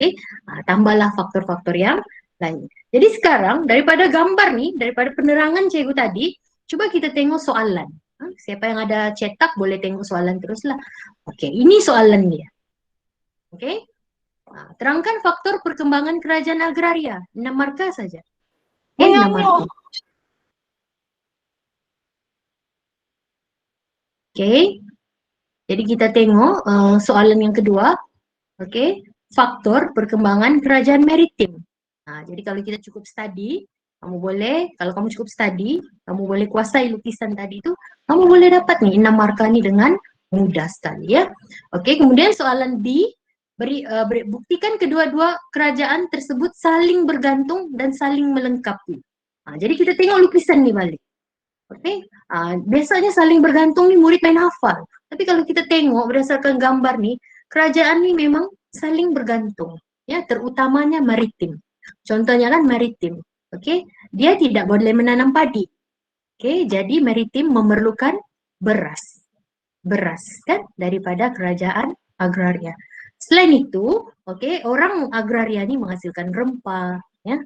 Oke, tambahlah faktor-faktor yang lain. Jadi sekarang daripada gambar nih, daripada penerangan cikgu tadi, coba kita tengok soalan. Siapa yang ada cetak boleh tengok soalan teruslah. Oke, ini soalan dia. Oke, terangkan faktor perkembangan kerajaan agraria. 6 markah saja. Oke, 6 markah. Oke, jadi kita tengok soalan yang kedua. Oke, faktor perkembangan kerajaan maritim. Nah, jadi kalau kita cukup study, kamu boleh, kalau kamu cukup study, kamu boleh kuasai lukisan tadi itu, kamu boleh dapat nih 6 markah nih dengan mudah sekali ya. Oke, kemudian soalan B, buktikan kedua-dua kerajaan tersebut saling bergantung dan saling melengkapi. Nah, jadi kita tengok lukisan nih balik. Oke, biasanya saling bergantung nih murid main hafal. Tapi kalau kita tengok berdasarkan gambar nih, kerajaan nih memang saling bergantung, ya, terutamanya maritim. Contohnya kan maritim, oke, dia tidak boleh menanam padi, oke, jadi maritim memerlukan beras, beras kan daripada kerajaan agraria. Selain itu, oke, orang agraria ini menghasilkan rempah, ya,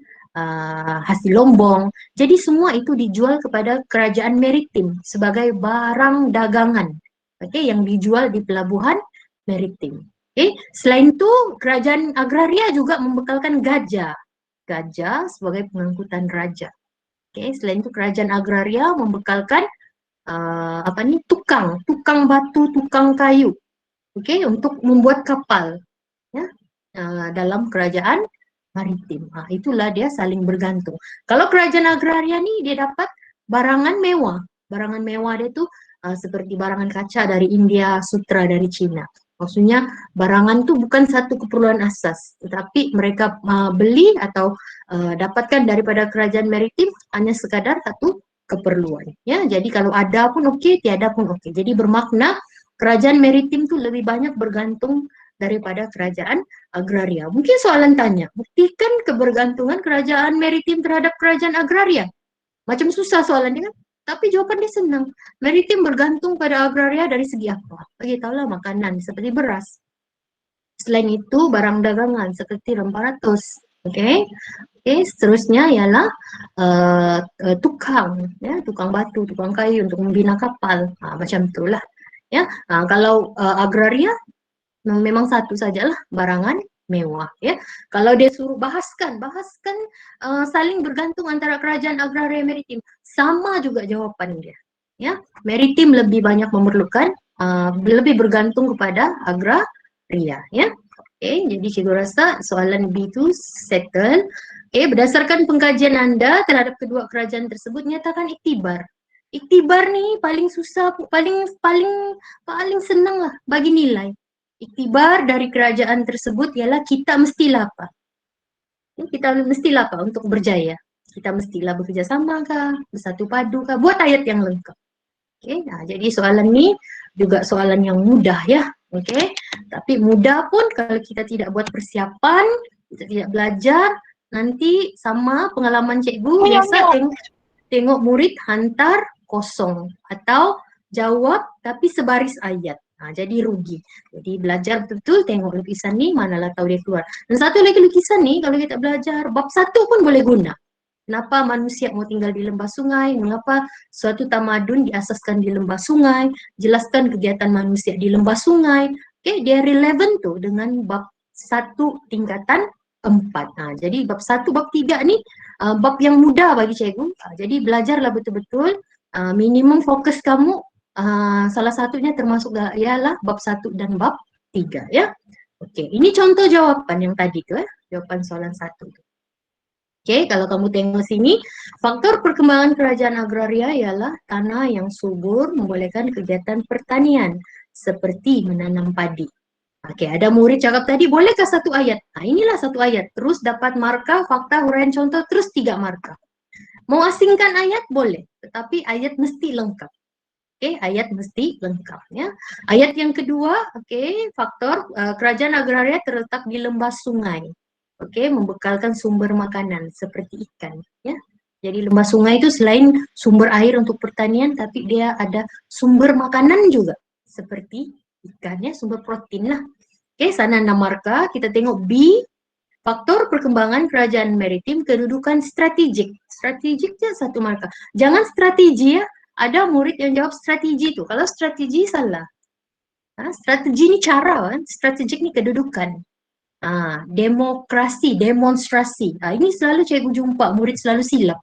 hasil lombong. Jadi semua itu dijual kepada kerajaan maritim sebagai barang dagangan, oke, yang dijual di pelabuhan maritim. Oke, selain itu kerajaan agraria juga membekalkan gajah, gajah sebagai pengangkutan raja. Oke, selain itu kerajaan agraria membekalkan apa nih tukang batu, tukang kayu, oke, untuk membuat kapal, ya, dalam kerajaan maritim. Itulah dia saling bergantung. Kalau kerajaan agraria nih dia dapat barangan mewah. Barangan mewah dia tuh seperti barangan kaca dari India, sutra dari Cina. Maksudnya barangan tuh bukan satu keperluan asas, tetapi mereka beli atau dapatkan daripada kerajaan maritim hanya sekadar satu keperluan. Ya, jadi kalau ada pun oke, tiada pun oke. Jadi bermakna kerajaan maritim tuh lebih banyak bergantung daripada kerajaan agraria. Mungkin soalan tanya, buktikan kebergantungan kerajaan maritim terhadap kerajaan agraria. Macam susah soalannya kan? Tapi jawabannya senang. Maritim bergantung pada agraria dari segi apa? Bagi tahulah makanan seperti beras. Selain itu barang dagangan seperti rempah ratus. Oke, oke. Seterusnya ialah tukang, ya, tukang batu, tukang kayu untuk membina kapal. Macam itulah. Ya, kalau agraria memang satu sajalah barangan mewah, ya. Kalau dia suruh bahaskan saling bergantung antara kerajaan agraria maritim, sama juga jawaban dia, ya. Maritim lebih banyak memerlukan lebih bergantung kepada agraria, ya. Oke, jadi cikgu rasa soalan B itu settle. Oke, berdasarkan pengkajian Anda terhadap kedua kerajaan tersebut, nyatakan iktibar. Iktibar nih paling susah, paling paling paling senang lah bagi nilai. Iktibar dari kerajaan tersebut ialah kita mestilah apa? Kita mestilah apa untuk berjaya? Kita mestilah bekerja sama kah? Bersatu padu kah? Buat ayat yang lengkap. Oke, nah jadi soalan ini juga soalan yang mudah ya. Oke, tapi mudah pun kalau kita tidak buat persiapan, kita tidak belajar, nanti sama pengalaman cikgu biasa tengok murid hantar kosong atau jawab tapi sebaris ayat. Jadi rugi. Jadi belajar betul-betul tengok lukisan ni manalah tahu dia keluar. Dan satu lagi lukisan ni kalau kita belajar bab satu pun boleh guna. Kenapa manusia mau tinggal di lembah sungai? Mengapa suatu tamadun diasaskan di lembah sungai? Jelaskan kegiatan manusia di lembah sungai. Oke, dia relevan tuh dengan bab 1 tingkatan 4. Jadi bab 1, bab 3 nih bab yang mudah bagi cikgu. Jadi belajarlah betul-betul. Minimum fokus kamu salah satunya termasuk ialah bab 1 dan bab 3 ya. Oke, ini contoh jawaban yang tadi tuh ya. Jawaban soalan 1. Oke, kalau kamu tengok sini, faktor perkembangan kerajaan agraria ialah tanah yang subur membolehkan kegiatan pertanian seperti menanam padi. Oke, ada murid cakap tadi, bolehkah satu ayat? Inilah satu ayat. Terus dapat markah, fakta, huraian contoh, terus 3 markah. Mau asingkan ayat? Boleh. Tetapi ayat mesti lengkap. Oke, ayat mesti lengkap. Ya. Ayat yang kedua, oke, faktor kerajaan agraria terletak di lembah sungai. Oke, membekalkan sumber makanan seperti ikan. Ya. Jadi lembah sungai itu selain sumber air untuk pertanian, tapi dia ada sumber makanan juga. Seperti ikannya, sumber protein lah. Oke, sana 6 markah. Kita tengok B. Faktor perkembangan kerajaan maritim, kedudukan strategik. Strategik dia 1 markah. Jangan strategi ya. Ada murid yang jawab strategi tuh. Kalau strategi salah. Strategi ini cara kan, strategik ini kedudukan. Demokrasi, demonstrasi. Ini selalu cikgu jumpa, murid selalu silap.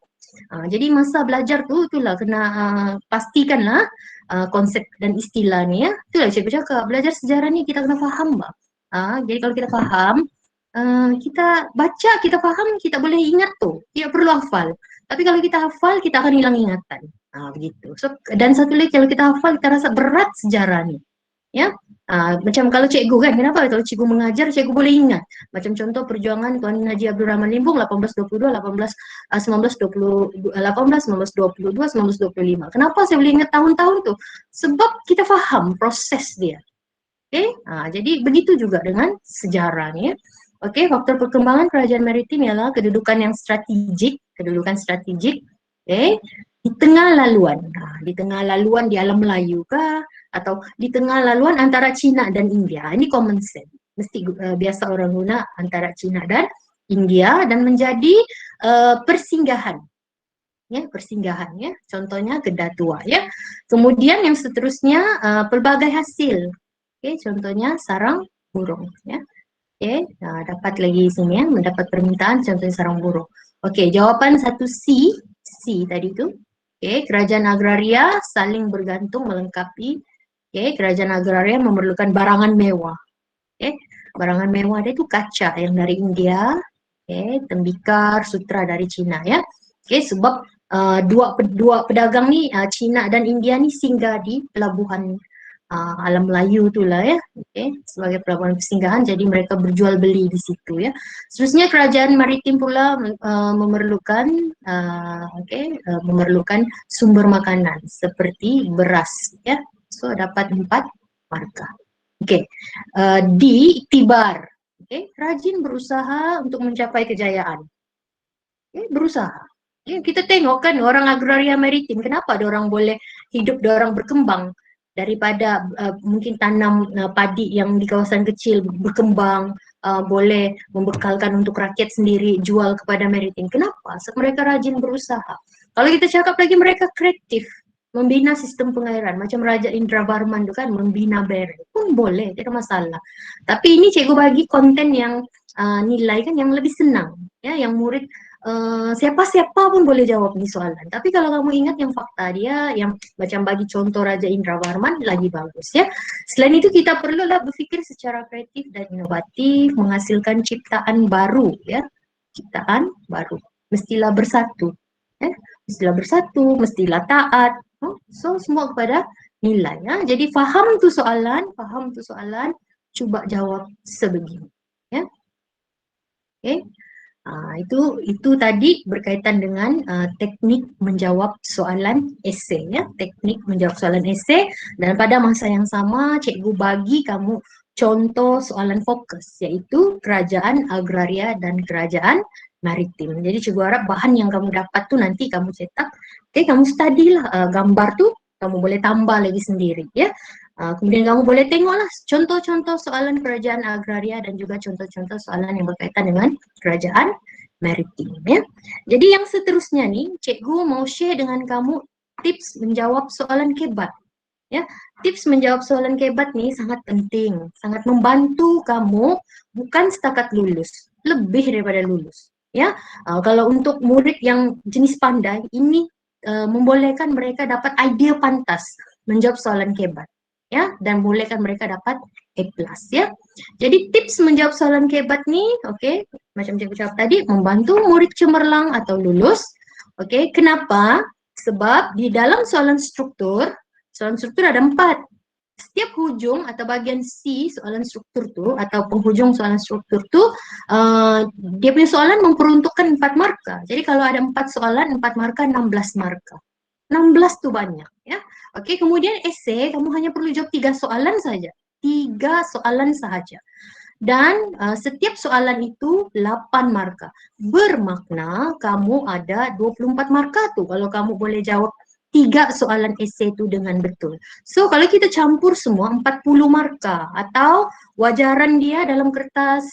Jadi masa belajar tu itulah kena pastikanlah konsep dan istilah ni ya. Itulah cikgu cakap, belajar sejarah ni kita kena faham bah. Jadi kalau kita faham, kita baca, kita faham, kita boleh ingat tu. Tidak perlu hafal. Tapi kalau kita hafal, kita akan hilang ingatan. Begitu. So, dan satu lagi, kalau kita hafal, kita rasa berat sejarah ni. Ya, macam kalau cikgu kan, kenapa kalau cikgu mengajar, cikgu boleh ingat. Macam contoh perjuangan Tuan Haji Abdul Rahman Limbung 1822, 1922, 1925. Kenapa saya boleh ingat tahun-tahun tu? Sebab kita faham proses dia. Okey, jadi begitu juga dengan sejarah ni. Okey, faktor perkembangan kerajaan maritim ialah kedudukan yang strategik, okey, di tengah laluan. Di tengah laluan di alam Melayu kah? Atau di tengah laluan antara Cina dan India. Ini common sense. Mesti biasa orang guna antara Cina dan India dan menjadi persinggahan. Ya, persinggahan ya. Contohnya Kedah Tua ya. Kemudian yang seterusnya pelbagai hasil. Okey, contohnya sarang burung ya. Okey, dapat lagi sini ya, mendapat permintaan contohnya sarang burung. Okey, jawapan 1C, C tadi tu. Okey, kerajaan agraria saling bergantung melengkapi. Okay, kerajaan agraria memerlukan barangan mewah. Okay, barangan mewah dia tu kaca yang dari India, okay, tembikar, sutra dari Cina ya. Okay, sebab dua pedagang ni, Cina dan India ni singgah di pelabuhan alam Melayu tu lah ya. Okay, sebagai pelabuhan persinggahan, jadi mereka berjual beli di situ ya. Seterusnya kerajaan maritim pula memerlukan memerlukan sumber makanan seperti beras ya. So dapat 4 markah. Okey, D, iktibar. Okey, rajin berusaha untuk mencapai kejayaan. Okay, berusaha. Okay, kita tengok kan orang agraria maritim, kenapa ada orang boleh hidup, ada orang berkembang daripada mungkin tanam padi yang di kawasan kecil berkembang, boleh membekalkan untuk rakyat sendiri, jual kepada maritim. Kenapa? Sebab mereka rajin berusaha. Kalau kita cakap lagi mereka kreatif, membina sistem pengairan macam Raja Indra Varman tu kan, membina bere pun boleh, tidak masalah. Tapi ini cikgu bagi konten yang nilai kan yang lebih senang ya, yang murid siapa-siapa pun boleh jawab ni soalan. Tapi kalau kamu ingat yang fakta dia, yang macam bagi contoh Raja Indra Varman, lagi bagus ya. Selain itu kita perlulah berfikir secara kreatif dan inovatif, menghasilkan ciptaan baru ya, ciptaan baru. Mestilah bersatu ya, mestilah bersatu, mestilah taat. So semua kepada nilai ya. Jadi faham tu soalan, cuba jawab sebegini ya. Okey. Itu tadi berkaitan dengan teknik menjawab soalan esei ya, teknik menjawab soalan esei. Dan pada masa yang sama cikgu bagi kamu contoh soalan fokus, iaitu kerajaan agraria dan kerajaan maritim. Jadi cikgu harap bahan yang kamu dapat tu nanti kamu cetak, kamu study lah gambar tu, kamu boleh tambah lagi sendiri ya. Kemudian kamu boleh tengoklah contoh-contoh soalan kerajaan agraria dan juga contoh-contoh soalan yang berkaitan dengan kerajaan maritim ya. Jadi yang seterusnya nih, cikgu mau share dengan kamu tips menjawab soalan kebat ya. Tips menjawab soalan kebat nih sangat penting, sangat membantu kamu bukan setakat lulus, lebih daripada lulus ya. Kalau untuk murid yang jenis pandai ini membolehkan mereka dapat idea pantas menjawab soalan kebat ya, dan bolehkan mereka dapat A+ ya. Jadi tips menjawab soalan kebat nih, okey, macam cikgu cakap tadi, membantu murid cemerlang atau lulus. Okey, kenapa? Sebab di dalam soalan struktur ada 4. Setiap hujung atau bahagian C soalan struktur tu atau penghujung soalan struktur tu, dia punya soalan memperuntukkan 4 markah. Jadi kalau ada 4 soalan, 4 markah, 16 markah. 16 tu banyak ya. Okey, kemudian esei kamu hanya perlu jawab 3 soalan saja. 3 soalan sahaja. Dan setiap soalan itu 8 markah. Bermakna kamu ada 24 markah tu kalau kamu boleh jawab 3 soalan esei itu dengan betul. So kalau kita campur semua 40 markah atau wajaran dia dalam kertas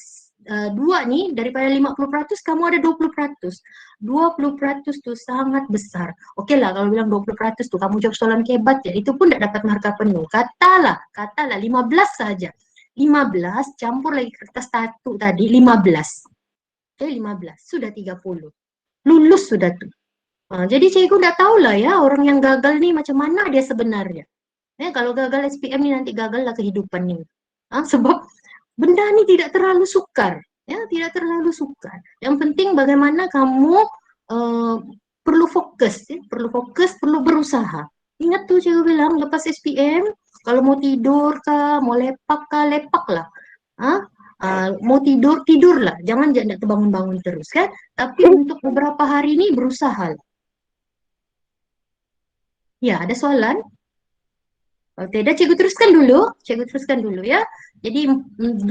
dua nih, daripada 50% kamu ada 20%. 20% tuh sangat besar. Oke lah kalau bilang 20% tuh kamu jawab soalan kebat ya, itu pun tidak dapat markah penuh. Katalah 15 saja. 15 campur lagi kertas satu tadi 15. 15 sudah 30. Lulus sudah tuh. Jadi cikgu nggak tahu lah ya orang yang gagal nih macam mana dia sebenarnya. Kalau gagal SPM nih nanti gagal lah kehidupan nih. Sebab benda ini tidak terlalu sukar, ya tidak terlalu sukar. Yang penting bagaimana kamu uh, perlu fokus, ya, perlu berusaha. Ingat tuh cikgu bilang lepas SPM, kalau mau tidur kah, mau lepak lah. Ah, mau tidurlah, jangan terbangun-bangun terus kan. Tapi untuk beberapa hari ini berusaha. Ya, ada soalan? Oke, dah cikgu teruskan dulu ya. Jadi 20%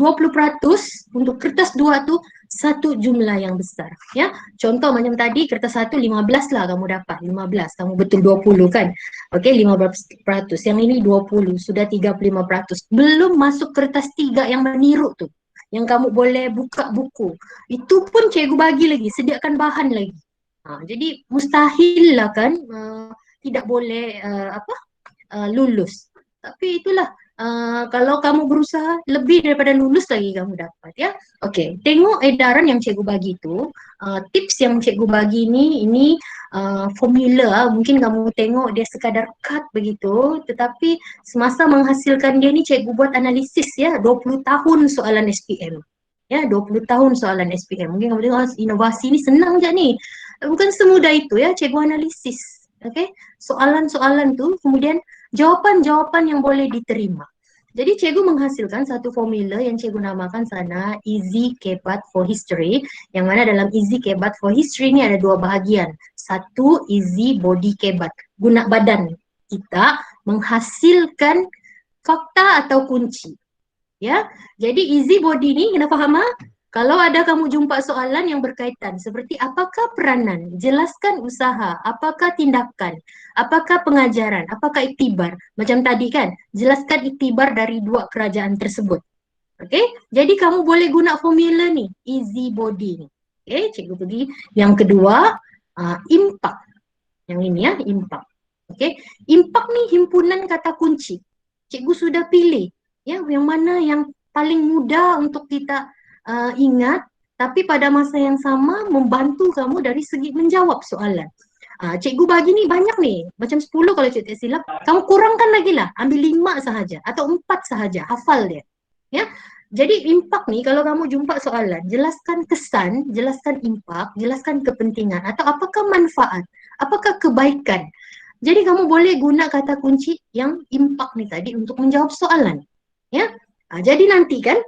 untuk kertas dua tuh satu jumlah yang besar ya. Contoh macam tadi kertas satu 15 lah kamu dapat, 15. Kamu betul 20 kan? Oke, 15%. Yang ini 20, sudah 35%. Belum masuk kertas tiga yang meniru tuh. Yang kamu boleh buka buku. Itu pun cikgu bagi lagi, sediakan bahan lagi. Jadi mustahil lah kan tidak boleh lulus. Tapi itulah kalau kamu berusaha lebih daripada lulus lagi kamu dapat ya. Oke, tengok edaran yang cikgu bagi itu, tips yang cikgu bagi ini formula. Mungkin kamu tengok dia sekadar cut begitu, tetapi semasa menghasilkan dia ni cikgu buat analisis ya, 20 tahun soalan SPM. Ya, 20 tahun soalan SPM. Mungkin kamu tengok inovasi ni senang je ni. Bukan semudah itu ya, cikgu analisis. Oke, soalan-soalan tu kemudian jawapan-jawapan yang boleh diterima. Jadi cikgu menghasilkan satu formula yang cikgu namakan sana Easy Kebat for History, yang mana dalam Easy Kebat for History ni ada dua bahagian. Satu, Easy Body Kebat, guna badan kita menghasilkan fakta atau kunci. Ya, jadi easy body ni kena faham ha? Kalau ada kamu jumpa soalan yang berkaitan seperti apakah peranan, jelaskan usaha, apakah tindakan, apakah pengajaran, apakah iktibar. Macam tadi kan, jelaskan iktibar dari dua kerajaan tersebut. Okey, jadi kamu boleh guna formula ni, easy body ni. Okey, cikgu pergi. Yang kedua, impact. Yang ini ya, impact. Okey, impact ni himpunan kata kunci. Cikgu sudah pilih ya yang mana yang paling mudah untuk kita ingat, tapi pada masa yang sama membantu kamu dari segi menjawab soalan. Cikgu bagi ni banyak ni, macam 10 kalau cikgu tak silap, kamu kurangkan lagi lah, ambil 5 sahaja atau 4 sahaja, hafal dia. Ya, jadi impact ni kalau kamu jumpa soalan, jelaskan kesan, jelaskan impact, jelaskan kepentingan atau apakah manfaat, apakah kebaikan. Jadi kamu boleh guna kata kunci yang impact ni tadi untuk menjawab soalan. Ya, jadi nanti kan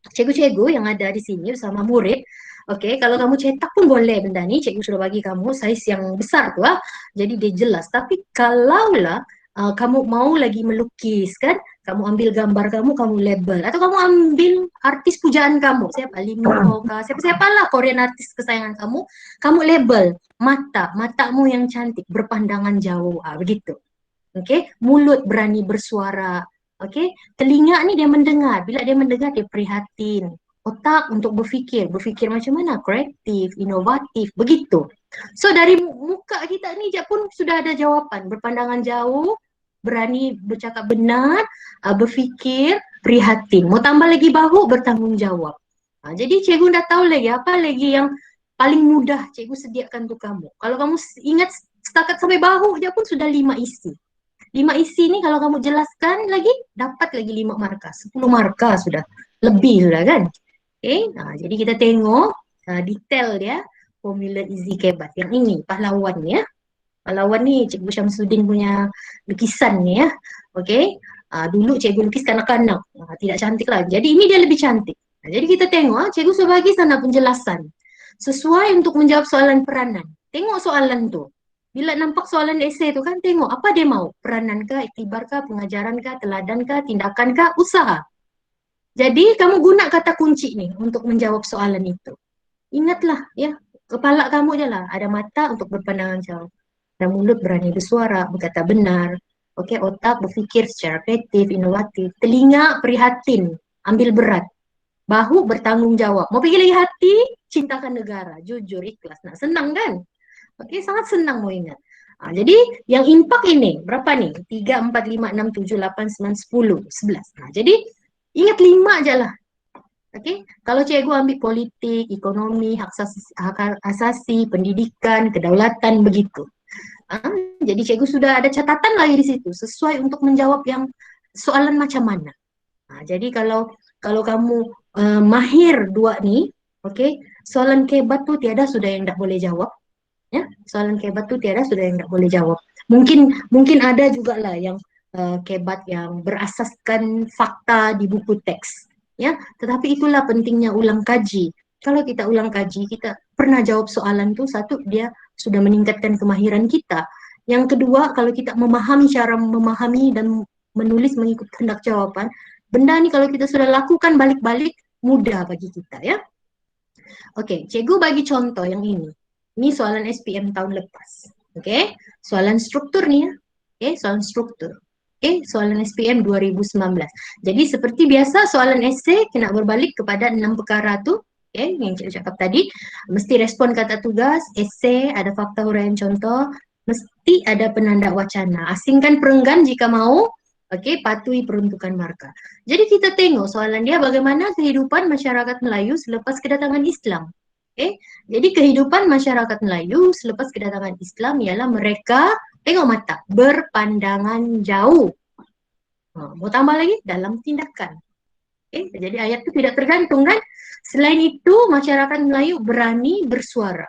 cikgu-cikgu yang ada di sini bersama murid, okey, kalau kamu cetak pun boleh benda ni, cikgu sudah bagi kamu saiz yang besar tu jadi dia jelas. Tapi kalaulah kamu mau lagi melukis kan, kamu ambil gambar kamu label, atau kamu ambil artis pujaan kamu, siapa Lee Min Ho kah, siapa-siapalah Korean artis kesayangan kamu label matamu yang cantik, berpandangan jauh, begitu. Okey, mulut berani bersuara. Okey, telinga ni dia mendengar. Bila dia mendengar dia prihatin. Otak untuk berfikir macam mana? Kreatif, inovatif, begitu. So dari muka kita ni je pun sudah ada jawapan. Berpandangan jauh, berani bercakap benar, berfikir, prihatin. Mau tambah lagi bahu, bertanggungjawab. Jadi cikgu dah tahu lagi apa lagi yang paling mudah cikgu sediakan untuk kamu. Kalau kamu ingat setakat sampai bahu je pun sudah 5 isi. 5 isi ni kalau kamu jelaskan lagi, dapat lagi 5 markah. 10 markah sudah. Lebih sudah kan? Okay, jadi kita tengok detail dia, formula Easy Kebat. Yang ini, pahlawan ni ya. Pahlawan ni Cikgu Syamsuddin punya lukisan ni ya. Okay, dulu cikgu lukis kanak-kanak. Tidak cantik lah. Jadi ini dia lebih cantik. Jadi kita tengok, cikgu sudah bagi sana penjelasan. Sesuai untuk menjawab soalan peranan. Tengok soalan tu. Bila nampak soalan esei tu kan, tengok apa dia mau. Peranan kah, iktibar kah, pengajaran kah, teladan kah, tindakan kah, usaha. Jadi kamu guna kata kunci ni untuk menjawab soalan itu. Ingatlah ya, kepala kamu je lah. Ada mata untuk berpandangan jauh. Ada mulut berani bersuara, berkata benar. Okey, otak berfikir secara kreatif, inovatif. Telinga prihatin, ambil berat. bahu bertanggung jawab. Mau pergi lagi hati, cintakan negara, jujur, ikhlas. Nah, senang kan? Oke, sangat senang mau ingat. Jadi yang impak ini berapa nih? 3, 4, 5, 6, 7, 8, 9, 10, 11. Nah, jadi ingat 5 aja lah. Oke, kalau cikgu ambil politik, ekonomi, hak asasi, pendidikan, kedaulatan, begitu. Ah, jadi cikgu sudah ada catatan lagi di situ, sesuai untuk menjawab yang soalan macam mana. Nah, jadi kalau kamu mahir dua nih, oke, soalan kebat tuh tiada sudah yang tidak boleh jawab, ya. Soalan kebat tuh tiada sudah yang tidak boleh jawab. Mungkin mungkin ada juga lah yang kebat yang berasaskan fakta di buku teks, ya. Tetapi itulah pentingnya ulang kaji. Kalau kita ulang kaji, kita pernah jawab soalan tuh, satu, dia sudah meningkatkan kemahiran kita. Yang kedua, kalau kita memahami cara memahami dan menulis mengikut kehendak jawaban, benda ini kalau kita sudah lakukan balik-balik, mudah bagi kita, ya. Oke, cikgu bagi contoh yang ini. Ini soalan SPM tahun lepas. Oke, soalan struktur nih ya. Oke, soalan struktur. Oke, soalan SPM 2019. Jadi seperti biasa soalan esei kena berbalik kepada 6 perkara tuh. Oke, yang cikgu cakap tadi. Mesti respon kata tugas, esei, ada fakta huraian contoh, mesti ada penanda wacana. Asingkan perenggan jika mau. Oke, patuhi peruntukan markah. Jadi kita tengok soalan dia bagaimana kehidupan masyarakat Melayu selepas kedatangan Islam. Jadi kehidupan masyarakat Melayu selepas kedatangan Islam ialah mereka tengok mata, berpandangan jauh. Mau tambah lagi dalam tindakan. Jadi ayat itu tidak tergantung kan. Selain itu masyarakat Melayu berani bersuara.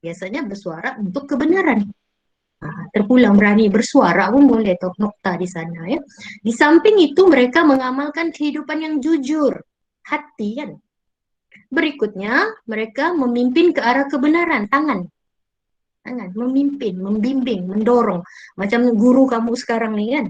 Biasanya bersuara untuk kebenaran. Terpulang berani bersuara pun boleh tuh nokta di sana ya. Di samping itu mereka mengamalkan kehidupan yang jujur, hati kan. Berikutnya mereka memimpin ke arah kebenaran, tangan, memimpin, membimbing, mendorong. Macam guru kamu sekarang nih kan,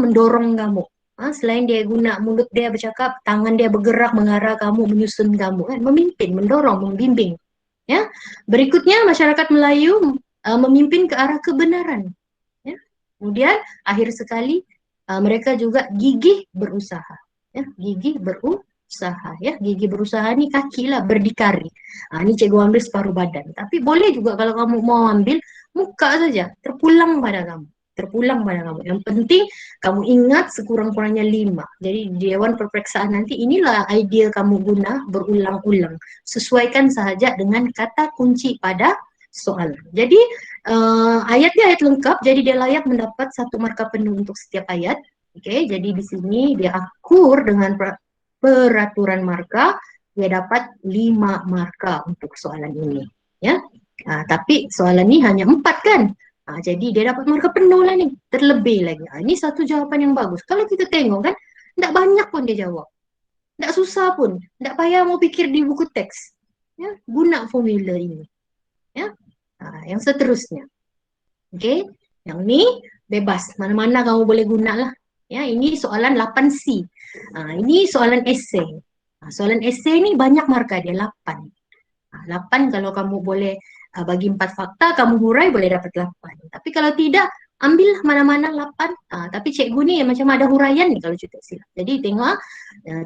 mendorong kamu. Selain dia guna mulut dia bercakap, tangan dia bergerak mengarah kamu, menyusun kamu kan, memimpin, mendorong, membimbing. Ya, berikutnya masyarakat Melayu memimpin ke arah kebenaran. Ya. Kemudian akhir sekali mereka juga gigih berusaha. Ya, gigih berusaha. Ya, gigih berusaha ini kaki lah, berdikari. Ini cikgu ambil separuh badan. Tapi boleh juga kalau kamu mau ambil muka saja, terpulang pada kamu. Terpulang pada kamu. Yang penting kamu ingat sekurang-kurangnya 5. Jadi di Dewan Perperiksaan nanti inilah ideal kamu guna berulang-ulang. Sesuaikan sahaja dengan kata kunci pada soalan. Jadi ayatnya ayat lengkap, jadi dia layak mendapat 1 markah penuh untuk setiap ayat. Oke, jadi di sini dia akur dengan peraturan markah, dia dapat 5 markah untuk soalan ini. Ya, tapi soalan ini hanya 4 kan. Jadi dia dapat markah penuh lah nih, terlebih lagi. Ini satu jawaban yang bagus. Kalau kita tengok kan, tidak banyak pun dia jawab. Tidak susah pun, tidak payah mau pikir di buku teks. Ya, guna formula ini. Ya, yang seterusnya. Oke, yang ini bebas, mana-mana kamu boleh guna lah. Ya, ini soalan 8C. Ini soalan esei. Soalan esei ini banyak markah dia, 8. 8 kalau kamu boleh bagi 4 fakta, kamu hurai boleh dapat 8. Tapi kalau tidak, ambillah mana-mana 8. Tapi cikgu ni macam ada huraian nih kalau cerita silap. Jadi tengok,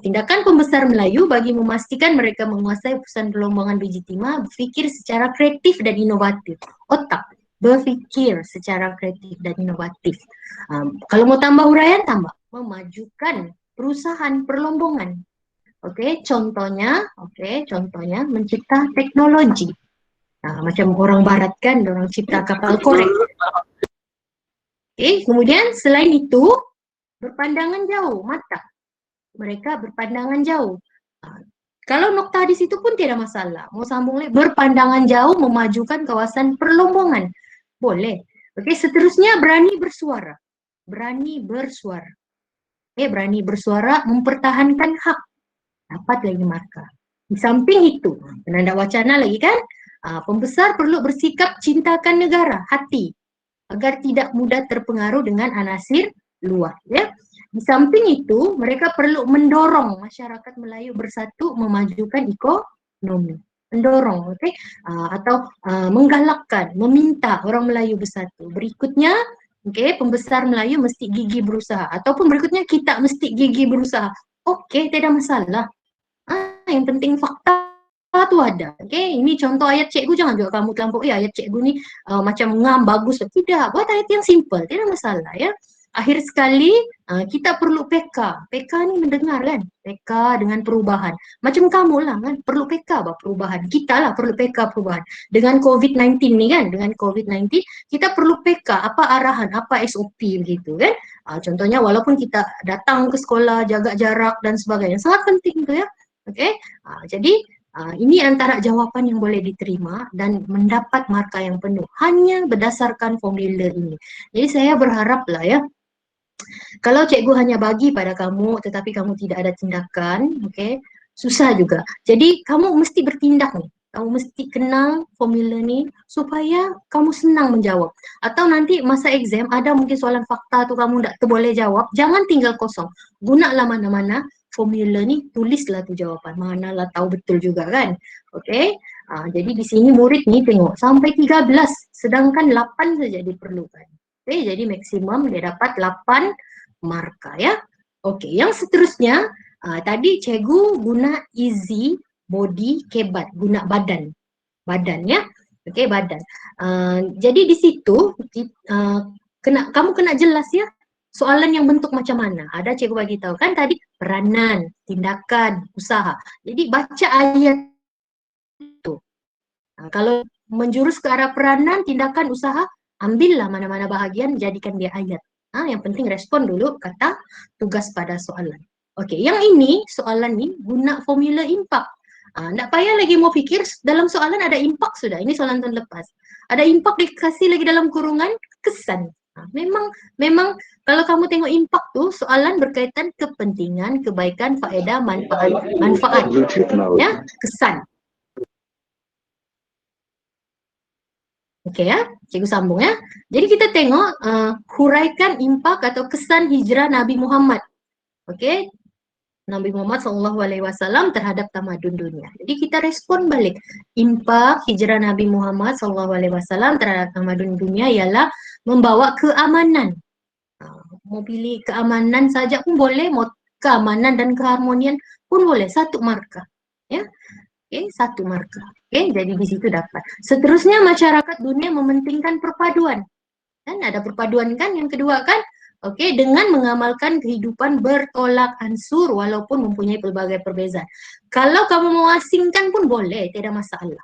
tindakan pembesar Melayu bagi memastikan mereka menguasai pusat perlombangan biji timah, berfikir secara kreatif dan inovatif. Otak, berfikir secara kreatif dan inovatif. Kalau mau tambah huraian, tambah. Memajukan perusahaan perlombongan. Contohnya mencipta teknologi. Macam orang barat kan, orang cipta kapal korek. Kemudian selain itu, berpandangan jauh, mata. Mereka berpandangan jauh. Kalau nokta di situ pun tidak masalah. Mau sambung lagi, berpandangan jauh memajukan kawasan perlombongan. Boleh. Seterusnya berani bersuara. Berani bersuara. Berani bersuara mempertahankan hak. Dapat lagi markah. Di samping itu, penanda wacana lagi kan, pembesar perlu bersikap cintakan negara, hati, agar tidak mudah terpengaruh dengan anasir luar. Ya. Di samping itu, mereka perlu mendorong masyarakat Melayu bersatu memajukan ekonomi. Mendorong, atau menggalakkan, meminta orang Melayu bersatu. Berikutnya, pembesar Melayu mesti gigih berusaha. Ataupun berikutnya, kita mesti gigih berusaha. Tidak masalah. yang penting fakta tu ada. Okay, ini contoh ayat cikgu, jangan juga kamu terlampau, ayat cikgu ni macam ngam, bagus. Tidak, buat ayat yang simple, tidak masalah ya. Akhir sekali, kita perlu PK. PK ni mendengar kan? PK dengan perubahan. Macam kamu lah kan, perlu PK bah perubahan. Kita lah perlu PK perubahan. Dengan COVID-19 ni kan, dengan COVID-19, kita perlu PK, apa arahan, apa SOP begitu kan. Contohnya walaupun kita datang ke sekolah, jaga jarak dan sebagainya. Sangat penting tu ya. Okay, jadi ini antara jawapan yang boleh diterima dan mendapat markah yang penuh hanya berdasarkan formula ini. Jadi saya berharap lah ya, kalau cikgu hanya bagi pada kamu tetapi kamu tidak ada tindakan, okay, susah juga. Jadi kamu mesti bertindak nih. Kamu mesti kenal formula ni supaya kamu senang menjawab. Atau nanti masa exam ada mungkin soalan fakta tu kamu tak boleh jawab, jangan tinggal kosong. Gunalah mana-mana formula ni, tulislah tu jawapan. Manalah tahu betul juga kan. Okay. Jadi di sini murid ni tengok sampai 13 sedangkan 8 saja diperlukan. Okay, jadi maksimum dia dapat 8 markah ya. Okay, yang seterusnya tadi cikgu guna easy body kebat, guna badan. Badan ya. Okay, badan. Jadi di situ kamu kena jelas ya soalan yang bentuk macam mana. Ada cikgu bagi tahu kan tadi peranan, tindakan, usaha. Jadi baca ayat itu. Kalau menjurus ke arah peranan, tindakan, usaha, ambillah mana-mana bahagian, jadikan dia ayat. Yang penting respon dulu kata tugas pada soalan. Okey, yang ini soalan ni guna formula impak. Tak payah lagi mau fikir dalam soalan ada impak sudah. Ini soalan tahun lepas. Ada impak dikasih lagi dalam kurungan kesan. Memang kalau kamu tengok impak tu soalan berkaitan kepentingan, kebaikan, faedah, manfaat. Ya, kesan. Okey ya, cikgu sambung ya. Jadi kita tengok huraikan impak atau kesan hijrah Nabi Muhammad. Okey, Nabi Muhammad SAW terhadap tamadun dunia. Jadi kita respon balik. Impak hijrah Nabi Muhammad SAW terhadap tamadun dunia ialah membawa keamanan. Mau pilih keamanan saja pun boleh, mau keamanan dan keharmonian pun boleh. 1 markah. Ya. Okay, 1 markah. Okay, jadi di situ dapat. Seterusnya masyarakat dunia mementingkan perpaduan. Kan ada perpaduan kan, yang kedua kan, okay, dengan mengamalkan kehidupan bertolak ansur walaupun mempunyai pelbagai perbezaan. Kalau kamu mau asingkan pun boleh, tidak masalah.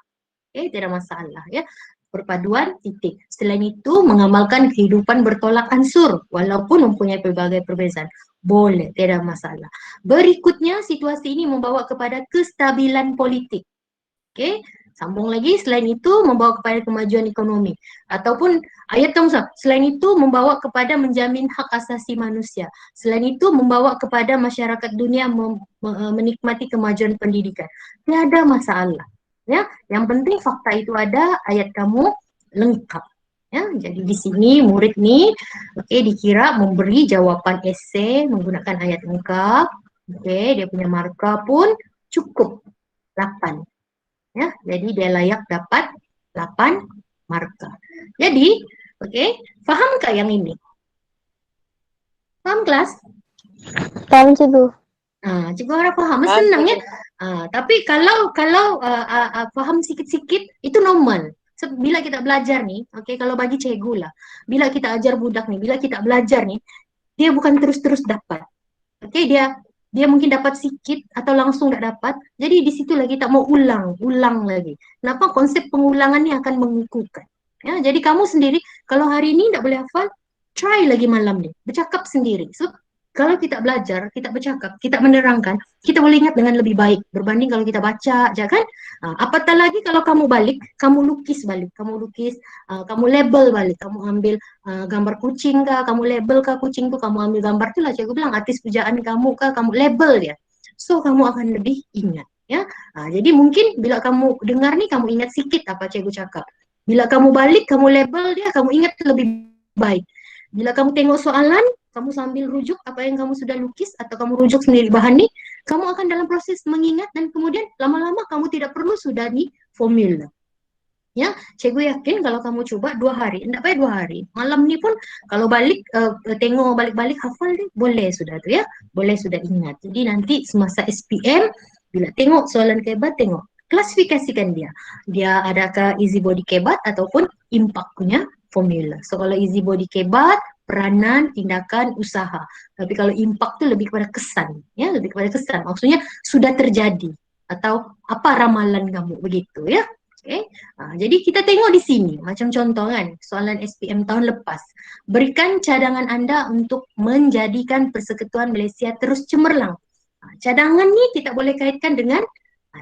Okay, tidak masalah ya. Perpaduan titik. Selain itu mengamalkan kehidupan bertolak ansur walaupun mempunyai pelbagai perbezaan. Boleh, tidak masalah. Berikutnya situasi ini membawa kepada kestabilan politik. Okey, sambung lagi, selain itu membawa kepada kemajuan ekonomi ataupun ayat kamu selain itu membawa kepada menjamin hak asasi manusia. Selain itu membawa kepada masyarakat dunia menikmati kemajuan pendidikan. Tiada masalah. Ya, yang penting fakta itu ada, ayat kamu lengkap. Ya, jadi di sini murid ni dikira memberi jawapan esei menggunakan ayat lengkap. Dia punya markah pun cukup 8. Ya, jadi dia layak dapat 8 markah. Jadi, fahamkah yang ini? Paham kelas? Paham cikgu. Cikgu harap faham. Senang ya. Tapi kalau faham sikit-sikit itu normal. Bila kita belajar nih, kalau bagi cikgu lah, bila kita ajar budak nih, bila kita belajar nih, dia bukan terus-terus dapat. Dia mungkin dapat sikit atau langsung tak dapat. Jadi di situ lagi tak mau ulang lagi. Kenapa? Konsep pengulangan ni akan mengukuhkan. Ya, jadi kamu sendiri kalau hari ini tak boleh hafal, try lagi malam ni, bercakap sendiri. So kalau kita belajar, kita bercakap, kita menerangkan, kita boleh ingat dengan lebih baik berbanding kalau kita baca aja kan. Apatah lagi kalau kamu balik, kamu lukis balik, kamu label balik, kamu ambil gambar kucing kah, kamu label kah kucing tu, kamu ambil gambar tu lah cikgu bilang artis pujaan kamu kah, kamu label dia. So kamu akan lebih ingat ya. Jadi mungkin bila kamu dengar ni kamu ingat sikit apa cikgu cakap. Bila kamu balik, kamu label dia, kamu ingat lebih baik. Bila kamu tengok soalan, kamu sambil rujuk apa yang kamu sudah lukis atau kamu rujuk sendiri bahan ni, kamu akan dalam proses mengingat dan kemudian lama-lama kamu tidak perlu sudah ni formula. Ya, cikgu yakin kalau kamu coba 2 hari, enggak payah 2 hari. Malam ni pun kalau balik tengok balik-balik hafal ni boleh sudah tu ya. Boleh sudah ingat. Jadi nanti semasa SPM Bila tengok soalan kebat, tengok klasifikasikan dia. Dia adakah easy body kebat ataupun impact punya formula. So kalau easy body kebat, peranan, tindakan, usaha. Tapi kalau impact tu lebih kepada kesan, ya, lebih kepada kesan. Maksudnya sudah terjadi atau apa ramalan kamu begitu, ya. Okay. Jadi kita tengok di sini, macam contoh kan, soalan SPM tahun lepas. Berikan cadangan anda untuk menjadikan Persekutuan Malaysia terus cemerlang. Cadangan ni kita boleh kaitkan dengan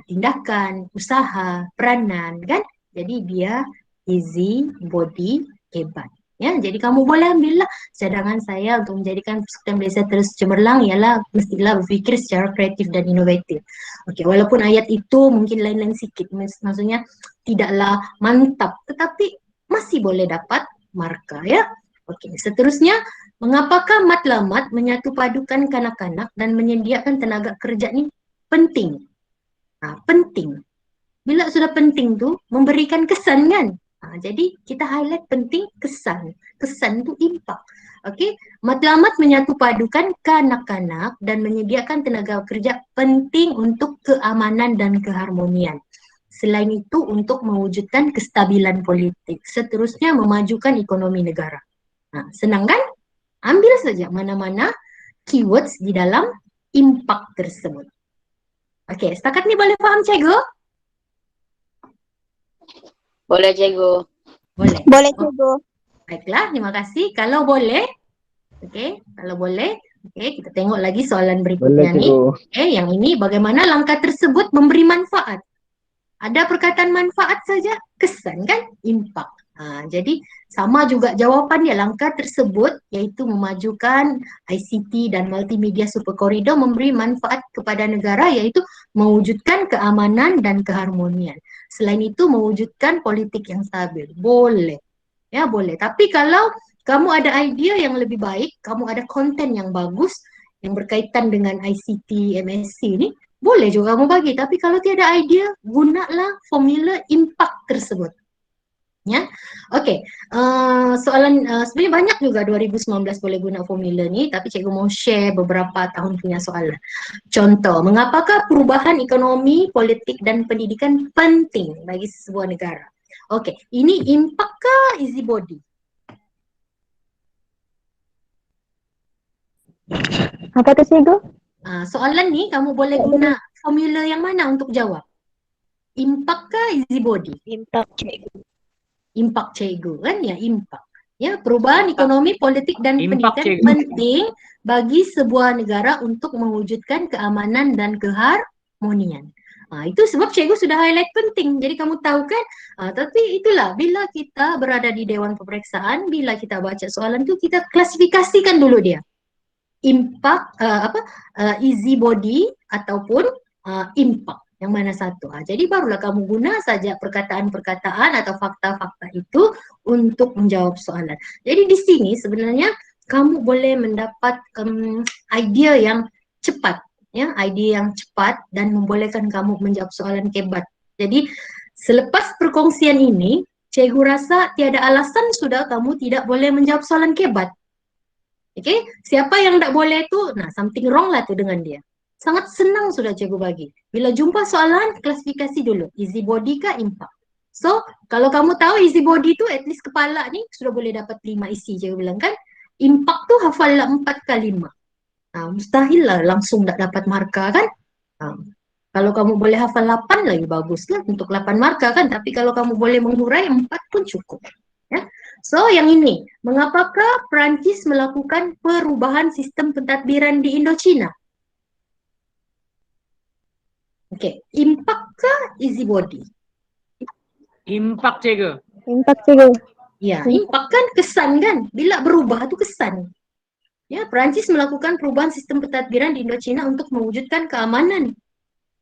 tindakan, usaha, peranan kan. Jadi dia easy body hebat. Ya, jadi kamu boleh ambillah cadangan saya untuk menjadikan Persekutuan Malaysia terus cemerlang ialah mestilah berfikir secara kreatif dan inovatif. Okey, walaupun ayat itu mungkin lain-lain sikit, maksudnya tidaklah mantap, tetapi masih boleh dapat markah ya. Okey, seterusnya, mengapakah matlamat menyatu padukan kanak-kanak dan menyediakan tenaga kerja ni penting? Penting. Bila sudah penting tu, memberikan kesan kan? Jadi kita highlight penting kesan. Kesan tu impact. Okey, matlamat menyatu padukan kanak-kanak dan menyediakan tenaga kerja penting untuk keamanan dan keharmonian. Selain itu untuk mewujudkan kestabilan politik. Seterusnya memajukan ekonomi negara. Senang kan? Ambil saja mana-mana keywords di dalam impact tersebut. Okey, setakat ni boleh faham cikgu? Boleh cikgu. Boleh. Boleh cikgu. Baiklah, terima kasih. Kalau boleh, okey, kalau boleh, okey, kita tengok lagi soalan berikutnya ni. Okey, yang ini bagaimana langkah tersebut memberi manfaat. Ada perkataan manfaat saja, kesan kan? Impact. Jadi sama juga jawapan dia, langkah tersebut iaitu memajukan ICT dan multimedia super koridor memberi manfaat kepada negara iaitu mewujudkan keamanan dan keharmonian. Selain itu mewujudkan politik yang stabil. Boleh. Ya, boleh. Tapi kalau kamu ada idea yang lebih baik, kamu ada konten yang bagus yang berkaitan dengan ICT, MSc ni, boleh juga kamu bagi. Tapi kalau tiada idea, gunalah formula impact tersebut. Ya, okey. Soalan sebenarnya banyak juga 2019 boleh guna formula ni, tapi cikgu mau share beberapa tahun punya soalan. Contoh, mengapakah perubahan ekonomi, politik dan pendidikan penting bagi sebuah negara? Okey, ini impact ke easy body? Apa tu cikgu? Soalan ni kamu boleh guna formula yang mana untuk jawab? Impact ke easy body? Impact cikgu. Impact cikgu kan ya, impact. Ya, perubahan ekonomi, politik dan Impact, pendidikan cikgu. penting bagi sebuah negara untuk mewujudkan keamanan dan keharmonian. Itu sebab cikgu sudah highlight penting. Jadi kamu tahu kan, tapi itulah bila kita berada di Dewan Peperiksaan, bila kita baca soalan tu kita klasifikasikan dulu dia. Impact, easy body ataupun impact. Yang mana satu. Jadi barulah kamu guna saja perkataan-perkataan atau fakta-fakta itu untuk menjawab soalan. Jadi di sini sebenarnya kamu boleh mendapat idea yang cepat, ya, idea yang cepat dan membolehkan kamu menjawab soalan kebat. Jadi selepas perkongsian ini, cikgu rasa tiada alasan sudah kamu tidak boleh menjawab soalan kebat. Okay? Siapa yang tak boleh tu, something wrong lah tu dengan dia. Sangat senang sudah cikgu bagi. Bila jumpa soalan, klasifikasi dulu. Easy body ke impact? So, kalau kamu tahu easy body tu, at least kepala ni sudah boleh dapat 5 isi cikgu bilang kan. Impact tu hafal 4 ke 5. Mustahil lah langsung tak dapat markah kan. Kalau kamu boleh hafal 8 lagi bagus lah untuk 8 markah kan. Tapi kalau kamu boleh menghurai 4 pun cukup. Ya. So yang ini, mengapakah Perancis melakukan perubahan sistem pentadbiran di Indochina? Okey, impact ke easy body? Impact cikgu. Impact cikgu. Ya, impact kan kesan kan? Bila berubah tu kesan. Ya, Perancis melakukan perubahan sistem pentadbiran di Indochina untuk mewujudkan keamanan.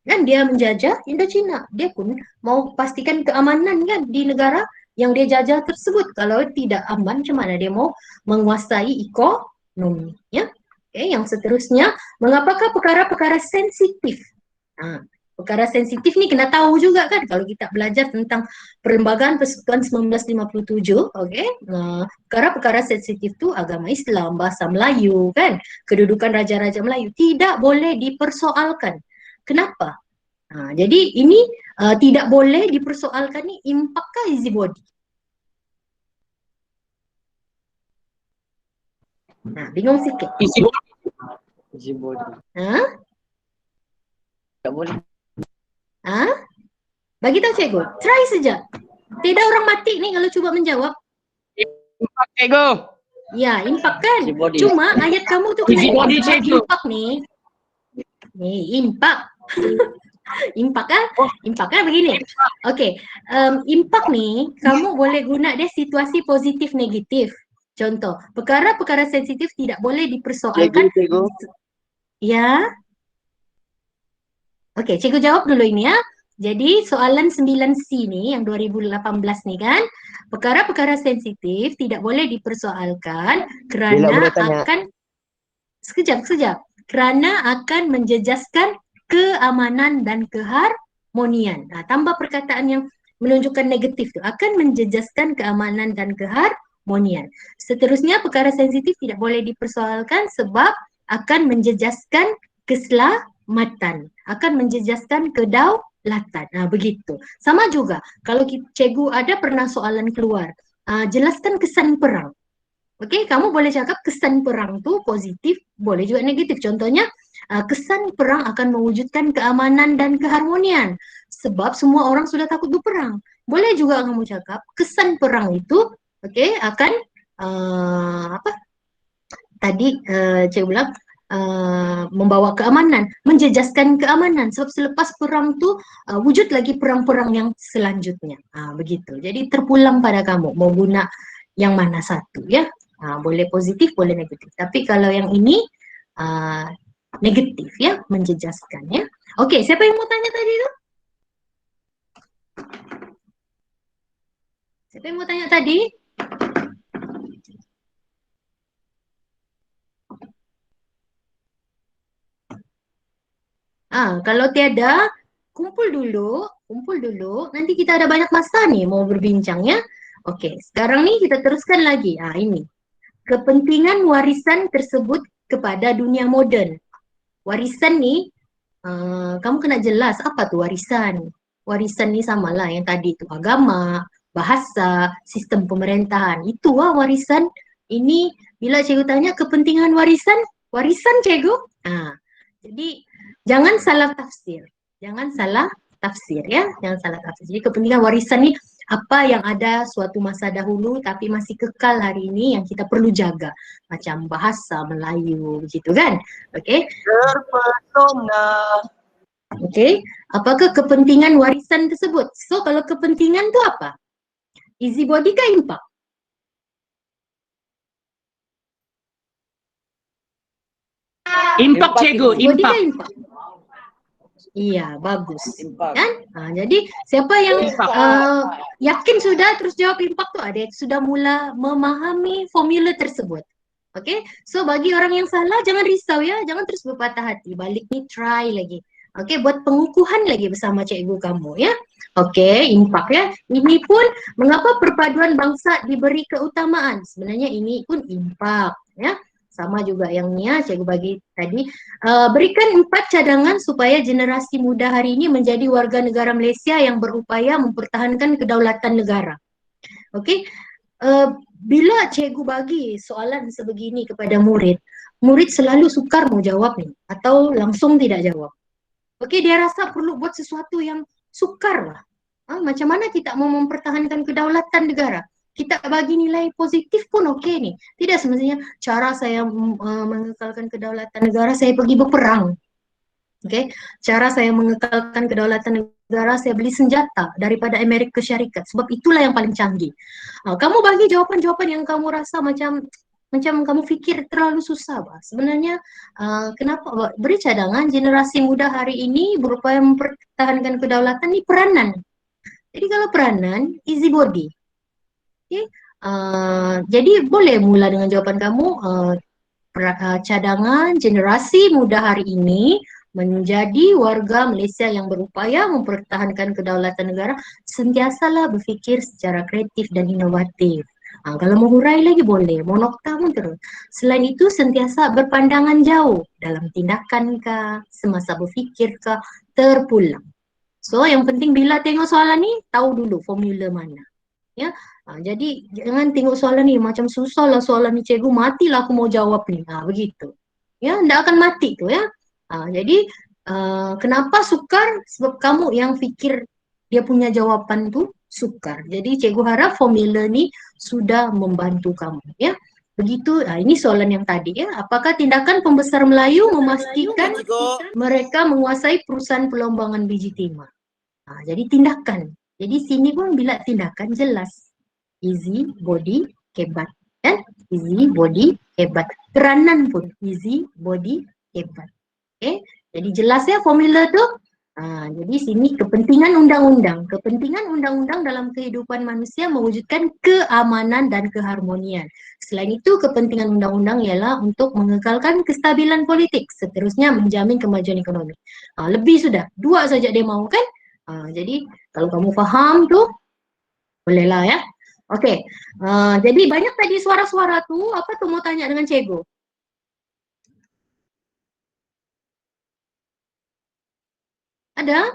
Kan dia menjajah Indochina. Dia pun mau pastikan keamanan kan di negara yang dia jajah tersebut. Kalau tidak aman, macam mana dia mau menguasai ekonomi? Ya. Okay, yang seterusnya, mengapakah perkara-perkara sensitif? Perkara sensitif ni kena tahu juga kan kalau kita belajar tentang Perlembagaan Persekutuan 1957, okey. Perkara-perkara sensitif tu agama Islam, bahasa Melayu kan, kedudukan raja-raja Melayu tidak boleh dipersoalkan. Kenapa? Jadi ini tidak boleh dipersoalkan nih impact kah easy body. Nah, bingung sikit. Easy body. Easy body. Hah? Tak boleh. Hah? Bagi tahu cikgu, try saja. Tidak orang mati nih kalau coba menjawab. Impact cikgu. Ya, impact kan. Easy body. Cuma ayat kamu tuh Easy kena body, sebab cikgu. impact nih. Nih, impact. Impact kan? Impact kan begini. Oke, impact nih kamu boleh guna dia situasi positif negatif. Contoh, perkara-perkara sensitif tidak boleh dipersoalkan. Cikgu. Ya. Oke, cikgu jawab dulu ini ya. Jadi soalan 9C nih yang 2018 nih kan, perkara-perkara sensitif tidak boleh dipersoalkan kerana akan sekejap, kerana akan menjejaskan keamanan dan keharmonian. Nah, tambah perkataan yang menunjukkan negatif tu, akan menjejaskan keamanan dan keharmonian. Seterusnya perkara sensitif tidak boleh dipersoalkan sebab akan menjejaskan keselamatan, akan menjejaskan kedaulatan. Nah, begitu. Sama juga kalau cikgu ada pernah soalan keluar, jelaskan kesan perang. Okey, kamu boleh cakap kesan perang tu positif, boleh juga negatif. Contohnya, kesan perang akan mewujudkan keamanan dan keharmonian sebab semua orang sudah takut berperang. Boleh juga kamu cakap kesan perang itu, okey, akan apa? Tadi cikgu bilang membawa keamanan, menjejaskan keamanan sebab selepas perang tu wujud lagi perang-perang yang selanjutnya. Begitu. Jadi terpulang pada kamu mau guna yang mana satu ya. Boleh positif, boleh negatif. Tapi kalau yang ini negatif ya, menjejaskan ya. Okey, siapa yang mau tanya tadi tu? Siapa yang mau tanya tadi? Kalau tiada, kumpul dulu. Nanti kita ada banyak masa nih mau berbincang ya. Okey, sekarang nih kita teruskan lagi. Ini. Kepentingan warisan tersebut kepada dunia moden. Warisan nih, kamu kena jelas apa tu warisan. Warisan ni samalah yang tadi tu agama, bahasa, sistem pemerintahan. Itu warisan. Ini bila cikgu tanya kepentingan warisan cikgu. Jadi jangan salah tafsir. Jangan salah tafsir ya. Jangan salah tafsir. Jadi kepentingan warisan ni apa yang ada suatu masa dahulu tapi masih kekal hari ini yang kita perlu jaga. Macam bahasa Melayu begitu kan. Okey. Terpesona. Okey. Apakah kepentingan warisan tersebut? So kalau kepentingan tu apa? Easy body ke impact? Impact cikgu, Easy body ke impact. impact? Iya, bagus. Kan? Jadi siapa yang yakin sudah terus jawab impact tu ada sudah mula memahami formula tersebut. Okey? So bagi orang yang salah jangan risau ya, jangan terus berpatah hati. Balik ni try lagi. Okey, buat pengukuhan lagi bersama cikgu kamu ya. Okey, impact ya. Ini pun mengapa perpaduan bangsa diberi keutamaan? Sebenarnya ini pun impact ya. Sama juga yang ni ya, cikgu bagi tadi. Berikan 4 cadangan supaya generasi muda hari ini menjadi warga negara Malaysia yang berupaya mempertahankan kedaulatan negara. Okey, bila cikgu bagi soalan sebegini kepada murid, murid selalu sukar mau jawab ni atau langsung tidak jawab. Okey, dia rasa perlu buat sesuatu yang sukar lah. Macam mana kita mau mempertahankan kedaulatan negara? Kita bagi nilai positif pun okey ni. Tidak semestinya cara saya mengekalkan kedaulatan negara saya pergi berperang. Okey, cara saya mengekalkan kedaulatan negara saya beli senjata daripada Amerika Syarikat sebab itulah yang paling canggih. Kamu bagi jawapan-jawapan yang kamu rasa macam kamu fikir terlalu susah bah. Sebenarnya kenapa beri cadangan generasi muda hari ini berupaya mempertahankan kedaulatan ni peranan. Jadi kalau peranan easy body. Okay. Jadi boleh mula dengan jawaban kamu cadangan generasi muda hari ini menjadi warga Malaysia yang berupaya mempertahankan kedaulatan negara sentiasalah berfikir secara kreatif dan inovatif. Kalau mau hurai lagi boleh, mau nokta pun terus. Selain itu sentiasa berpandangan jauh dalam tindakan kah, semasa berfikir kah, terpulang. So yang penting bila tengok soalan ni, tahu dulu formula mana. Ya, jadi jangan tengok soalan ni macam susah lah soalan ni cikgu, matilah aku mau jawab ni. Begitu. Ya, ndak akan mati tu ya. Jadi kenapa sukar? Sebab kamu yang fikir dia punya jawapan tu sukar. Jadi cikgu harap formula ni sudah membantu kamu ya. Begitu, ini soalan yang tadi ya. Apakah tindakan pembesar Melayu memastikan mereka menguasai perusahaan pelombangan biji timah? Jadi tindakan. Jadi sini pun bila tindakan jelas. Easy, body, hebat. Kan? Easy, body, hebat. Peranan pun easy, body, hebat. Okay? Jadi jelas ya formula tu. Jadi sini kepentingan undang-undang. Kepentingan undang-undang dalam kehidupan manusia mewujudkan keamanan dan keharmonian. Selain itu, kepentingan undang-undang ialah untuk mengekalkan kestabilan politik. Seterusnya menjamin kemajuan ekonomi. Lebih sudah. 2 saja dia mau kan? Jadi kalau kamu faham tu, bolehlah ya. Okey. Jadi banyak tadi suara-suara tu. Apa tu mau tanya dengan cikgu? Ada?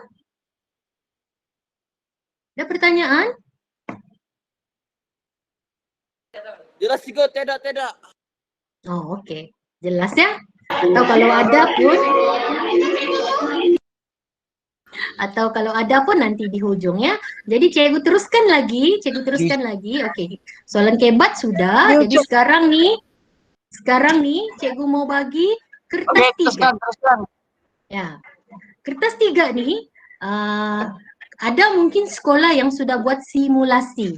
Ada pertanyaan? Jelas juga, tidak. Oh, okey. Jelas ya? Atau kalau ada pun nanti di hujung ya. Jadi cikgu teruskan lagi. Okey. Soalan kebat sudah. Jadi sekarang ni cikgu mau bagi kertas 3. Teruskan. Ya. Kertas 3 ni ada mungkin sekolah yang sudah buat simulasi.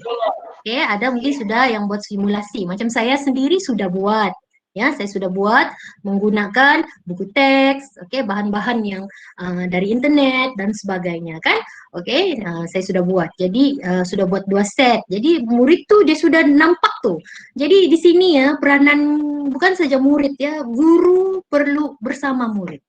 Okey, ada mungkin sudah yang buat simulasi. Macam saya sendiri sudah buat. Ya, saya sudah buat menggunakan buku teks, okey, bahan-bahan yang dari internet dan sebagainya kan. Okey, saya sudah buat. Jadi sudah buat 2 set. Jadi murid tu dia sudah nampak tu. Jadi di sini ya peranan bukan saja murid ya, guru perlu bersama murid.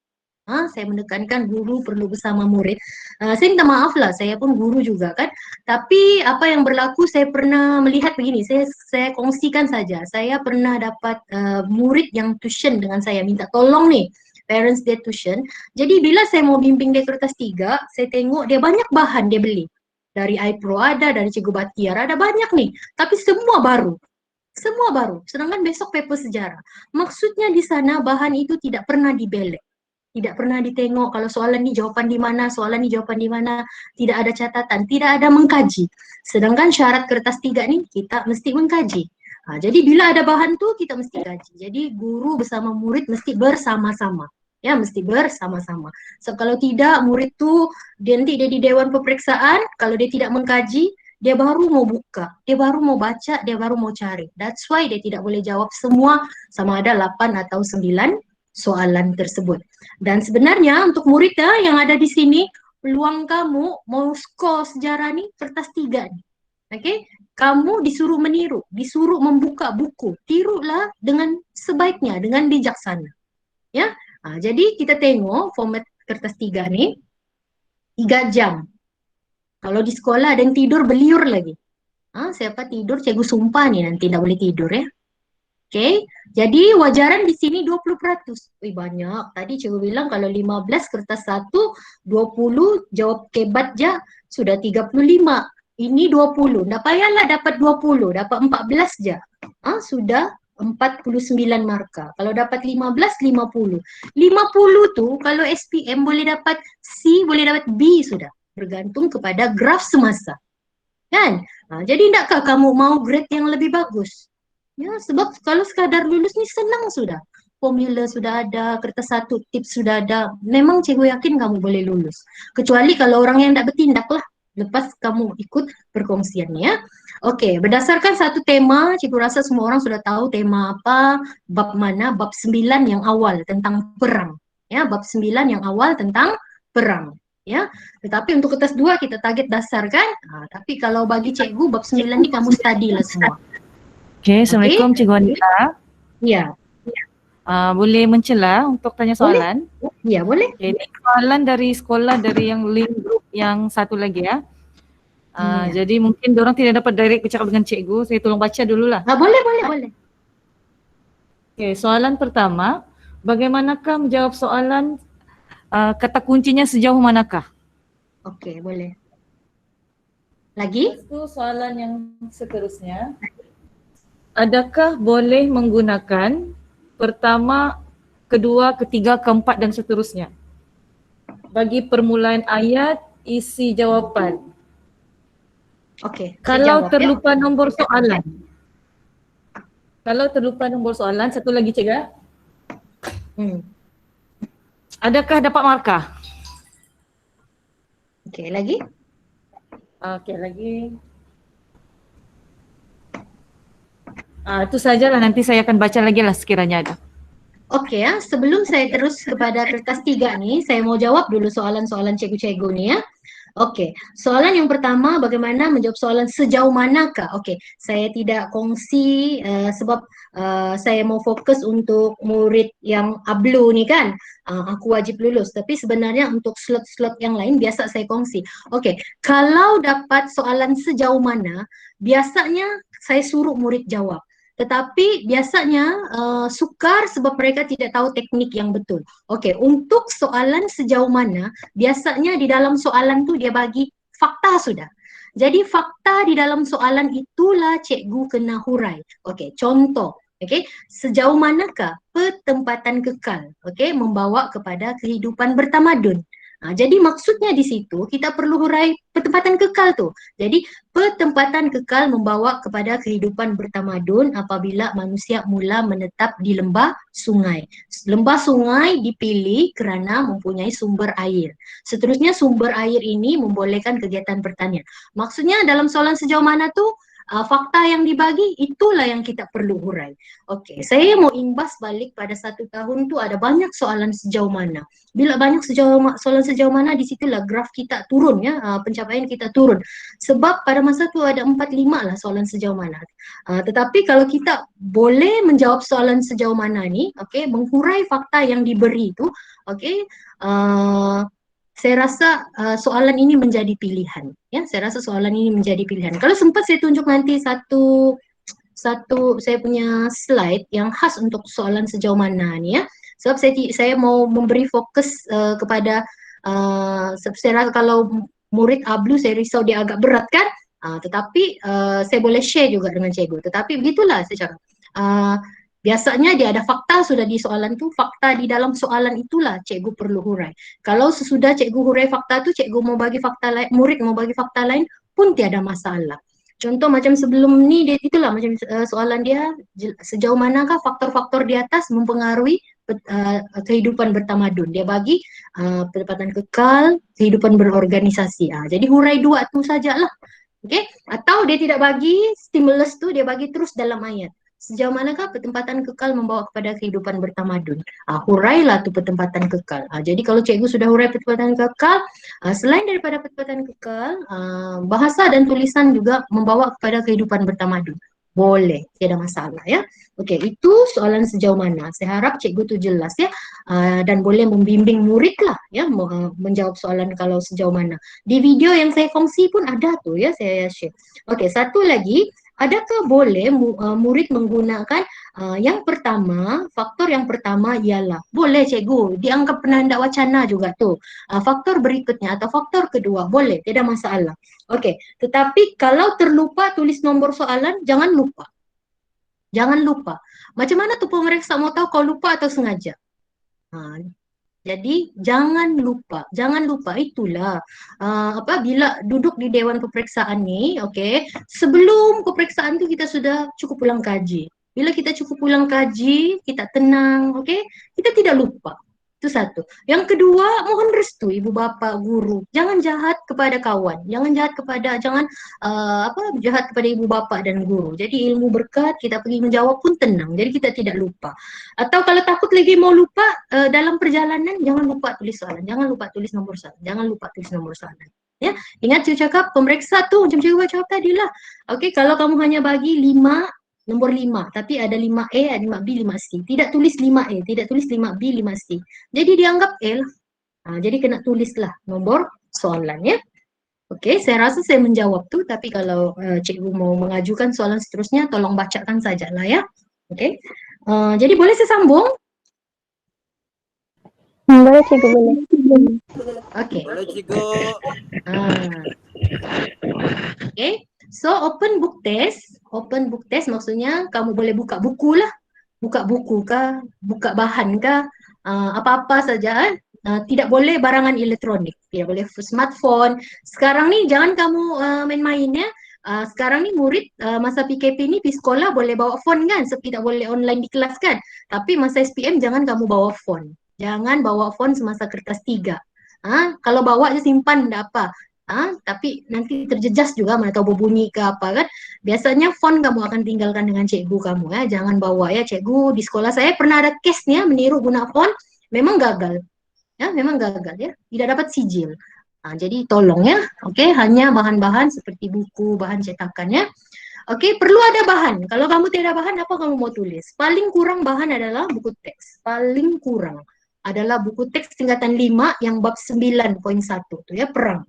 Saya menekankan guru perlu bersama murid. Saya minta maaf lah, saya pun guru juga kan. Tapi apa yang berlaku saya pernah melihat begini, saya kongsikan saja. Saya pernah dapat murid yang tuition dengan saya, minta tolong nih, parents dia tuition. Jadi bila saya mau bimbing dia kertas 3, saya tengok dia banyak bahan dia beli. Dari iPro ada, dari Cikgu Batiar ada banyak nih. Tapi semua baru. Semua baru. Sedangkan besok paper sejarah. Maksudnya di sana bahan itu tidak pernah dibelek. Tidak pernah ditengok kalau soalan ni jawapan di mana, tidak ada catatan, tidak ada mengkaji. Sedangkan syarat kertas 3 ni kita mesti mengkaji. Jadi bila ada bahan tu kita mesti kaji. Jadi guru bersama murid mesti bersama-sama. Ya, mesti bersama-sama. So kalau tidak murid tu nanti dia di dewan peperiksaan, kalau dia tidak mengkaji, dia baru mau buka, dia baru mau baca, dia baru mau cari. That's why dia tidak boleh jawab semua sama ada 8 atau 9 soalan tersebut. Dan sebenarnya untuk murid yang ada di sini, peluang kamu mau skor sejarah ni kertas 3 ni. Okey? Kamu disuruh meniru, disuruh membuka buku. Tirulah dengan sebaiknya, dengan bijaksana. Ya? Jadi kita tengok format kertas 3 ni 3 jam. Kalau di sekolah ada yang tidur beliur lagi. Siapa tidur cikgu sumpah ni nanti tak boleh tidur ya. Okey, jadi wajaran di sini 20%. Banyak. Tadi cikgu bilang kalau 15 kertas 1, 20 jawab kebat je sudah 35. Ini 20. Tak payahlah dapat 20, dapat 14 je. Sudah 49 markah. Kalau dapat 15, 50. 50 tu kalau SPM boleh dapat C, boleh dapat B sudah. Bergantung kepada graf semasa. Kan? Jadi tidakkah kamu mau grade yang lebih bagus? Ya, sebab kalau sekadar lulus ni senang sudah. Formula sudah ada, kertas 1 tips sudah ada. Memang cikgu yakin kamu boleh lulus. Kecuali kalau orang yang tak bertindak lah. Lepas kamu ikut perkongsiannya ya. Okey, berdasarkan satu tema, cikgu rasa semua orang sudah tahu tema apa, bab mana, bab 9 yang awal tentang perang. Ya, bab 9 yang awal tentang perang. Ya, tetapi untuk kertas 2 kita target dasar kan. Tapi kalau bagi cikgu bab 9 ni kamu study lah semua. Okey, Assalamualaikum Cikgu Anita. Ya. Boleh mencela untuk tanya soalan? Ya, boleh. Okay, ini soalan dari sekolah dari yang link group yang satu lagi ya. Jadi mungkin diorang tidak dapat direct bercakap dengan cikgu, saya tolong baca dululah. Boleh. Okey, soalan pertama, bagaimanakah menjawab soalan kata kuncinya sejauh manakah? Oke, boleh. Lagi? Itu soalan yang seterusnya. Adakah boleh menggunakan pertama, kedua, ketiga, keempat dan seterusnya bagi permulaan ayat, isi jawapan? Oke, saya Kalau jawab ya. terlupa nombor soalan. Kalau terlupa nombor soalan, satu lagi Cik ya. Adakah dapat markah? Oke, lagi? Okey, lagi. Itu sajalah, nanti saya akan baca lagi lah sekiranya ada. Oke ya, sebelum saya terus kepada kertas 3 nih, saya mau jawab dulu soalan-soalan cikgu-cikgu nih ya. Oke, soalan yang pertama, bagaimana menjawab soalan sejauh manakah? Oke, saya tidak kongsi sebab saya mau fokus untuk murid yang ablu nih kan. Aku wajib lulus, tapi sebenarnya untuk slot-slot yang lain biasa saya kongsi. Oke, kalau dapat soalan sejauh mana, biasanya saya suruh murid jawab. Tetapi biasanya sukar sebab mereka tidak tahu teknik yang betul. Oke, untuk soalan sejauh mana, biasanya di dalam soalan tuh dia bagi fakta sudah. Jadi fakta di dalam soalan itulah cikgu kena hurai. Oke, contoh. Oke, sejauh manakah petempatan kekal, oke, membawa kepada kehidupan bertamadun? Jadi maksudnya di situ kita perlu hurai petempatan kekal tuh. Jadi petempatan kekal membawa kepada kehidupan bertamadun apabila manusia mula menetap di lembah sungai. Lembah sungai dipilih kerana mempunyai sumber air. Seterusnya sumber air ini membolehkan kegiatan pertanian. Maksudnya dalam soalan sejauh mana tuh fakta yang dibagi itulah yang kita perlu hurai. Oke, saya mau imbas balik pada 1 tahun tuh ada banyak soalan sejauh mana. Bila banyak soalan sejauh mana, disitulah graf kita turun ya, pencapaian kita turun. Sebab pada masa tu ada 4-5 lah soalan sejauh mana. Tetapi kalau kita boleh menjawab soalan sejauh mana ni, okay, menghurai fakta yang diberi itu, okay, saya rasa soalan ini menjadi pilihan. Ya, saya rasa soalan ini menjadi pilihan. Kalau sempat saya tunjuk nanti satu saya punya slide yang khas untuk soalan sejauh mana ni ya. Sebab saya mau memberi fokus kepada saya rasa kalau murid ablu saya risau dia agak berat kan. Tetapi saya boleh share juga dengan cikgu. Tetapi begitulah saya cakap. Biasanya dia ada fakta sudah di soalan tu, fakta di dalam soalan itulah cikgu perlu hurai. Kalau sesudah cikgu hurai fakta tu, cikgu mau bagi fakta lain, murid mau bagi fakta lain pun tiada masalah. Contoh macam sebelum ni dia itulah macam soalan dia sejauh manakah faktor-faktor di atas mempengaruhi kehidupan bertamadun. Dia bagi pendapatan kekal, kehidupan berorganisasi. Jadi hurai 2 tu sajalah. Okey, atau dia tidak bagi stimulus tu, dia bagi terus dalam ayat. Sejauh manakah petempatan kekal membawa kepada kehidupan bertamadun? Hurailah tu petempatan kekal. Jadi kalau cikgu sudah hurai petempatan kekal, selain daripada petempatan kekal, bahasa dan tulisan juga membawa kepada kehidupan bertamadun. Boleh, tiada masalah ya. Okey, itu soalan sejauh mana. Saya harap cikgu tu jelas ya, dan boleh membimbing murid lah ya menjawab soalan kalau sejauh mana. Di video yang saya kongsi pun ada tu ya, saya share. Okey, satu lagi. Adakah boleh murid menggunakan yang pertama, faktor yang pertama ialah, boleh cikgu, dianggap penanda wacana juga tu. Faktor berikutnya atau faktor kedua, boleh, tidak masalah. Okey, tetapi kalau terlupa tulis nombor soalan, jangan lupa. Jangan lupa. Macam mana tu pemeriksa mau tahu kau lupa atau sengaja? Jadi jangan lupa itulah bila duduk di dewan peperiksaan ni, okey, sebelum peperiksaan tu kita sudah cukup ulang kaji. Bila kita cukup ulang kaji, kita tenang, okey, kita tidak lupa. Itu satu. Yang kedua, mohon restu ibu bapa, guru. Jangan jahat kepada kawan, jangan jahat kepada ibu bapa dan guru. Jadi ilmu berkat, kita pergi menjawab pun tenang. Jadi kita tidak lupa. Atau kalau takut lagi mau lupa dalam perjalanan, jangan lupa tulis soalan, jangan lupa tulis nombor soalan, jangan lupa tulis nombor soalan. Ya, ingat saya cakap pemeriksa tu macam cikgu cakap tadi lah. Okey, kalau kamu hanya bagi nombor 5, tapi ada 5A, 5B, 5C. Tidak tulis 5A, tidak tulis 5B, 5C. Jadi dianggap A lah. Jadi kena tulislah nombor soalan ya. Okey, saya rasa saya menjawab tu, tapi kalau cikgu mau mengajukan soalan seterusnya, tolong bacakan sajalah ya. Okey. Jadi boleh saya sambung? Boleh cikgu, boleh. Oke. Boleh cikgu. Ah. Okay. So open book test. Open book test maksudnya kamu boleh buka buku lah. Buka buku kah, buka bahan kah, apa-apa saja. Tidak boleh barangan elektronik, tidak boleh smartphone. Sekarang ni jangan kamu main-main ya. Sekarang ni murid masa PKP ni di sekolah boleh bawa phone kan, so tidak boleh online di kelas kan. Tapi masa SPM jangan kamu bawa phone. Jangan bawa phone semasa kertas 3. Kalau bawa je simpan, tidak apa. Tapi nanti terjejas juga, mana tahu berbunyi ke apa kan. Biasanya phone kamu akan tinggalkan dengan cikgu kamu ya. Jangan bawa ya cikgu. Di sekolah saya pernah ada case-nya meniru guna phone, memang gagal. Ya, memang gagal ya. Tidak dapat sijil. Jadi tolong ya. Oke, hanya bahan-bahan seperti buku, bahan cetakan ya. Oke, perlu ada bahan. Kalau kamu tidak ada bahan, apa kamu mau tulis? Paling kurang bahan adalah buku teks. Paling kurang adalah buku teks tingkatan 5 yang bab 9.1 tuh ya, perang.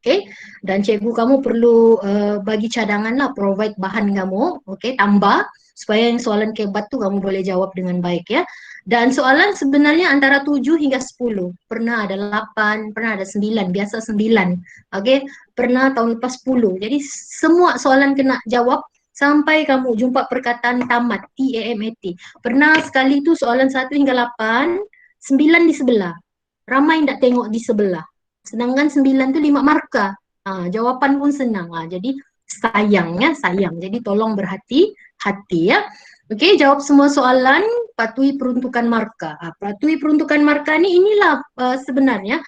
Oke, dan cikgu kamu perlu bagi cadangan lah, provide bahan kamu, oke, tambah supaya yang soalan kebat tuh kamu boleh jawab dengan baik ya. Dan soalan sebenarnya antara 7 hingga 10, pernah ada 8, pernah ada 9, biasa 9, oke, pernah tahun lepas 10. Jadi semua soalan kena jawab sampai kamu jumpa perkataan tamat, TAMAT. Pernah sekali tuh soalan 1 hingga 8, 9 di sebelah, ramai tidak tengok di sebelah. Sedangkan 9 tu 5 markah. Jawapan pun senang. Jadi sayang ya, sayang. Jadi tolong berhati-hati ya. Okey, jawab semua soalan, patuhi peruntukan markah. Patuhi peruntukan markah ni inilah sebenarnya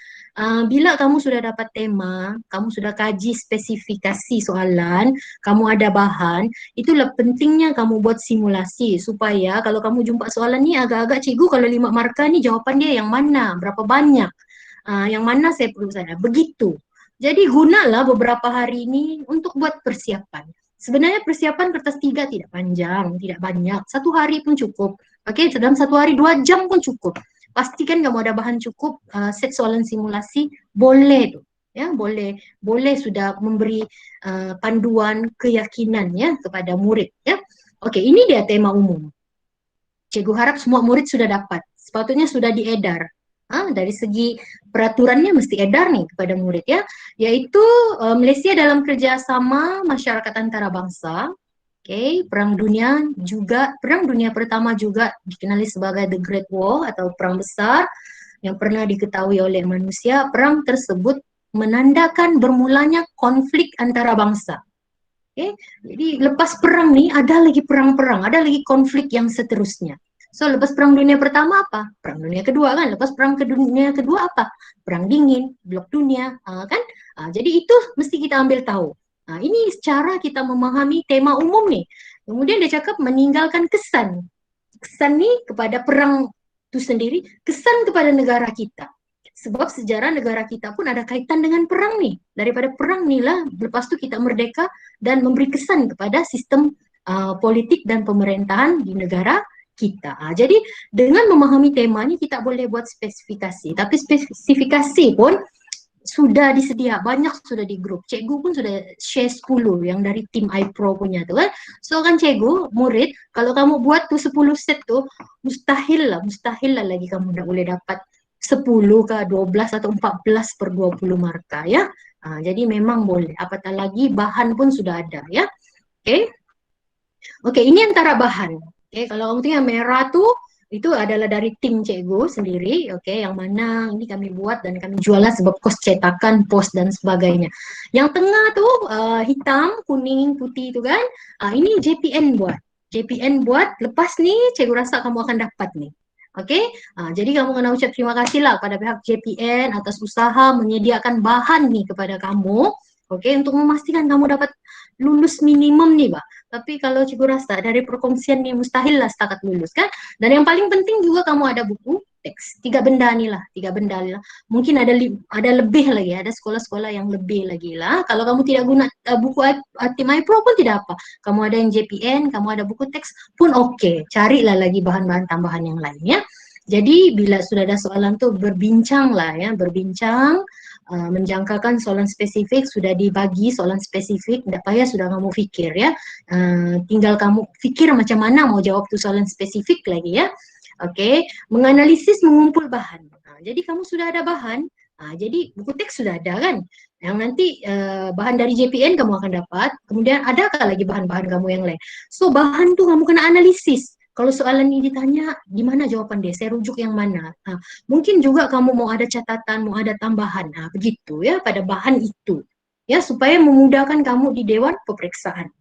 bila kamu sudah dapat tema, kamu sudah kaji spesifikasi soalan, kamu ada bahan, itulah pentingnya kamu buat simulasi supaya kalau kamu jumpa soalan ni agak-agak cikgu kalau 5 markah ni jawapan dia yang mana, berapa banyak. Yang mana saya perlu sana. Begitu. Jadi gunalah beberapa hari ini untuk buat persiapan. Sebenarnya persiapan kertas 3 tidak panjang, tidak banyak. 1 hari pun cukup. Okey, dalam 1 hari 2 jam pun cukup. Pastikan kamu ada bahan cukup, set soalan simulasi, boleh tu. Ya, boleh sudah memberi panduan keyakinan ya kepada murid ya. Okey, ini dia tema umum. Cikgu harap semua murid sudah dapat. Sepatutnya sudah diedar. Dari segi peraturannya mesti edar nih kepada murid ya, yaitu Malaysia dalam kerjasama masyarakat antarabangsa. Perang dunia pertama juga dikenali sebagai The Great War atau perang besar yang pernah diketahui oleh manusia. Perang tersebut menandakan bermulanya konflik antarabangsa. Jadi lepas perang nih ada lagi perang-perang, ada lagi konflik yang seterusnya. So lepas perang dunia pertama apa? Perang dunia kedua kan? Lepas perang dunia kedua apa? Perang dingin, blok dunia kan? Jadi itu mesti kita ambil tahu. Ini cara kita memahami tema umum nih. Kemudian dia cakap meninggalkan kesan. Kesan nih kepada perang itu sendiri, kesan kepada negara kita. Sebab sejarah negara kita pun ada kaitan dengan perang nih. Daripada perang nih lah, lepas tu kita merdeka dan memberi kesan kepada sistem politik dan pemerintahan di negara kita. Jadi dengan memahami tema ni kita boleh buat spesifikasi. Tapi spesifikasi pun sudah disedia, banyak sudah di grup. Cikgu pun sudah share 10 yang dari tim iPro punya tu kan. So kan cikgu, murid, kalau kamu buat tu 10 set tu, mustahil lah lagi kamu tak boleh dapat 10 ke 12 atau 14 per 20 markah ya. Jadi memang boleh, apatah lagi bahan pun sudah ada ya. Okey, ini antara bahan. Kalau kamu tengok merah tu, itu adalah dari tim cikgu sendiri, yang mana ini kami buat dan kami jual lah sebab kos cetakan, pos dan sebagainya. Yang tengah tu hitam, kuning, putih tu kan, ini JPN buat. JPN buat, lepas ni cikgu rasa kamu akan dapat ni. Jadi kamu kena ucap terima kasih lah kepada pihak JPN atas usaha menyediakan bahan ni kepada kamu, untuk memastikan kamu dapat lulus minimum ni, Pak. Tapi kalau cikgu rasa dari perkongsian ni mustahil lah setakat lulus kan. Dan yang paling penting juga kamu ada buku teks. 3 benda ni lah. Mungkin ada lebih lagi, ada sekolah-sekolah yang lebih lagi lah. Kalau kamu tidak guna buku tim iPro pun tidak apa. Kamu ada yang JPN, kamu ada buku teks pun okey. Carilah lagi bahan-bahan tambahan yang lain ya. Jadi bila sudah ada soalan tu berbincang lah ya, menjangkakan soalan spesifik, sudah dibagi soalan spesifik, tidak payah sudah kamu fikir ya. Tinggal kamu fikir macam mana mau jawab tu soalan spesifik lagi ya. Oke, menganalisis, mengumpul bahan. Jadi kamu sudah ada bahan, jadi buku teks sudah ada kan. Yang nanti bahan dari JPN kamu akan dapat, kemudian adakah lagi bahan-bahan kamu yang lain. So bahan tuh kamu kena analisis. Kalau soalan ini ditanya, gimana jawaban dia? Saya rujuk yang mana? Mungkin juga kamu mau ada catatan, mau ada tambahan. Begitu ya pada bahan itu. Ya, supaya memudahkan kamu di dewan peperiksaan.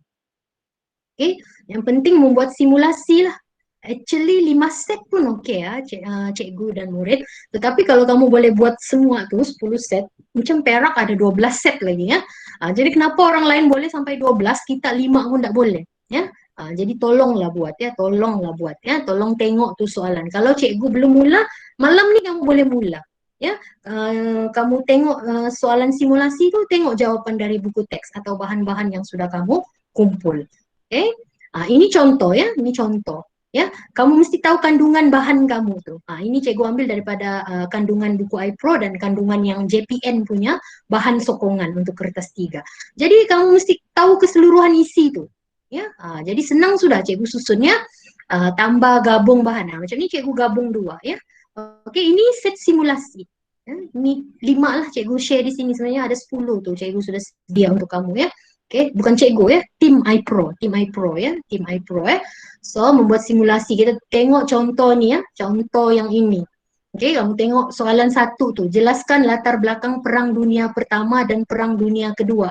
Oke, yang penting membuat simulasi lah. Actually 5 set pun oke ya, cikgu dan murid. Tetapi kalau kamu boleh buat semua tuh 10 set, macam perak ada 12 set lagi ya. Jadi kenapa orang lain boleh sampai 12, kita 5 pun tidak boleh ya. Jadi tolonglah buat ya, tolong tengok tuh soalan. Kalau cikgu belum mula, malam nih kamu boleh mula ya. Kamu tengok soalan simulasi itu, tengok jawaban dari buku teks atau bahan-bahan yang sudah kamu kumpul. Oke, ini contoh ya, ini contoh. Ya, kamu mesti tahu kandungan bahan kamu tuh. Ini cikgu ambil daripada kandungan buku iPro dan kandungan yang JPN punya bahan sokongan untuk kertas 3. Jadi kamu mesti tahu keseluruhan isi tuh. Ya, jadi senang sudah cikgu susunnya, tambah gabung bahan. Macam ini cikgu gabung 2 ya. Oke, ini set simulasi. Ya, ini 5 lah cikgu share di sini, sebenarnya ada 10 tuh cikgu sudah sedia untuk kamu ya. Oke, bukan cikgu ya, tim iPro ya, tim iPro ya. So, membuat simulasi, kita tengok contoh nih ya, contoh yang ini. Oke, kamu tengok soalan 1 tuh, jelaskan latar belakang Perang Dunia Pertama dan Perang Dunia Kedua.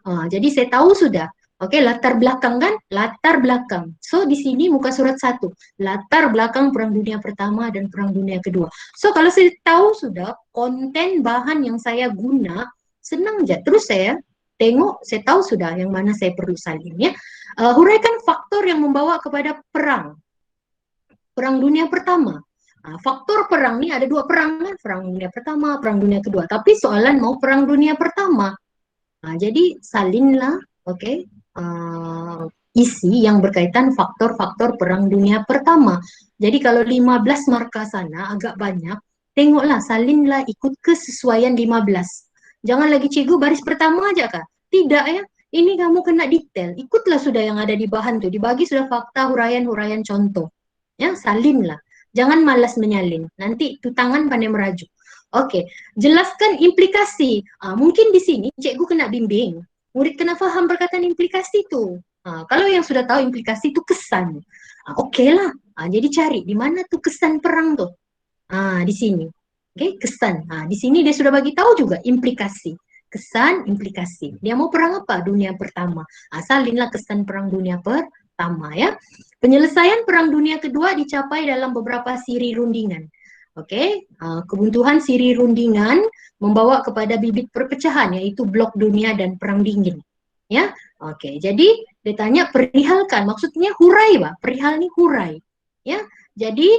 Jadi saya tahu sudah. Oke, latar belakang kan? Latar belakang. So, di sini muka surat 1, latar belakang Perang Dunia Pertama dan Perang Dunia Kedua. So, kalau saya tahu sudah konten bahan yang saya guna, senang aja. Terus saya tengok, saya tahu sudah yang mana saya perlu salin ya. Huraikan faktor yang membawa kepada perang Dunia Pertama. Faktor perang ini ada 2 perang kan, Perang Dunia Pertama, Perang Dunia Kedua. Tapi soalan mau Perang Dunia Pertama. Jadi salinlah, oke, isi yang berkaitan faktor-faktor Perang Dunia Pertama. Jadi kalau 15 markah sana agak banyak, tengoklah, salinlah ikut kesesuaian 15. Jangan lagi cikgu baris pertama aja kah? Tidak ya. Ini kamu kena detail. Ikutlah sudah yang ada di bahan tuh. Dibagi sudah fakta, huraian contoh. Ya, salinlah. Jangan malas menyalin. Nanti itu tangan pandai merajuk. Oke, jelaskan implikasi. Mungkin di sini cikgu kena bimbing. Murid kena faham perkataan implikasi itu. Kalau yang sudah tahu implikasi itu kesan. Oke lah. Jadi cari di mana tuh kesan perang tuh. Di sini. Oke, kesan. Di sini dia sudah bagi tahu juga implikasi. Kesan, implikasi. Dia mau perang apa? Dunia Pertama. Salinlah kesan Perang Dunia Pertama ya. Penyelesaian Perang Dunia Kedua dicapai dalam beberapa siri rundingan. Oke, kebuntuan siri rundingan membawa kepada bibit perpecahan, yaitu Blok Dunia dan Perang Dingin. Ya, oke. Jadi dia tanya perihalkan, maksudnya hurai, Pak. Perihal ini hurai. Ya, jadi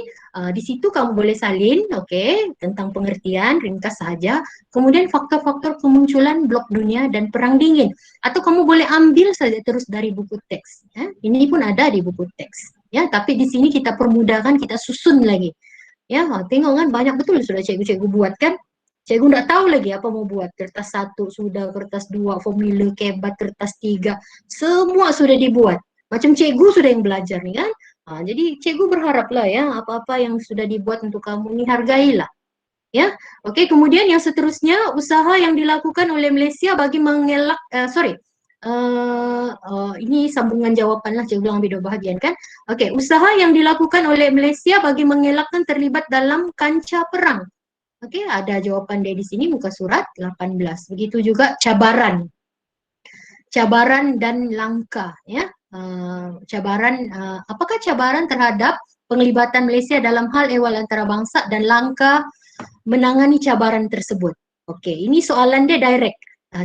di situ kamu boleh salin, oke, tentang pengertian ringkas saja. Kemudian faktor-faktor kemunculan Blok Dunia dan Perang Dingin. Atau kamu boleh ambil saja terus dari buku teks. Ya. Ini pun ada di buku teks. Ya, tapi di sini kita permudahkan, kita susun lagi. Ya, tengok kan banyak betul sudah cikgu-cikgu buat kan. Cikgu nggak tahu lagi apa mau buat. Kertas 1 sudah, kertas 2, formula, kebat, kertas 3. Semua sudah dibuat. Macam cikgu sudah yang belajar nih kan. Jadi cikgu berharap lah ya, apa-apa yang sudah dibuat untuk kamu ini hargailah. Ya, oke. Kemudian yang seterusnya, usaha yang dilakukan oleh Malaysia bagi mengelak, ini sambungan jawaban lah, cikgu bilang ambil 2 bahagian kan. Oke, usaha yang dilakukan oleh Malaysia bagi mengelakkan terlibat dalam kancah perang. Oke, ada jawaban dia di sini muka surat 18. Begitu juga cabaran dan langkah ya. Apakah cabaran terhadap penglibatan Malaysia dalam hal ehwal antarabangsa dan langkah menangani cabaran tersebut? Oke, ini soalan dia direct.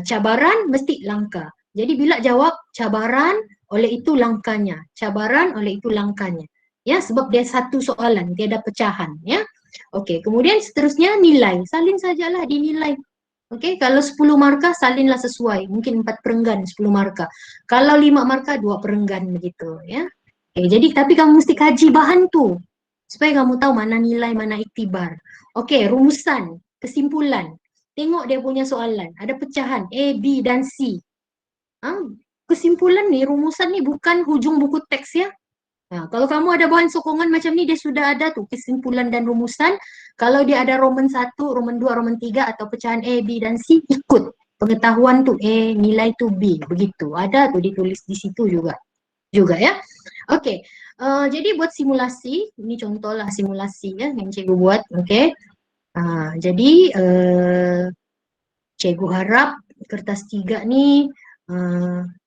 Cabaran mesti langkah. Jadi bila jawab cabaran, oleh itu langkahnya. Cabaran, oleh itu langkahnya. Ya, sebab dia satu soalan, dia ada pecahan ya. Oke, kemudian seterusnya nilai. Salin sajalah dinilai. Oke, kalau 10 markah salinlah sesuai. Mungkin 4 perenggan 10 markah. Kalau 5 markah 2 perenggan begitu ya. Oke, jadi tapi kamu mesti kaji bahan tuh. Supaya kamu tahu mana nilai, mana iktibar. Oke, rumusan, kesimpulan. Tengok dia punya soalan. Ada pecahan A, B, dan C. Kesimpulan nih, rumusan nih bukan hujung buku teks ya. Nah, kalau kamu ada bahan sokongan macam ni, dia sudah ada tuh kesimpulan dan rumusan. Kalau dia ada Roman 1, Roman 2, Roman 3 atau pecahan A, B, dan C, ikut. Pengetahuan tuh A, nilai tuh B, begitu. Ada tuh ditulis di situ juga. Ya. Oke, jadi buat simulasi, ini contohlah simulasi ya yang cikgu buat, oke. Jadi cikgu harap kertas 3 nih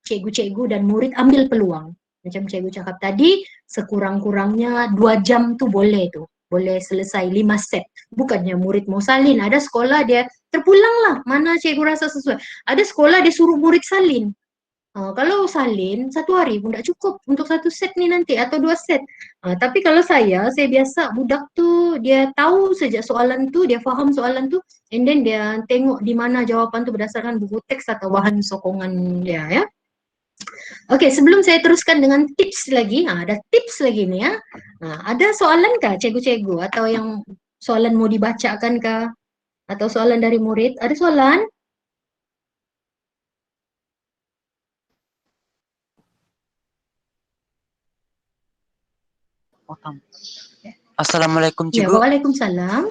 cikgu-cikgu dan murid ambil peluang. Macam cikgu cakap tadi, sekurang-kurangnya 2 jam tuh boleh tuh. Boleh selesai 5 set. Bukannya murid mau salin. Ada sekolah dia terpulang lah. Mana cikgu rasa sesuai. Ada sekolah dia suruh murid salin. Kalau salin, 1 hari pun tak cukup untuk 1 set nih nanti atau 2 set. Tapi kalau saya biasa budak tuh dia tahu sejak soalan tuh, dia faham soalan tuh, and then dia tengok di mana jawapan tuh berdasarkan buku teks atau bahan sokongan dia ya. Oke, sebelum saya teruskan dengan tips lagi, ada tips lagi nih ya. Ada soalan kah cikgu-cikgu atau yang soalan mau dibacakan kah? Atau soalan dari murid? Ada soalan? Assalamualaikum Ya, cikgu. waalaikumsalam.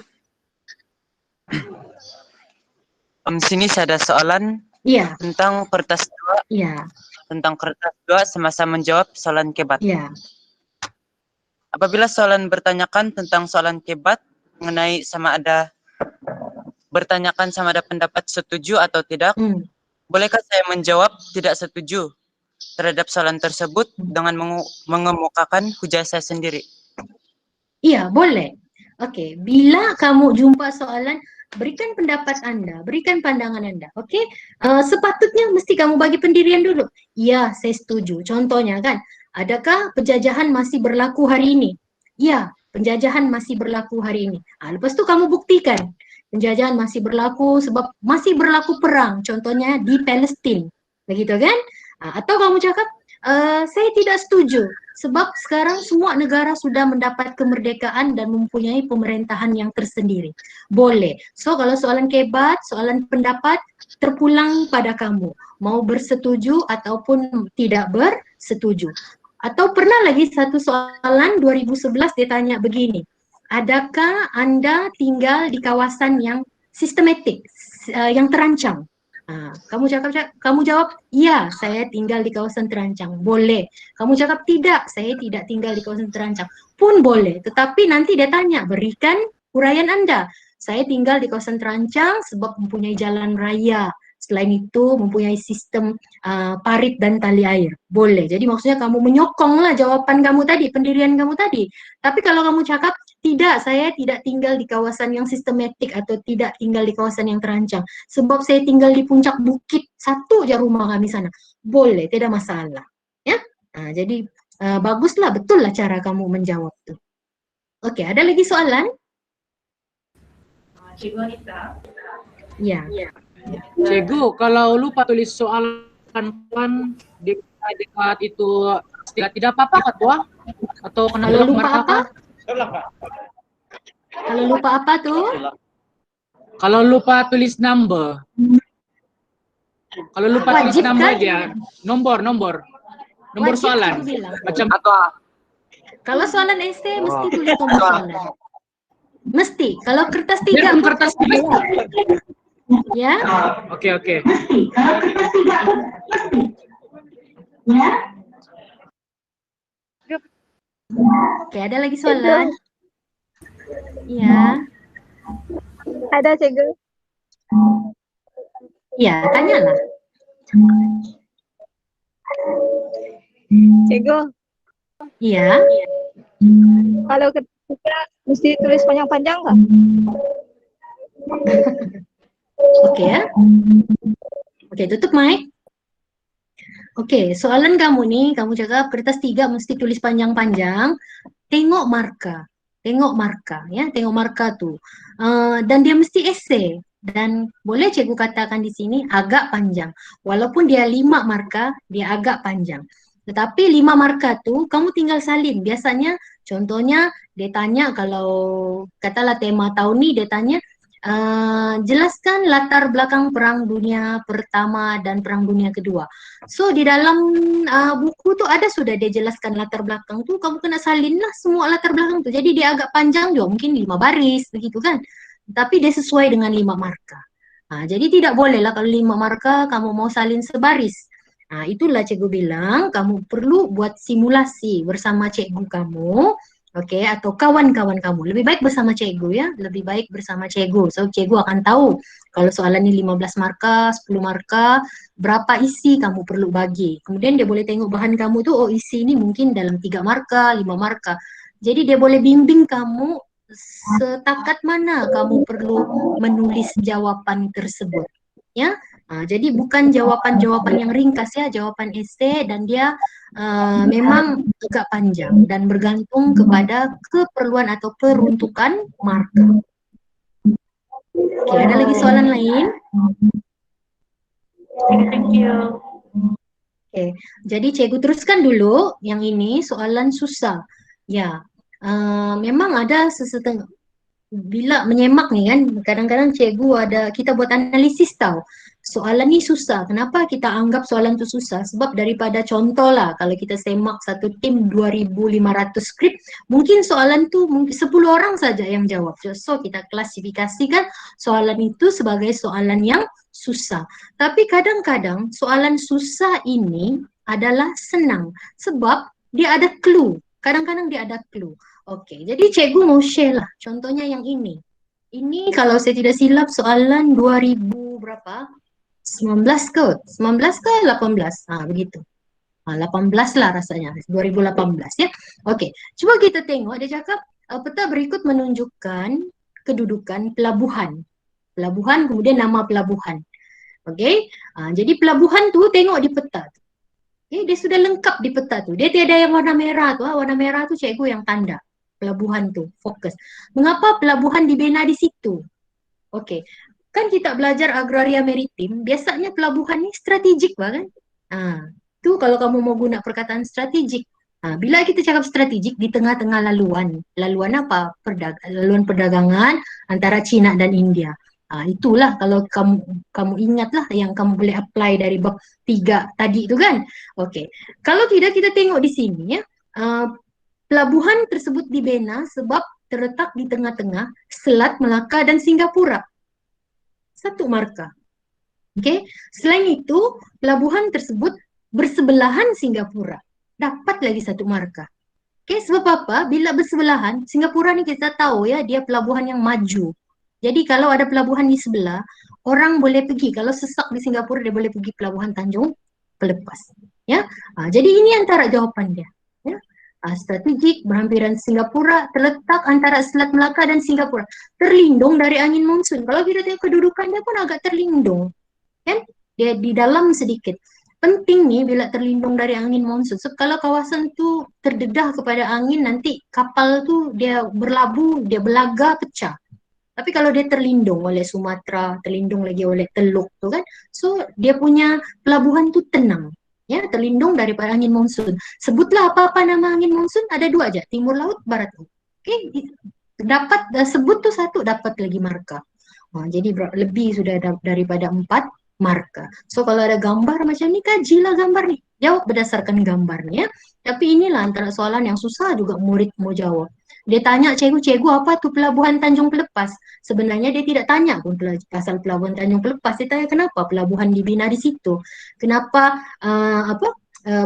Sini saya ada soalan Iya, tentang kertas 2, iya, semasa menjawab soalan kebat. iya. Apabila soalan bertanyakan tentang soalan kebat mengenai bertanyakan sama ada pendapat setuju atau tidak, bolehkah saya menjawab tidak setuju terhadap soalan tersebut dengan mengemukakan hujah saya sendiri? Iya, boleh. Oke, bila kamu jumpa soalan, berikan pendapat Anda, berikan pandangan Anda. Oke, sepatutnya mesti kamu bagi pendirian dulu. Iya, saya setuju. Contohnya kan, adakah penjajahan masih berlaku hari ini? Iya, penjajahan masih berlaku hari ini. Lepas itu kamu buktikan penjajahan masih berlaku sebab masih berlaku perang. Contohnya di Palestina, begitu kan? Atau kamu cakap, saya tidak setuju. Sebab sekarang semua negara sudah mendapat kemerdekaan dan mempunyai pemerintahan yang tersendiri. Boleh. So, kalau soalan kebat, soalan pendapat, terpulang pada kamu. Mau bersetuju ataupun tidak bersetuju. Atau pernah lagi satu soalan 2011 dia tanya begini. Adakah Anda tinggal di kawasan yang sistematik, yang terancam? Kamu jawab, iya, saya tinggal di kawasan terancam. Boleh. Kamu cakap, tidak, saya tidak tinggal di kawasan terancam. Pun boleh. Tetapi nanti dia tanya, berikan uraian Anda. Saya tinggal di kawasan terancam sebab mempunyai jalan raya. Selain itu, mempunyai sistem parit dan tali air. Boleh. Jadi maksudnya kamu menyokonglah jawaban kamu tadi, pendirian kamu tadi. Tapi kalau kamu cakap, tidak, saya tidak tinggal di kawasan yang sistematik atau tidak tinggal di kawasan yang terancam. Sebab saya tinggal di puncak bukit, satu aja rumah kami sana. Boleh, tidak masalah. Ya, jadi baguslah, betul lah cara kamu menjawab tuh. Oke, ada lagi soalan? Cikgu Anita. Ya. Cikgu, kalau lupa tulis soalan kan dekat itu tidak apa-apa kah tua? Atau kena Kalau lupa markah apa? kah? Kalau lupa apa tuh? Kalau lupa tulis number. Kalau lupa tulis Wajib number kan? dia, nomor Wajib, soalan. aku bilang. Macam Kalau soalan essay mesti tulis nomor soalan. Mesti. Kalau kertas 3 biarpun pun kertas tiga. ya. Oke. Kalau kertas 3 pun ya. Oke, ada lagi soalan? Iya. Ada cikgu. Iya, tanyalah. Cikgu, Iya. kalau kita mesti tulis panjang-panjang nggak? Oke ya. Oke, tutup mic. Oke, soalan kamu nih, kamu cakap kertas 3 mesti tulis panjang-panjang. Tengok marka ya, tengok marka tuh. Dan dia mesti esai. Dan boleh cikgu katakan di sini agak panjang. Walaupun dia 5 marka, dia agak panjang. Tetapi 5 marka tuh kamu tinggal salin. Biasanya contohnya dia tanya kalau katalah tema tahun ini dia tanya jelaskan latar belakang Perang Dunia Pertama dan Perang Dunia Kedua. So di dalam buku tuh ada sudah dia jelaskan latar belakang tuh, kamu kena salin lah semua latar belakang tuh. Jadi dia agak panjang juga, mungkin 5 baris begitu kan. Tapi dia sesuai dengan 5 marka. Jadi tidak boleh lah kalau 5 marka kamu mau salin sebaris. Itulah cikgu bilang kamu perlu buat simulasi bersama cikgu kamu, oke, atau kawan-kawan kamu. Lebih baik bersama cikgu ya, lebih baik bersama cikgu. So cikgu akan tahu kalau soalan ini 15 marka, 10 marka, berapa isi kamu perlu bagi. Kemudian dia boleh tengok bahan kamu tuh, oh isi ini mungkin dalam 3 marka, 5 marka. Jadi dia boleh bimbing kamu setakat mana kamu perlu menulis jawaban tersebut. Ya, jadi bukan jawaban-jawaban yang ringkas ya, jawaban esai, dan dia memang agak panjang dan bergantung kepada keperluan atau peruntukan marka. Oke, ada lagi soalan lain? Thank you. Oke, jadi cikgu teruskan dulu yang ini soalan susah. Ya, memang ada sesetengah bila menyemak nih kan, kadang-kadang cikgu kita buat analisis tahu. Soalan ini susah. Kenapa kita anggap soalan itu susah? Sebab daripada contoh lah, kalau kita semak satu tim 2.500 skrip, mungkin soalan itu mungkin 10 orang saja yang jawab. So kita klasifikasikan soalan itu sebagai soalan yang susah. Tapi kadang-kadang soalan susah ini adalah senang. Sebab dia ada clue. Kadang-kadang dia ada clue. Oke, jadi cikgu mau share lah. Contohnya yang ini. Ini kalau saya tidak silap soalan 2000 berapa? 19 ke? 19 ke 18? Begitu. 18 lah rasanya. 2018 ya. Oke, coba kita tengok. Dia cakap peta berikut menunjukkan kedudukan pelabuhan. Pelabuhan kemudian nama pelabuhan. Oke, jadi pelabuhan tu tengok di peta tu. Dia sudah lengkap di peta tu. Dia tiada yang warna merah tu. Warna merah tu cikgu yang tanda. Pelabuhan tu, fokus. Mengapa pelabuhan dibina di situ? Oke, kan kita belajar agraria maritim, biasanya pelabuhan ini strategik kan? Itu kalau kamu mau guna perkataan strategik. Bila kita cakap strategik di tengah-tengah laluan. Laluan apa? Laluan perdagangan antara Cina dan India. Itulah kalau kamu ingatlah yang kamu boleh apply dari bab 3 tadi itu kan. Oke. Kalau tidak kita tengok di sini ya. Pelabuhan tersebut dibina sebab terletak di tengah-tengah Selat Melaka dan Singapura. 1 marka. Oke. Selain itu, pelabuhan tersebut bersebelahan Singapura. Dapat lagi 1 marka. Oke, sebab apa? Bila bersebelahan, Singapura ni kita tahu ya, dia pelabuhan yang maju. Jadi kalau ada pelabuhan di sebelah, orang boleh pergi. Kalau sesak di Singapura, dia boleh pergi pelabuhan Tanjung Pelepas. Ya, jadi ini antara jawapan dia. Ya. Strategik, berhampiran Singapura, terletak antara Selat Melaka dan Singapura. Terlindung dari angin monsun. Kalau kita tengok kedudukan dia pun agak terlindung. Kan? Dia di dalam sedikit. Penting nih bila terlindung dari angin monsun. So, kalau kawasan tu terdedah kepada angin, nanti kapal tu dia berlabuh, dia belaga, pecah. Tapi kalau dia terlindung oleh Sumatera, terlindung lagi oleh Teluk tu kan, so dia punya pelabuhan tu tenang. Ya, terlindung daripada angin monsun. Sebutlah apa-apa nama angin monsun, ada 2 aja, timur laut, barat laut. Oke, dapat sebut tu 1 dapat lagi marka. Jadi lebih sudah daripada 4 marka. So kalau ada gambar macam ni, kajilah gambar ni. Jawab berdasarkan gambarnya. Tapi inilah antara soalan yang susah juga murid mau jawab. Dia tanya cikgu apa tu pelabuhan Tanjung Pelepas? Sebenarnya dia tidak tanya pun pasal pelabuhan Tanjung Pelepas. Dia tanya kenapa pelabuhan dibina di situ? Kenapa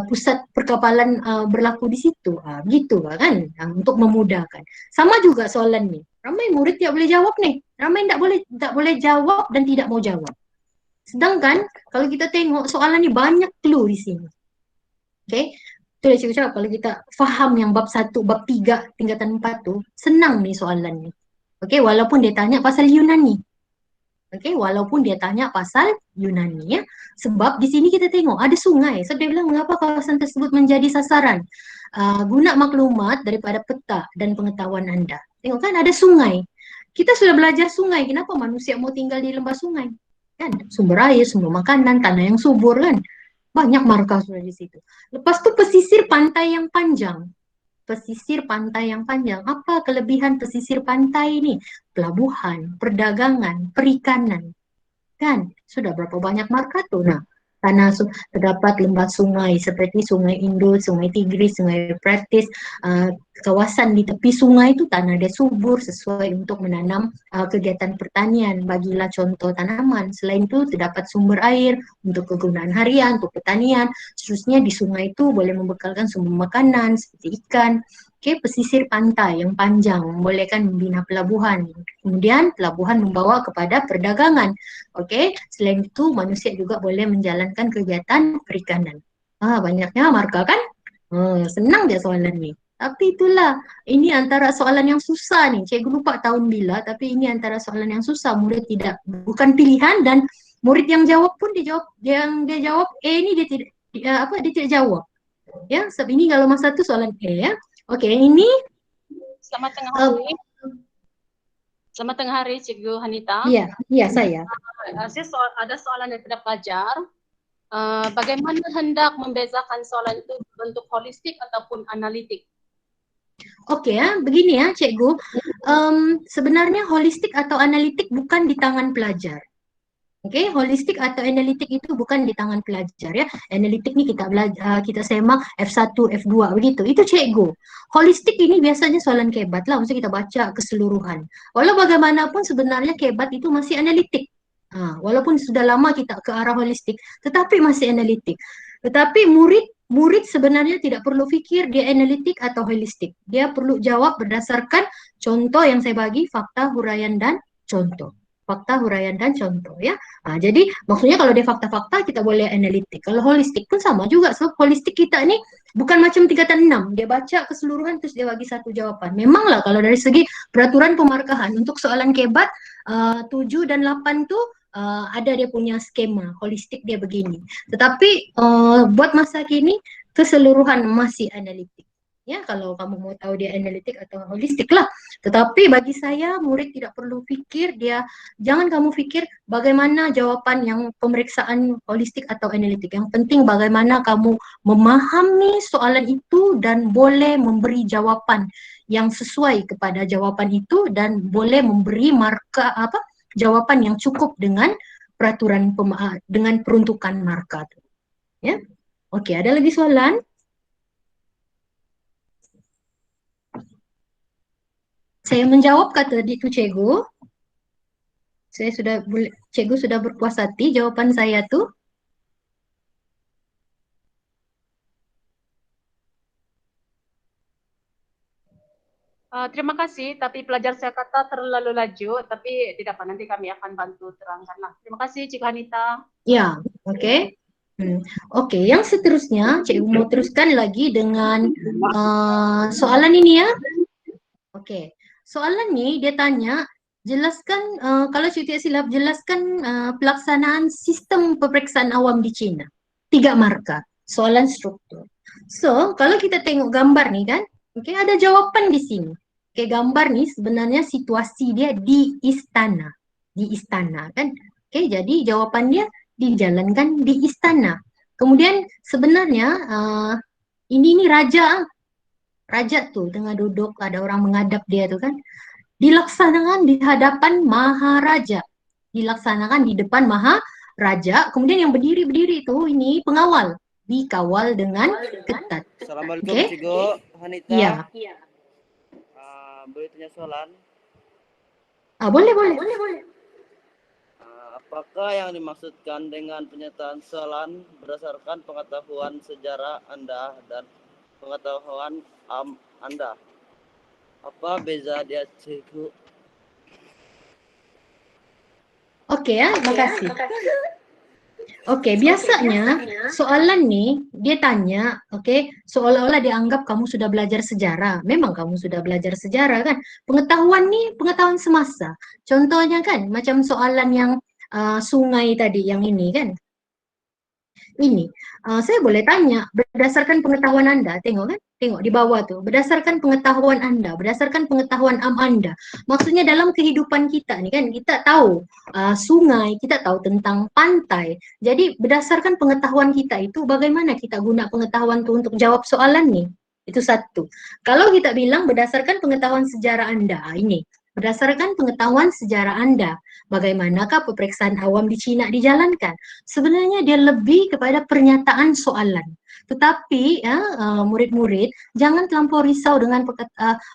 pusat perkapalan berlaku di situ? Begitu kan? Untuk memudahkan. Sama juga soalan ni. Ramai murid tidak boleh jawab nih. Ramai tak boleh jawab dan tidak mau jawab. Sedangkan kalau kita tengok soalan ni banyak clue di sini. Okey. Itu dah cikgu cakap, kalau kita faham yang bab 1, bab 3, tingkatan 4 tu, senang ni soalan ni. Okey, walaupun dia tanya pasal Yunani. Okey, walaupun dia tanya pasal Yunani ya. Sebab di sini kita tengok ada sungai. So dia bilang mengapa kawasan tersebut menjadi sasaran. Guna maklumat daripada peta dan pengetahuan anda. Tengok kan ada sungai. Kita sudah belajar sungai. Kenapa manusia mau tinggal di lembah sungai? Kan sumber air, sumber makanan, tanah yang subur kan. Banyak markah sudah di situ. Lepas tu pesisir pantai yang panjang. pesisir pantai yang panjang. Apa kelebihan pesisir pantai ini? Pelabuhan, perdagangan, perikanan. Kan sudah berapa banyak marka tuh. Nah, terdapat lembah sungai seperti Sungai Indus, Sungai Tigris, Sungai Euphrates. Kawasan di tepi sungai itu tanah dia subur sesuai untuk menanam kegiatan pertanian. Bagilah contoh tanaman. Selain itu terdapat sumber air untuk kegunaan harian, untuk pertanian. Seterusnya di sungai itu boleh membekalkan sumber makanan seperti ikan. Oke, pesisir pantai yang panjang membolehkan membina pelabuhan. Kemudian pelabuhan membawa kepada perdagangan. Oke, selain itu manusia juga boleh menjalankan kegiatan perikanan. Banyaknya marka kan? Senang dia soalan nih. Tapi itulah, ini antara soalan yang susah nih. Cikgu lupa tahun bila, tapi ini antara soalan yang susah. Murid bukan pilihan, dan murid yang jawab pun dia jawab ini dia tidak jawab. Ya, sebab ini kalau masa itu soalan ya. Oke, ini selamat tengah hari. Selamat tengah hari, Cikgu Hanita. Iya saya. Ada soalan yang tidak pelajar. Bagaimana hendak membezakan soalan itu bentuk holistik ataupun analitik? Oke ya, begini ya, Cikgu. Sebenarnya holistik atau analitik bukan di tangan pelajar. Oke, holistik atau analitik itu bukan di tangan pelajar ya. Analitik ini kita semak F1, F2 begitu. Itu Cikgu. Holistik ini biasanya soalan kebat lah, maksudnya kita baca keseluruhan. Walau bagaimanapun sebenarnya kebat itu masih analitik. Walaupun sudah lama kita ke arah holistik, tetapi masih analitik. Tetapi murid sebenarnya tidak perlu fikir dia analitik atau holistik. Dia perlu jawab berdasarkan contoh yang saya bagi, fakta, huraian, dan contoh. Fakta, huraian, dan contoh ya. Jadi maksudnya kalau dia fakta-fakta kita boleh analitik. Kalau holistik pun sama juga. So holistik kita ini bukan macam tingkatan 6. Dia baca keseluruhan terus dia bagi satu jawaban. Memanglah kalau dari segi peraturan pemarkahan untuk soalan kebat 7 dan 8 tuh ada dia punya skema. Holistik dia begini. Tetapi buat masa kini keseluruhan masih analitik. Ya, kalau kamu mau tahu dia analitik atau holistik lah. Tetapi bagi saya murid tidak perlu pikir jangan kamu pikir bagaimana jawaban yang pemeriksaan holistik atau analitik. Yang penting bagaimana kamu memahami soalan itu dan boleh memberi jawaban yang sesuai kepada jawaban itu dan boleh memberi marka jawaban yang cukup dengan peraturan dengan peruntukan marka. Ya. Oke, ada lagi soalan? Saya menjawab kata itu Cikgu. Cikgu sudah berpuas hati jawaban saya tuh. Terima kasih, tapi pelajar saya kata terlalu laju, tapi tidak apa, nanti kami akan bantu terangkanlah. Terima kasih, Cikgu Hanita. Ya, oke. Oke, yang seterusnya Cikgu mau teruskan lagi dengan soalan ini ya. Oke. Soalan nih dia tanya, jelaskan kalau Cikgu tidak silap, jelaskan pelaksanaan sistem pemeriksaan awam di Cina. 3 marka, soalan struktur. So, kalau kita tengok gambar nih kan, oke, ada jawaban di sini. Oke, gambar nih sebenarnya situasi dia di istana. Di istana kan. Oke, jadi jawaban dia dijalankan di istana. Kemudian sebenarnya ini raja. Raja tuh tengah duduk, ada orang menghadap dia tuh kan. Dilaksanakan di hadapan Maharaja. Dilaksanakan di depan Maharaja. Kemudian yang berdiri itu ini pengawal. Dikawal dengan ketat. Assalamualaikum, Okay. Cikgu Hanita. Iya. Boleh tanya soalan? Boleh. Apakah yang dimaksudkan dengan pernyataan soalan berdasarkan pengetahuan sejarah Anda dan pengetahuan Anda? Apa beza dia, Cikgu? Oke ya, makasih. Oke, biasanya soalan nih dia tanya, oke, seolah-olah dianggap kamu sudah belajar sejarah. Memang kamu sudah belajar sejarah kan? Pengetahuan nih, pengetahuan semasa. Contohnya kan, macam soalan yang sungai tadi, yang ini kan. Ini, saya boleh tanya, berdasarkan pengetahuan Anda, tengok kan? Tengok di bawah tuh, berdasarkan pengetahuan Anda, berdasarkan pengetahuan Anda. Maksudnya dalam kehidupan kita nih kan, kita tahu sungai, kita tahu tentang pantai. Jadi berdasarkan pengetahuan kita itu, bagaimana kita guna pengetahuan itu untuk jawab soalan nih? Itu satu. Kalau kita bilang berdasarkan pengetahuan sejarah Anda, ini berdasarkan pengetahuan sejarah Anda, bagaimanakah peperiksaan awam di Cina dijalankan? Sebenarnya dia lebih kepada pernyataan soalan. Tetapi ya, murid-murid jangan terlampau risau dengan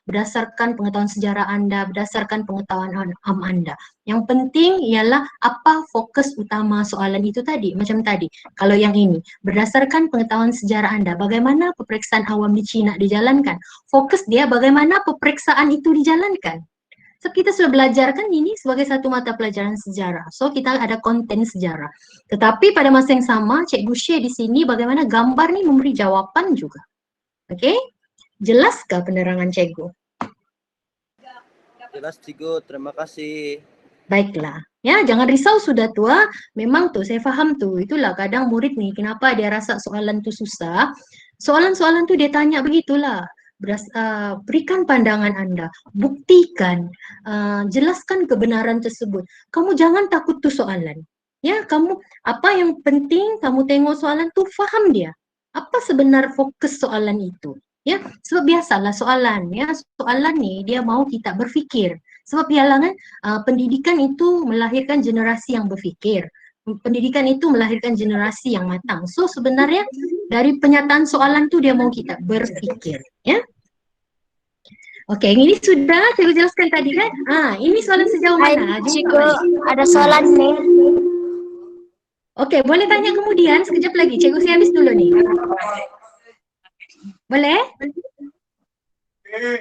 berdasarkan pengetahuan sejarah Anda, berdasarkan pengetahuan am Anda. Yang penting ialah apa fokus utama soalan itu tadi, macam tadi. Kalau yang ini, berdasarkan pengetahuan sejarah Anda, bagaimana peperiksaan awam di Cina dijalankan? Fokus dia bagaimana peperiksaan itu dijalankan. So, kita sudah belajar kan ini sebagai satu mata pelajaran sejarah. So, kita ada konten sejarah. Tetapi pada masa yang sama, Cikgu share di sini bagaimana gambar nih memberi jawaban juga. Oke? Jelaskah penerangan Cikgu? Jelas Cikgu, terima kasih. Baiklah. Ya, jangan risau sudah tua. Memang tuh saya paham tuh. Itulah kadang murid nih kenapa dia rasa soalan tuh susah. Soalan-soalan tuh dia tanya begitulah. Berikan pandangan Anda, buktikan, jelaskan kebenaran tersebut. Kamu jangan takut tuh soalan. Ya, kamu apa yang penting kamu tengok soalan tuh faham dia. Apa sebenar fokus soalan itu? Ya, sebab biasalah soalan ya, soalan nih dia mau kita berpikir. Sebab biasalah kan pendidikan itu melahirkan generasi yang berpikir. Pendidikan itu melahirkan generasi yang matang. So sebenarnya dari penyataan soalan tuh dia mau kita berpikir, ya. Oke, ini sudah saya jelaskan tadi kan. Ini soalan sejauh mana? Cikgu, ada soalan nih. Oke, boleh tanya kemudian sekejap lagi. Cikgu saya habis dulu nih. Boleh?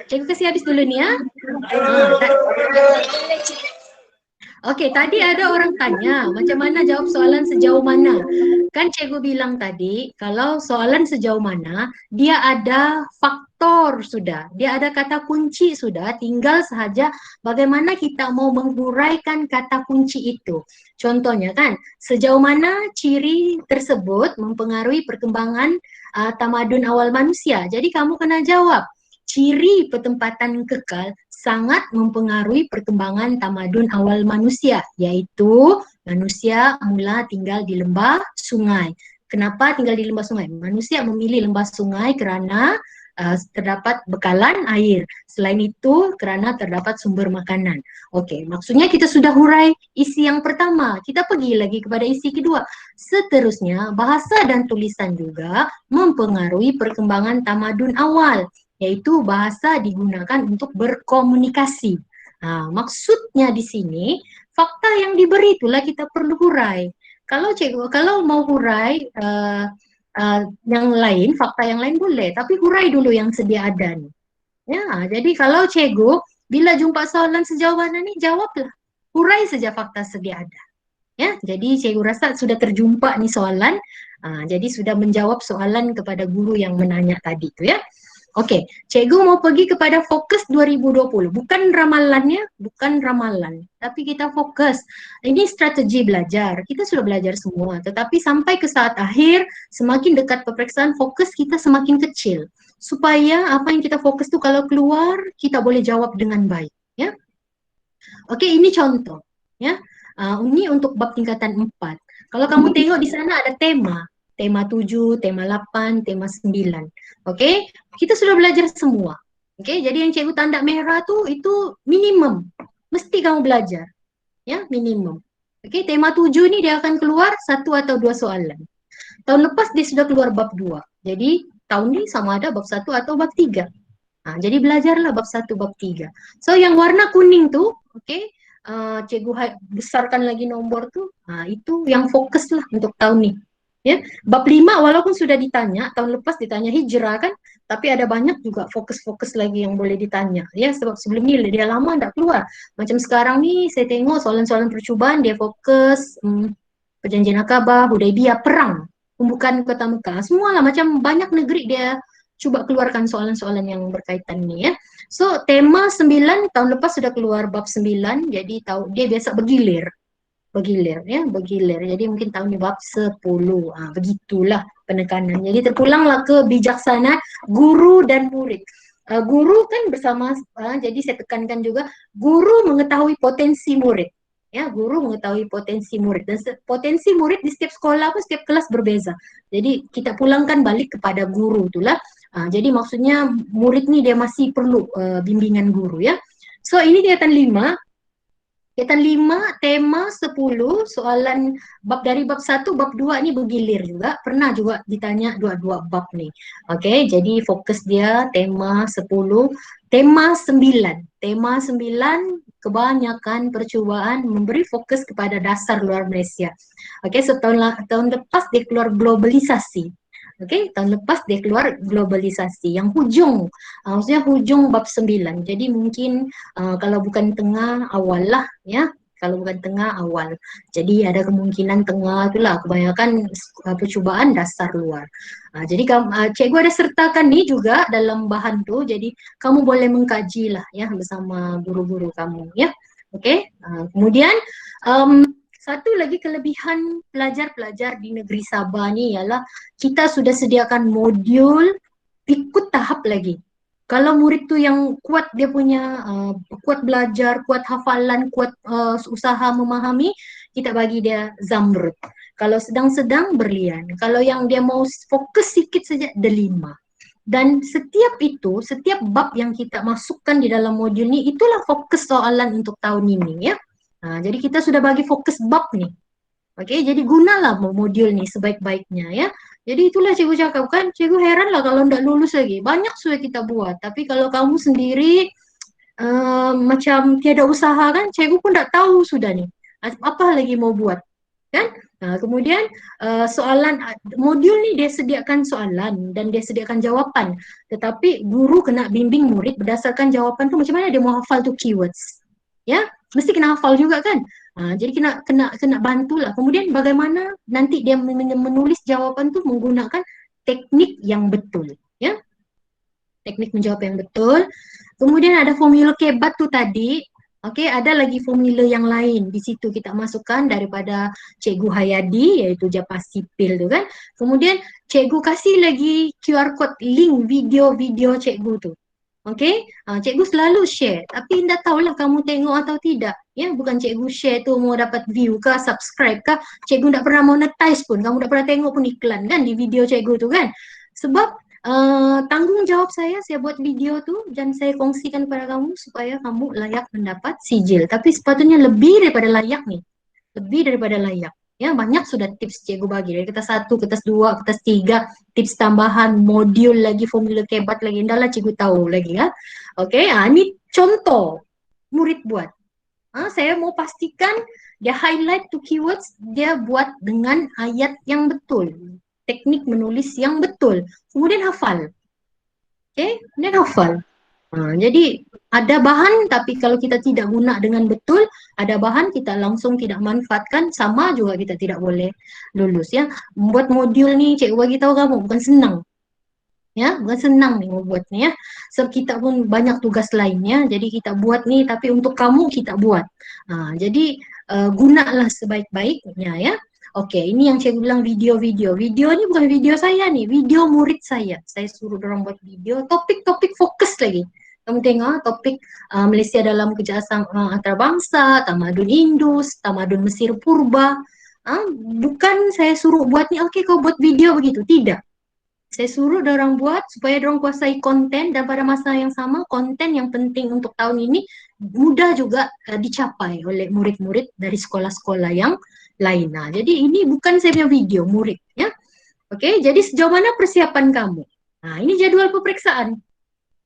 Cikgu kasih habis dulu nih ya. Oke, tadi ada orang tanya macam mana jawab soalan sejauh mana. Kan Cikgu bilang tadi kalau soalan sejauh mana dia ada faktor sudah, dia ada kata kunci sudah, tinggal saja bagaimana kita mau menguraikan kata kunci itu. Contohnya kan, sejauh mana ciri tersebut mempengaruhi perkembangan tamadun awal manusia. Jadi kamu kena jawab, ciri pertempatan kekal sangat mempengaruhi perkembangan tamadun awal manusia, yaitu manusia mula tinggal di lembah sungai. Kenapa tinggal di lembah sungai? Manusia memilih lembah sungai kerana terdapat bekalan air. Selain itu, kerana terdapat sumber makanan. Oke, maksudnya kita sudah hurai isi yang pertama. Kita pergi lagi kepada isi kedua. Seterusnya, bahasa dan tulisan juga mempengaruhi perkembangan tamadun awal, yaitu bahasa digunakan untuk berkomunikasi. Maksudnya di sini, fakta yang diberi itulah kita perlu hurai. Kalau mau hurai yang lain, fakta yang lain boleh, tapi hurai dulu yang sedia ada nih. Ya, jadi kalau Cikgu bila jumpa soalan sejauh mana nih, jawablah. Hurai saja fakta sedia ada. Ya, jadi Cikgu rasa sudah terjumpa nih soalan. Jadi sudah menjawab soalan kepada guru yang menanya tadi tuh ya. Oke, Cikgu mau pergi kepada fokus 2020. Bukan ramalannya, bukan ramalan. Tapi kita fokus. Ini strategi belajar. Kita sudah belajar semua. Tetapi sampai ke saat akhir, semakin dekat peperiksaan, fokus kita semakin kecil. Supaya apa yang kita fokus tuh kalau keluar, kita boleh jawab dengan baik. Ya. Oke, ini contoh. Ya. Ini untuk bab tingkatan 4. Kalau kamu tengok di sana ada tema. Tema 7, tema 8, tema 9. Oke, kita sudah belajar semua. Oke, jadi yang Cikgu tanda merah tuh itu minimum. Mesti kamu belajar. Ya, minimum. Oke, tema 7 ini dia akan keluar 1 atau 2 soalan. Tahun lepas dia sudah keluar bab 2. Jadi tahun ini sama ada bab 1 atau bab 3. Jadi belajarlah bab 1, bab 3. So yang warna kuning tuh, oke, Cikgu besarkan lagi nomor tuh. Itu yang fokus lah untuk tahun ini. Ya, bab 5 walaupun sudah ditanya, tahun lepas ditanya hijrah kan, tapi ada banyak juga fokus-fokus lagi yang boleh ditanya. Ya, sebab sebelum ini dia lama tidak keluar. Macam sekarang nih saya tengok soalan-soalan percubaan dia fokus Perjanjian Akabah, Hudaibiyah, perang, pembukaan kota Mekah. Semualah macam banyak negeri dia coba keluarkan soalan-soalan yang berkaitan ini ya. So, tema 9 tahun lepas sudah keluar bab 9, jadi dia biasa bergilir ya, bergilir. Jadi mungkin tahun ini bab 10. Begitulah penekanan. Jadi terpulanglah ke bijaksana guru dan murid. Guru kan bersama, jadi saya tekankan juga, guru mengetahui potensi murid. Ya, guru mengetahui potensi murid. Dan potensi murid di setiap sekolah pun, setiap kelas berbeza. Jadi kita pulangkan balik kepada guru itulah. Jadi maksudnya murid nih dia masih perlu bimbingan guru ya. So ini kegiatan 5. Kegiatan 5, tema 10, soalan dari bab 1, bab 2 ini bergilir juga. Pernah juga ditanya dua-dua bab nih. Oke, jadi fokus dia tema 10, tema 9. Tema 9 kebanyakan percubaan memberi fokus kepada dasar luar Malaysia. Oke, tahun lepas dia keluar globalisasi. Oke, tahun lepas dia keluar globalisasi yang hujung, maksudnya hujung bab 9. Jadi mungkin kalau bukan tengah, awal lah ya. Kalau bukan tengah, awal. Jadi ada kemungkinan tengah itulah kebanyakan percubaan dasar luar. Jadi cikgu ada sertakan nih juga dalam bahan tuh. Jadi kamu boleh mengkaji lah ya bersama guru-guru kamu ya. Oke. Kemudian satu lagi kelebihan pelajar-pelajar di negeri Sabah ni ialah kita sudah sediakan modul ikut tahap lagi. Kalau murid tu yang kuat dia punya kuat belajar, kuat hafalan, kuat usaha memahami, kita bagi dia Zamrud. Kalau sedang-sedang berlian. Kalau yang dia mau fokus sikit saja delima. Dan setiap itu, setiap bab yang kita masukkan di dalam modul ni, itulah fokus soalan untuk tahun ini ya. Jadi kita sudah bagi fokus bab nih. Oke, jadi gunalah modul nih sebaik-baiknya ya. Jadi itulah cikgu cakap kan, cikgu heran lah kalau tidak lulus lagi. Banyak sudah kita buat, tapi kalau kamu sendiri macam tiada usaha kan, cikgu pun tidak tahu sudah nih. Apa lagi mau buat, kan? Kemudian soalan modul ni dia sediakan soalan dan dia sediakan jawapan. Tetapi guru kena bimbing murid berdasarkan jawapan tu macam mana dia mau hafal tu keywords. Ya, mesti kena hafal juga kan. Jadi kena bantulah. Kemudian bagaimana nanti dia menulis jawapan tu menggunakan teknik yang betul, ya. Teknik menjawab yang betul. Kemudian ada formula kebat tu tadi. Okey, ada lagi formula yang lain di situ kita masukkan daripada Cikgu Hayadi iaitu Japa Sipil tu kan. Kemudian cikgu kasih lagi QR code link video-video cikgu tu. Okey, cikgu selalu share tapi tidak tahulah kamu tengok atau tidak. Ya, bukan cikgu share tu mau dapat view ke, subscribe ke, cikgu tidak pernah monetize pun, kamu tidak pernah tengok pun iklan kan di video cikgu tu kan. Sebab tanggungjawab saya buat video tu dan saya kongsikan kepada kamu supaya kamu layak mendapat sijil. Tapi sepatutnya lebih daripada layak nih, lebih daripada layak. Ya, banyak sudah tips cikgu bagi dari kertas 1, kertas 2, kertas 3, tips tambahan, modul lagi, formula kebat lagi. Indahlah cikgu tahu lagi ya. Okey, ini contoh murid buat. Saya mau pastikan dia highlight to keywords, dia buat dengan ayat yang betul. Teknik menulis yang betul. Kemudian hafal. Okey, kemudian hafal. Jadi ada bahan tapi kalau kita tidak guna dengan betul, ada bahan kita langsung tidak manfaatkan, sama juga kita tidak boleh lulus ya. Membuat modul ni cikgu bagi tahu kamu bukan senang. Ya, bukan senang nih membuatnya ya. Sebab kita pun banyak tugas lainnya, jadi kita buat nih tapi untuk kamu kita buat. Jadi gunalah sebaik-baiknya ya. Okey, ini yang cikgu bilang video-video. Video ni bukan video saya nih, video murid saya. Saya suruh orang buat video, topik-topik fokus lagi. Kamu tengok topik Malaysia dalam kejahatan antarabangsa, tamadun Indus, tamadun Mesir Purba. Bukan saya suruh buat ni, okey kau buat video begitu. Tidak. Saya suruh orang buat supaya orang kuasai konten dan pada masa yang sama konten yang penting untuk tahun ini mudah juga dicapai oleh murid-murid dari sekolah-sekolah yang lain. Jadi ini bukan saya punya video, murid ya. Okey, jadi sejauh mana persiapan kamu? Ini jadual peperiksaan.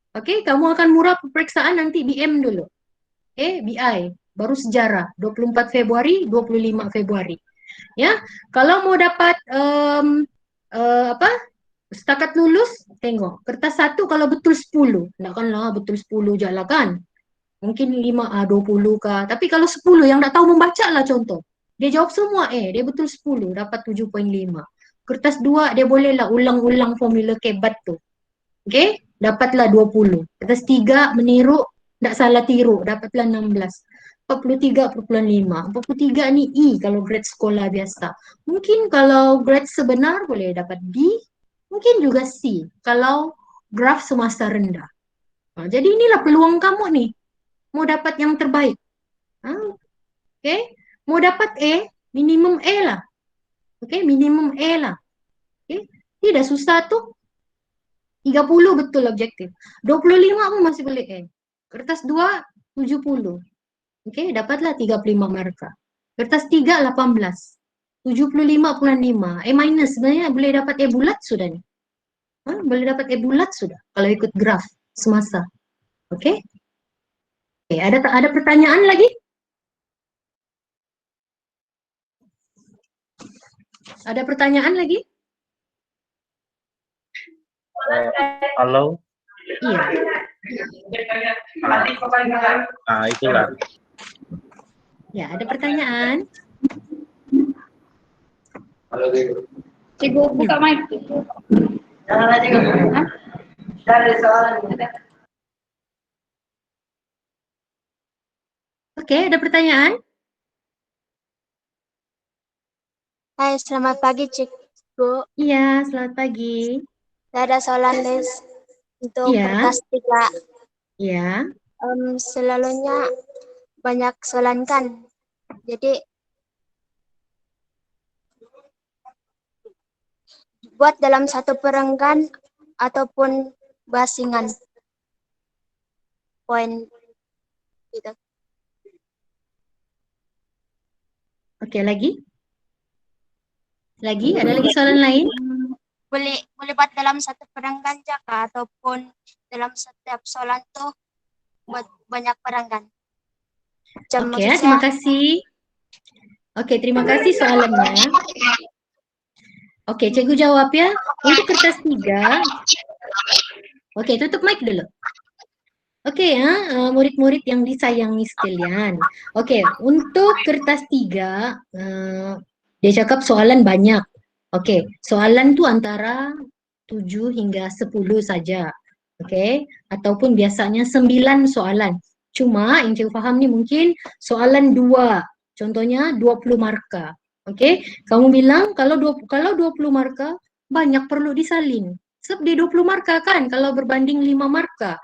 Okey, kamu akan murah peperiksaan nanti BM dulu. BI, baru sejarah 24 Februari, 25 Februari. Ya, kalau mau dapat setakat lulus, tengok. Kertas 1 kalau betul 10. Takkanlah betul 10 je lah kan. Mungkin 20 kah. Tapi kalau 10 yang tak tahu membaca lah contoh. Dia jawab semua dia betul 10, dapat 7.5. Kertas 2 dia bolehlah ulang-ulang formula kebat tu. Okey, dapatlah 20. Kertas 3 meniru, tak salah tiru, dapatlah 16. 43.5. 43 ni E kalau grade sekolah biasa. Mungkin kalau grade sebenar boleh dapat D. Mungkin juga C kalau graf semasa rendah. Jadi inilah peluang kamu nih. Mau dapat yang terbaik. Okey. Mau dapat A, minimum A lah. Okey, minimum A lah. Okey. Tidak susah tu. 30 betul objektif. 25 pun masih boleh E. Kertas 2, 70. Oke, dapatlah 35 markah. Kertas 3, 18. 75,5. E minus sebenarnya boleh dapat E bulat sudah nih. Boleh dapat E bulat sudah kalau ikut graf semasa. Oke? Oke, ada pertanyaan lagi? Ada pertanyaan lagi? Halo. Iya. Itulah. Ya, ada pertanyaan? Cikgu buka mic. Oke, ada pertanyaan? Hai, selamat pagi Cikgu. Iya, selamat pagi. Saya ada soalan les untuk Iya. kertas 3. Iya. Selalunya banyak soalan kan. Jadi buat dalam satu perenggan ataupun basingan. Poin gitu. Oke, lagi? Lagi? Ada lagi soalan lain? Boleh buat dalam satu perenggan jaka ataupun dalam setiap soalan tuh buat banyak perenggan. Oke, terima kasih. Oke, terima kasih soalannya. Oke, cikgu jawab ya. Untuk kertas 3. Oke, tutup mic dulu. Oke ya, murid-murid yang disayangi sekalian. Oke, untuk kertas 3, dia cakap soalan banyak. Oke, soalan tuh antara 7 hingga 10 saja. Oke, ataupun biasanya 9 soalan. Cuma yang cikgu paham nih mungkin soalan 2. Contohnya 20 markah. Oke, kamu bilang kalau 20 markah banyak perlu disalin. Sebab dia 20 markah kan kalau berbanding 5 markah.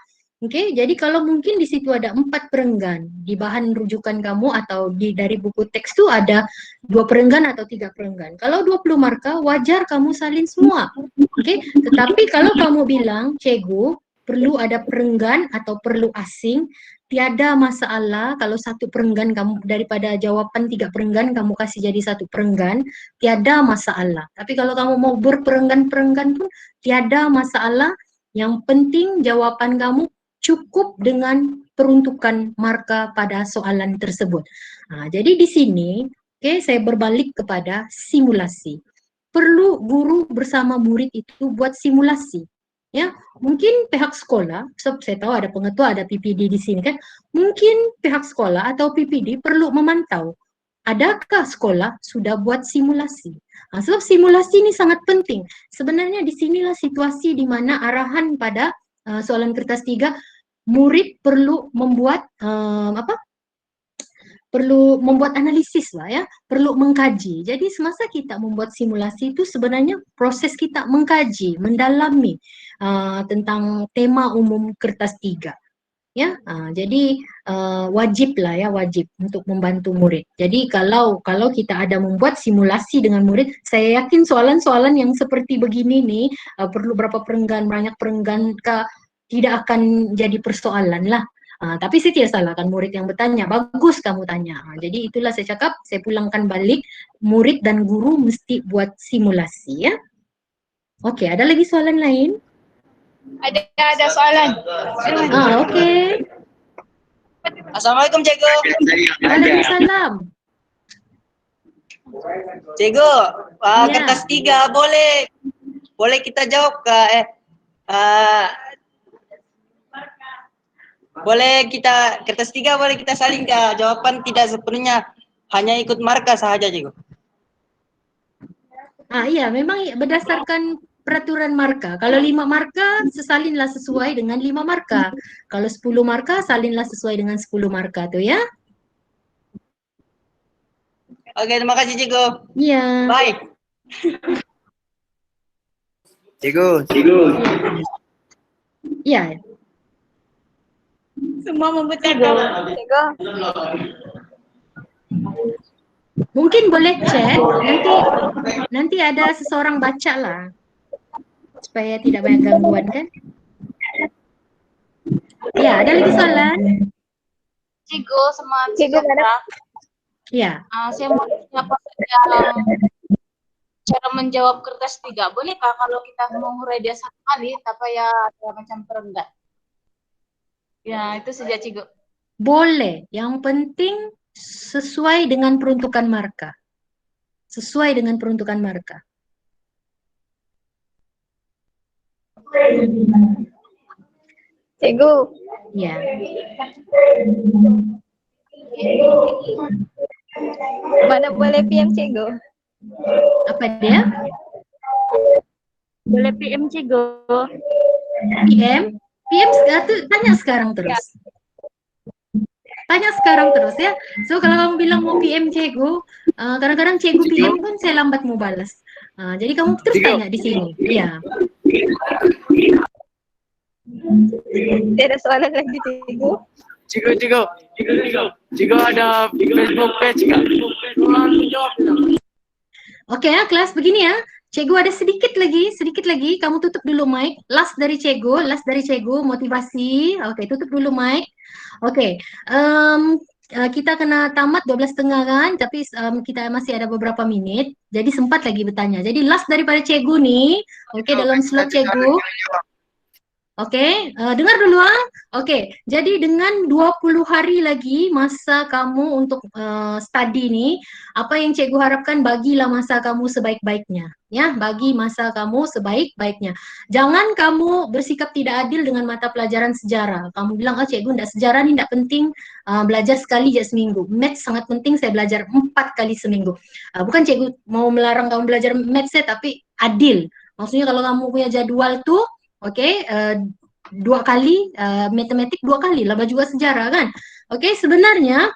Oke, jadi kalau mungkin di situ ada 4 perenggan di bahan rujukan kamu atau dari buku teks itu ada 2 perenggan atau 3 perenggan. Kalau 20 markah wajar kamu salin semua. Oke, tetapi kalau kamu bilang, cikgu perlu ada perenggan atau perlu asing, tiada masalah kalau satu perenggan kamu daripada jawaban 3 perenggan kamu kasih jadi satu perenggan, tiada masalah. Tapi kalau kamu mau berperenggan-perenggan pun tiada masalah. Yang penting jawaban kamu cukup dengan peruntukan markah pada soalan tersebut. Nah, jadi di sini, saya berbalik kepada simulasi. Perlu guru bersama murid itu buat simulasi. Ya, mungkin pihak sekolah, saya tahu ada pengetua, ada PPD di sini kan, mungkin pihak sekolah atau PPD perlu memantau adakah sekolah sudah buat simulasi. Nah, sebab simulasi ini sangat penting. Sebenarnya disinilah situasi di mana arahan pada soalan kertas 3, murid perlu membuat perlu membuat analisis lah ya, perlu mengkaji. Jadi semasa kita membuat simulasi itu sebenarnya proses kita mengkaji, mendalami tentang tema umum kertas 3. Ya, jadi wajib lah ya, wajib untuk membantu murid. Jadi kalau kita ada membuat simulasi dengan murid, saya yakin soalan-soalan yang seperti begini nih, perlu berapa perenggan, banyak perenggan, tidak akan jadi persoalan lah. Tapi saya tidak salahkan murid yang bertanya, bagus kamu tanya. Jadi itulah saya cakap, saya pulangkan balik, murid dan guru mesti buat simulasi ya. Oke, ada lagi soalan lain? Ada soalan. Oke. Assalamualaikum cikgu. Waalaikumsalam. Cikgu, kertas 3 boleh kita jawab ke boleh kita kertas 3 boleh kita saling ke jawaban tidak sepenuhnya hanya ikut markah saja cikgu. Iya, memang berdasarkan peraturan markah. Kalau 5 markah, sesalinlah sesuai dengan 5 markah. Kalau 10 markah, salinlah sesuai dengan 10 markah tuh ya. Oke, terima kasih cikgu. Iya. Baik. Cikgu. Iya. Semua membutuhkan. Cikgu. Mungkin boleh cek, nanti ada seseorang baca lah. supaya tidak banyak gangguan kan? Ya, ada lagi soalan? Cikgu sama Cikgu Citra. Ya. Saya mau tanya apa saja cara menjawab kertas 3. Bolehkah kalau kita mengurai dia satu kali, tapi ya ada macam perenggan? Ya, itu saja Cikgu. Boleh. Yang penting sesuai dengan peruntukan marka. Sesuai dengan peruntukan marka. Cikgu. Ya. Mana boleh PM Cikgu? Apa dia? Boleh PM Cikgu. PM? PM tanya sekarang terus. Tanya sekarang terus ya. So kalau kamu bilang mau PM Cikgu, kadang-kadang Cikgu PM pun saya lambat mau balas. Jadi kamu terus tanya di sini. Ya. Tidak ada soalan lagi Cikgu. Cikgu ada Facebook page nggak? Oke ya, kelas begini ya. Cikgu ada sedikit lagi. Kamu tutup dulu mic. Last dari Cikgu, motivasi. Oke, tutup dulu mic. Oke, kita kena tamat 12.30 kan, tapi kita masih ada beberapa menit, jadi sempat lagi bertanya. Jadi last daripada Cikgu nih, oke, dalam slot Cikgu. Oke, dengar dulu Oke, jadi dengan 20 hari lagi masa kamu untuk study nih, apa yang Cikgu harapkan, bagilah masa kamu sebaik-baiknya. Ya, bagi masa kamu sebaik-baiknya. Jangan kamu bersikap tidak adil dengan mata pelajaran sejarah. Kamu bilang, Cikgu enggak, sejarah ini enggak penting, belajar sekali aja seminggu. Maths sangat penting, saya belajar 4 kali seminggu. Bukan Cikgu mau melarang kamu belajar maths tapi adil. Maksudnya kalau kamu punya jadwal tuh, oke, 2 kali matematik, 2 kali laba juga sejarah kan. Oke, sebenarnya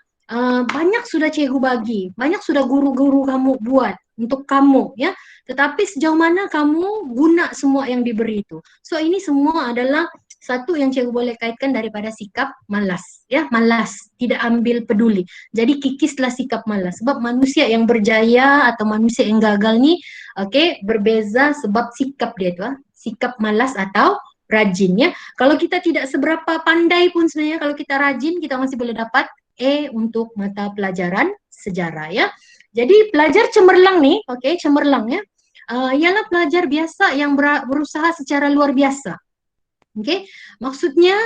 banyak sudah Cikgu bagi, banyak sudah guru-guru kamu buat untuk kamu ya. Tetapi sejauh mana kamu guna semua yang diberi itu. So ini semua adalah satu yang Cikgu boleh kaitkan daripada sikap malas ya, malas, tidak ambil peduli. Jadi kikislah sikap malas, sebab manusia yang berjaya atau manusia yang gagal nih, oke, berbeza sebab sikap dia itu, sikap malas atau rajin ya. Kalau kita tidak seberapa pandai pun sebenarnya, kalau kita rajin kita masih boleh dapat E untuk mata pelajaran sejarah ya. Jadi pelajar cemerlang nih, oke, cemerlang ya, ialah pelajar biasa yang berusaha secara luar biasa. Oke, maksudnya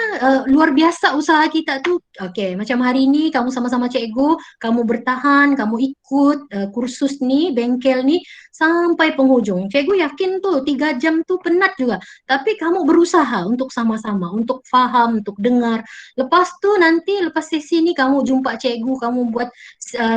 luar biasa usaha kita tuh. Oke, macam hari ini kamu sama-sama Cikgu, kamu bertahan, kamu ikut kursus nih, bengkel nih sampai penghujung. Cikgu yakin tuh 3 jam tuh penat juga, tapi kamu berusaha untuk sama-sama, untuk paham, untuk dengar. Lepas tuh nanti lepas sesi ini kamu jumpa Cikgu, kamu buat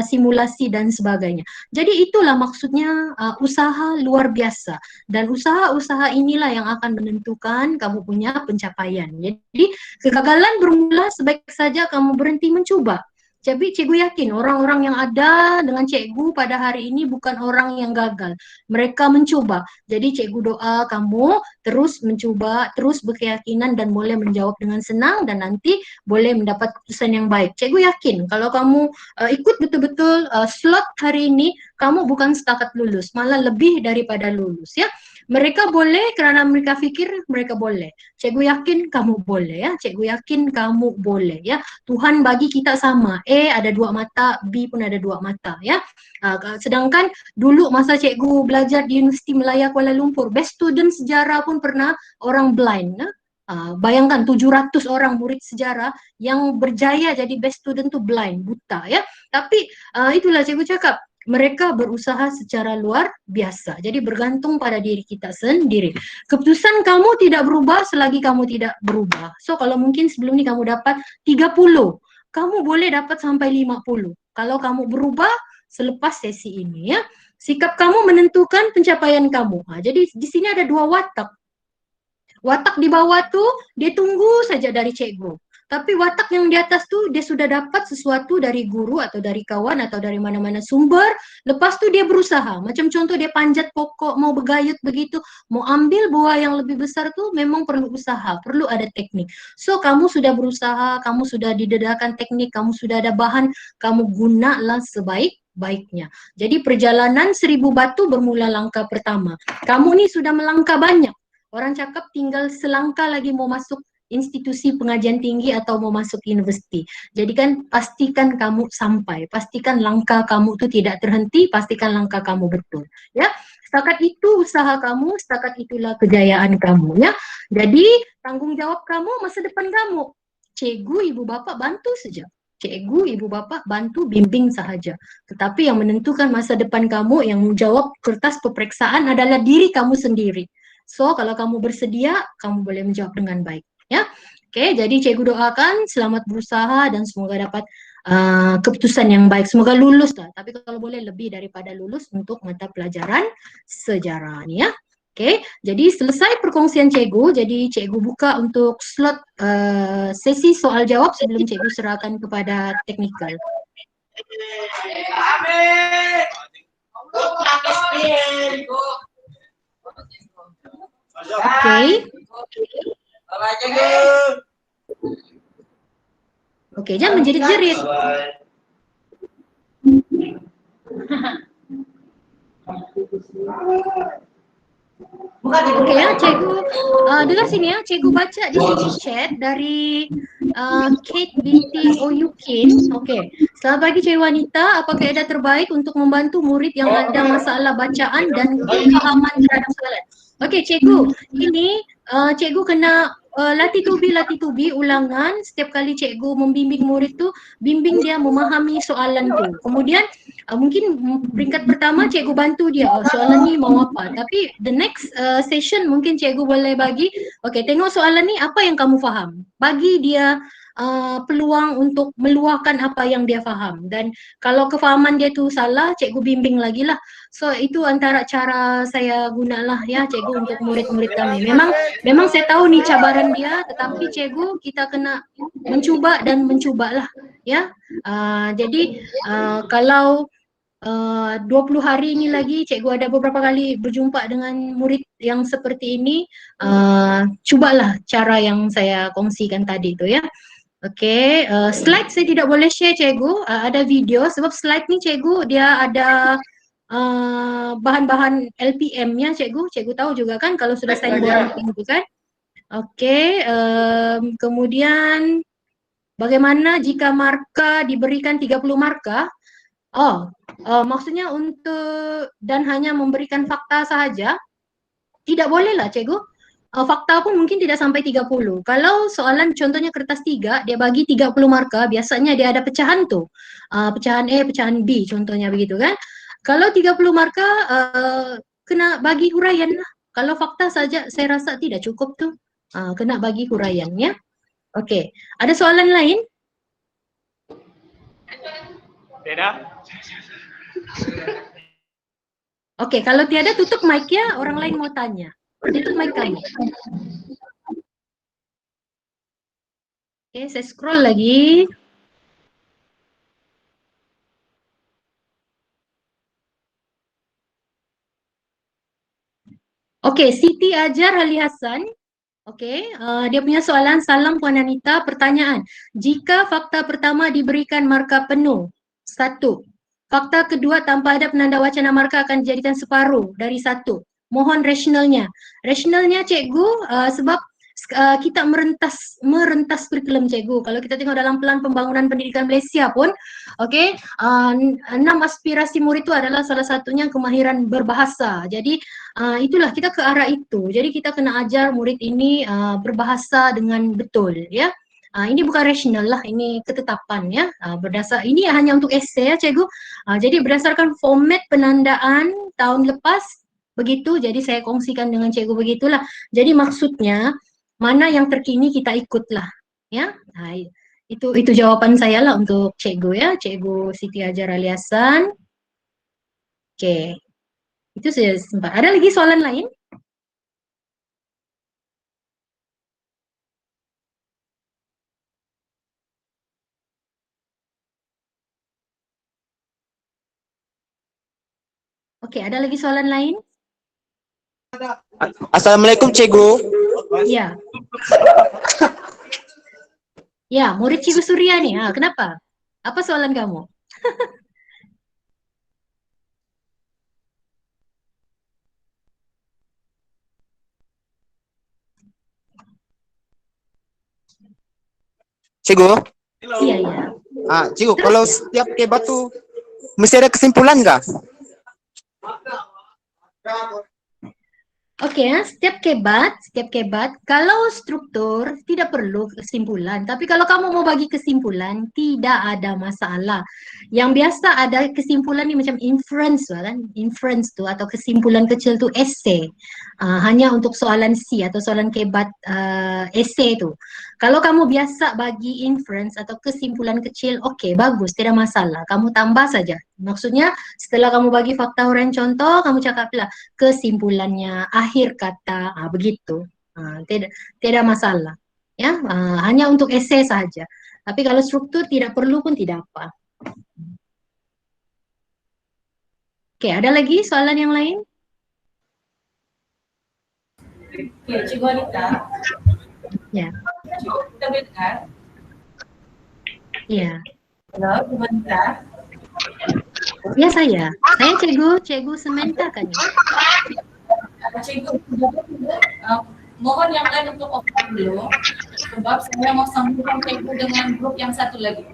simulasi dan sebagainya. Jadi itulah maksudnya usaha luar biasa, dan usaha-usaha inilah yang akan menentukan kamu punya pencapaian. Jadi kegagalan bermula sebaik saja kamu berhenti mencoba. Jadi Cikgu yakin orang-orang yang ada dengan Cikgu pada hari ini bukan orang yang gagal. Mereka mencoba. Jadi Cikgu doa kamu terus mencoba, terus berkeyakinan dan boleh menjawab dengan senang dan nanti boleh mendapat keputusan yang baik. Cikgu yakin kalau kamu ikut betul-betul slot hari ini, kamu bukan setakat lulus, malah lebih daripada lulus ya. Mereka boleh karena mereka pikir mereka boleh. Cikgu yakin kamu boleh ya. Cikgu yakin kamu boleh ya. Tuhan bagi kita sama. Ada 2 mata, B pun ada 2 mata ya. Sedangkan dulu masa Cikgu belajar di Universiti Malaya Kuala Lumpur, best student sejarah pun pernah orang blind. Bayangkan 700 orang murid sejarah yang berjaya jadi best student tuh blind, buta ya. Tapi itulah Cikgu cakap, mereka berusaha secara luar biasa. Jadi bergantung pada diri kita sendiri. Keputusan kamu tidak berubah selagi kamu tidak berubah. So kalau mungkin sebelum ini kamu dapat 30, kamu boleh dapat sampai 50. Kalau kamu berubah selepas sesi ini ya. Sikap kamu menentukan pencapaian kamu. Jadi di sini ada 2 watak. Watak di bawah tuh dia tunggu saja dari Cikgu. Tapi watak yang di atas tuh dia sudah dapat sesuatu dari guru atau dari kawan atau dari mana-mana sumber. Lepas tuh dia berusaha. Macam contoh dia panjat pokok, mau bergayut begitu, mau ambil buah yang lebih besar tuh memang perlu usaha, perlu ada teknik. So kamu sudah berusaha, kamu sudah didedahkan teknik, kamu sudah ada bahan, kamu gunalah sebaik-baiknya. Jadi perjalanan 1000 batu bermula langkah pertama. Kamu nih sudah melangkah banyak. Orang cakap tinggal selangkah lagi mau masuk institusi pengajian tinggi atau mau masuk universiti. Jadi kan pastikan kamu sampai, pastikan langkah kamu itu tidak terhenti, pastikan langkah kamu betul. Ya, setakat itu usaha kamu, setakat itulah kejayaan kamu. Ya, jadi tanggung jawab kamu, masa depan kamu. Cikgu, ibu bapak bantu saja. Cikgu, ibu bapak bantu bimbing sahaja. Tetapi yang menentukan masa depan kamu, yang menjawab kertas peperiksaan adalah diri kamu sendiri. So, kalau kamu bersedia, kamu boleh menjawab dengan baik. Ya, oke. Jadi cikgu doakan selamat berusaha dan semoga dapat keputusan yang baik. Semoga lulus lah. Tapi kalau boleh lebih daripada lulus untuk mata pelajaran sejarah nih ya. Oke, jadi selesai perkongsian cikgu. Jadi cikgu buka untuk slot sesi soal jawab sebelum cikgu serahkan kepada teknikal. Oke. Oke, jangan menjerit-jerit. Oke ya, cikgu dengar sini ya, cikgu baca di sini chat dari Kate binti Oyukin. Oke, selamat pagi cikgu wanita, apa keadaan terbaik untuk membantu murid yang ada masalah bacaan dan kefahaman terhadap soalan? Oke, cikgu, ini cikgu kena latih tubi ulangan. Setiap kali cikgu membimbing murid tu, bimbing dia memahami soalan tu. Kemudian mungkin peringkat pertama cikgu bantu dia, soalan ni mau apa. Tapi the next session mungkin cikgu boleh bagi, okay, tengok soalan ni apa yang kamu faham. Bagi dia peluang untuk meluahkan apa yang dia faham. Dan kalau kefahaman dia tu salah, cikgu bimbing lagi lah. So itu antara cara saya gunalah ya cikgu untuk murid-murid kami. Memang saya tahu ni cabaran dia, tetapi cikgu kita kena mencuba dan mencubalah ya. Jadi kalau 20 hari ini lagi cikgu ada beberapa kali berjumpa dengan murid yang seperti ini, cubalah cara yang saya kongsikan tadi tu ya. Okey, slide saya tidak boleh share cikgu, ada video sebab slide ni cikgu dia ada bahan-bahan LPM-nya cikgu. Cikgu tahu juga kan kalau sudah sign bonding tu kan. Okey, kemudian bagaimana jika markah diberikan 30 markah? Maksudnya untuk dan hanya memberikan fakta sahaja? Tidak boleh lah cikgu. Fakta pun mungkin tidak sampai 30. Kalau soalan contohnya kertas 3, dia bagi 30 markah, biasanya dia ada pecahan tu. Pecahan A, pecahan B contohnya begitu kan. Kalau 30 markah, kena bagi huraian lah. Kalau fakta saja saya rasa tidak cukup tu. Kena bagi huraian ya. Okey, ada soalan lain? Tidak. Okey, kalau tiada tutup mic ya, orang lain mau tanya. Tutup mic kamu. Okey, saya scroll lagi. Okey, Siti Ajar Ali Hasan. Okey, dia punya soalan, salam Puan Anita, pertanyaan. Jika fakta pertama diberikan markah penuh, 1. Fakta kedua tanpa ada penanda wacana markah akan dijadikan separuh dari 1. Mohon rasionalnya. Rasionalnya cikgu sebab kita merentas kurikulum cikgu. Kalau kita tengok dalam Pelan Pembangunan Pendidikan Malaysia pun, okey, 6 aspirasi murid itu adalah salah satunya kemahiran berbahasa. Jadi itulah kita ke arah itu. Jadi kita kena ajar murid ini berbahasa dengan betul ya. Ini bukan rasional lah, ini ketetapan ya. Berdasar ini hanya untuk esei ya cikgu. Jadi berdasarkan format penandaan tahun lepas begitu. Jadi saya kongsikan dengan cikgu begitulah. Jadi maksudnya mana yang terkini kita ikutlah ya. Itu jawaban saya lah untuk cikgu ya, Cikgu Siti Ajar Ali Hasan. Okey. Itu saja sempat. Ada lagi soalan lain? Okey, ada lagi soalan lain? Assalamualaikum cikgu. Ya. Ya, murid Cikgu Surya ni. Kenapa? Apa soalan kamu? Cikgu. Iya, iya. Cikgu, Terus kalau ya? setiap kebat tuh mesti ada kesimpulan nggak? Oke ya, setiap kebat, kalau struktur tidak perlu kesimpulan. Tapi kalau kamu mau bagi kesimpulan, tidak ada masalah. Yang biasa ada kesimpulan nih macam inference kan? Inference tuh atau kesimpulan kecil tuh essay. Hanya untuk soalan C atau soalan kebat essay tuh. Kalau kamu biasa bagi inference atau kesimpulan kecil, oke, bagus, tidak masalah. Kamu tambah saja. Maksudnya setelah kamu bagi fakta huraian contoh, kamu cakaplah kesimpulannya, akhir kata, begitu. Tidak masalah. Ya, hanya untuk essay saja. Tapi kalau struktur tidak perlu pun tidak apa. Oke, ada lagi soalan yang lain? Ya, Cikgu Anita. Ya. Cikgu, kita dengar. Ya. Halo, Cikgu Anita. Ya, saya Cikgu Sementa kan ya? Cikgu, mohon yang lain untuk open dulu, sebab saya mau sambungkan Cikgu dengan grup yang satu lagi.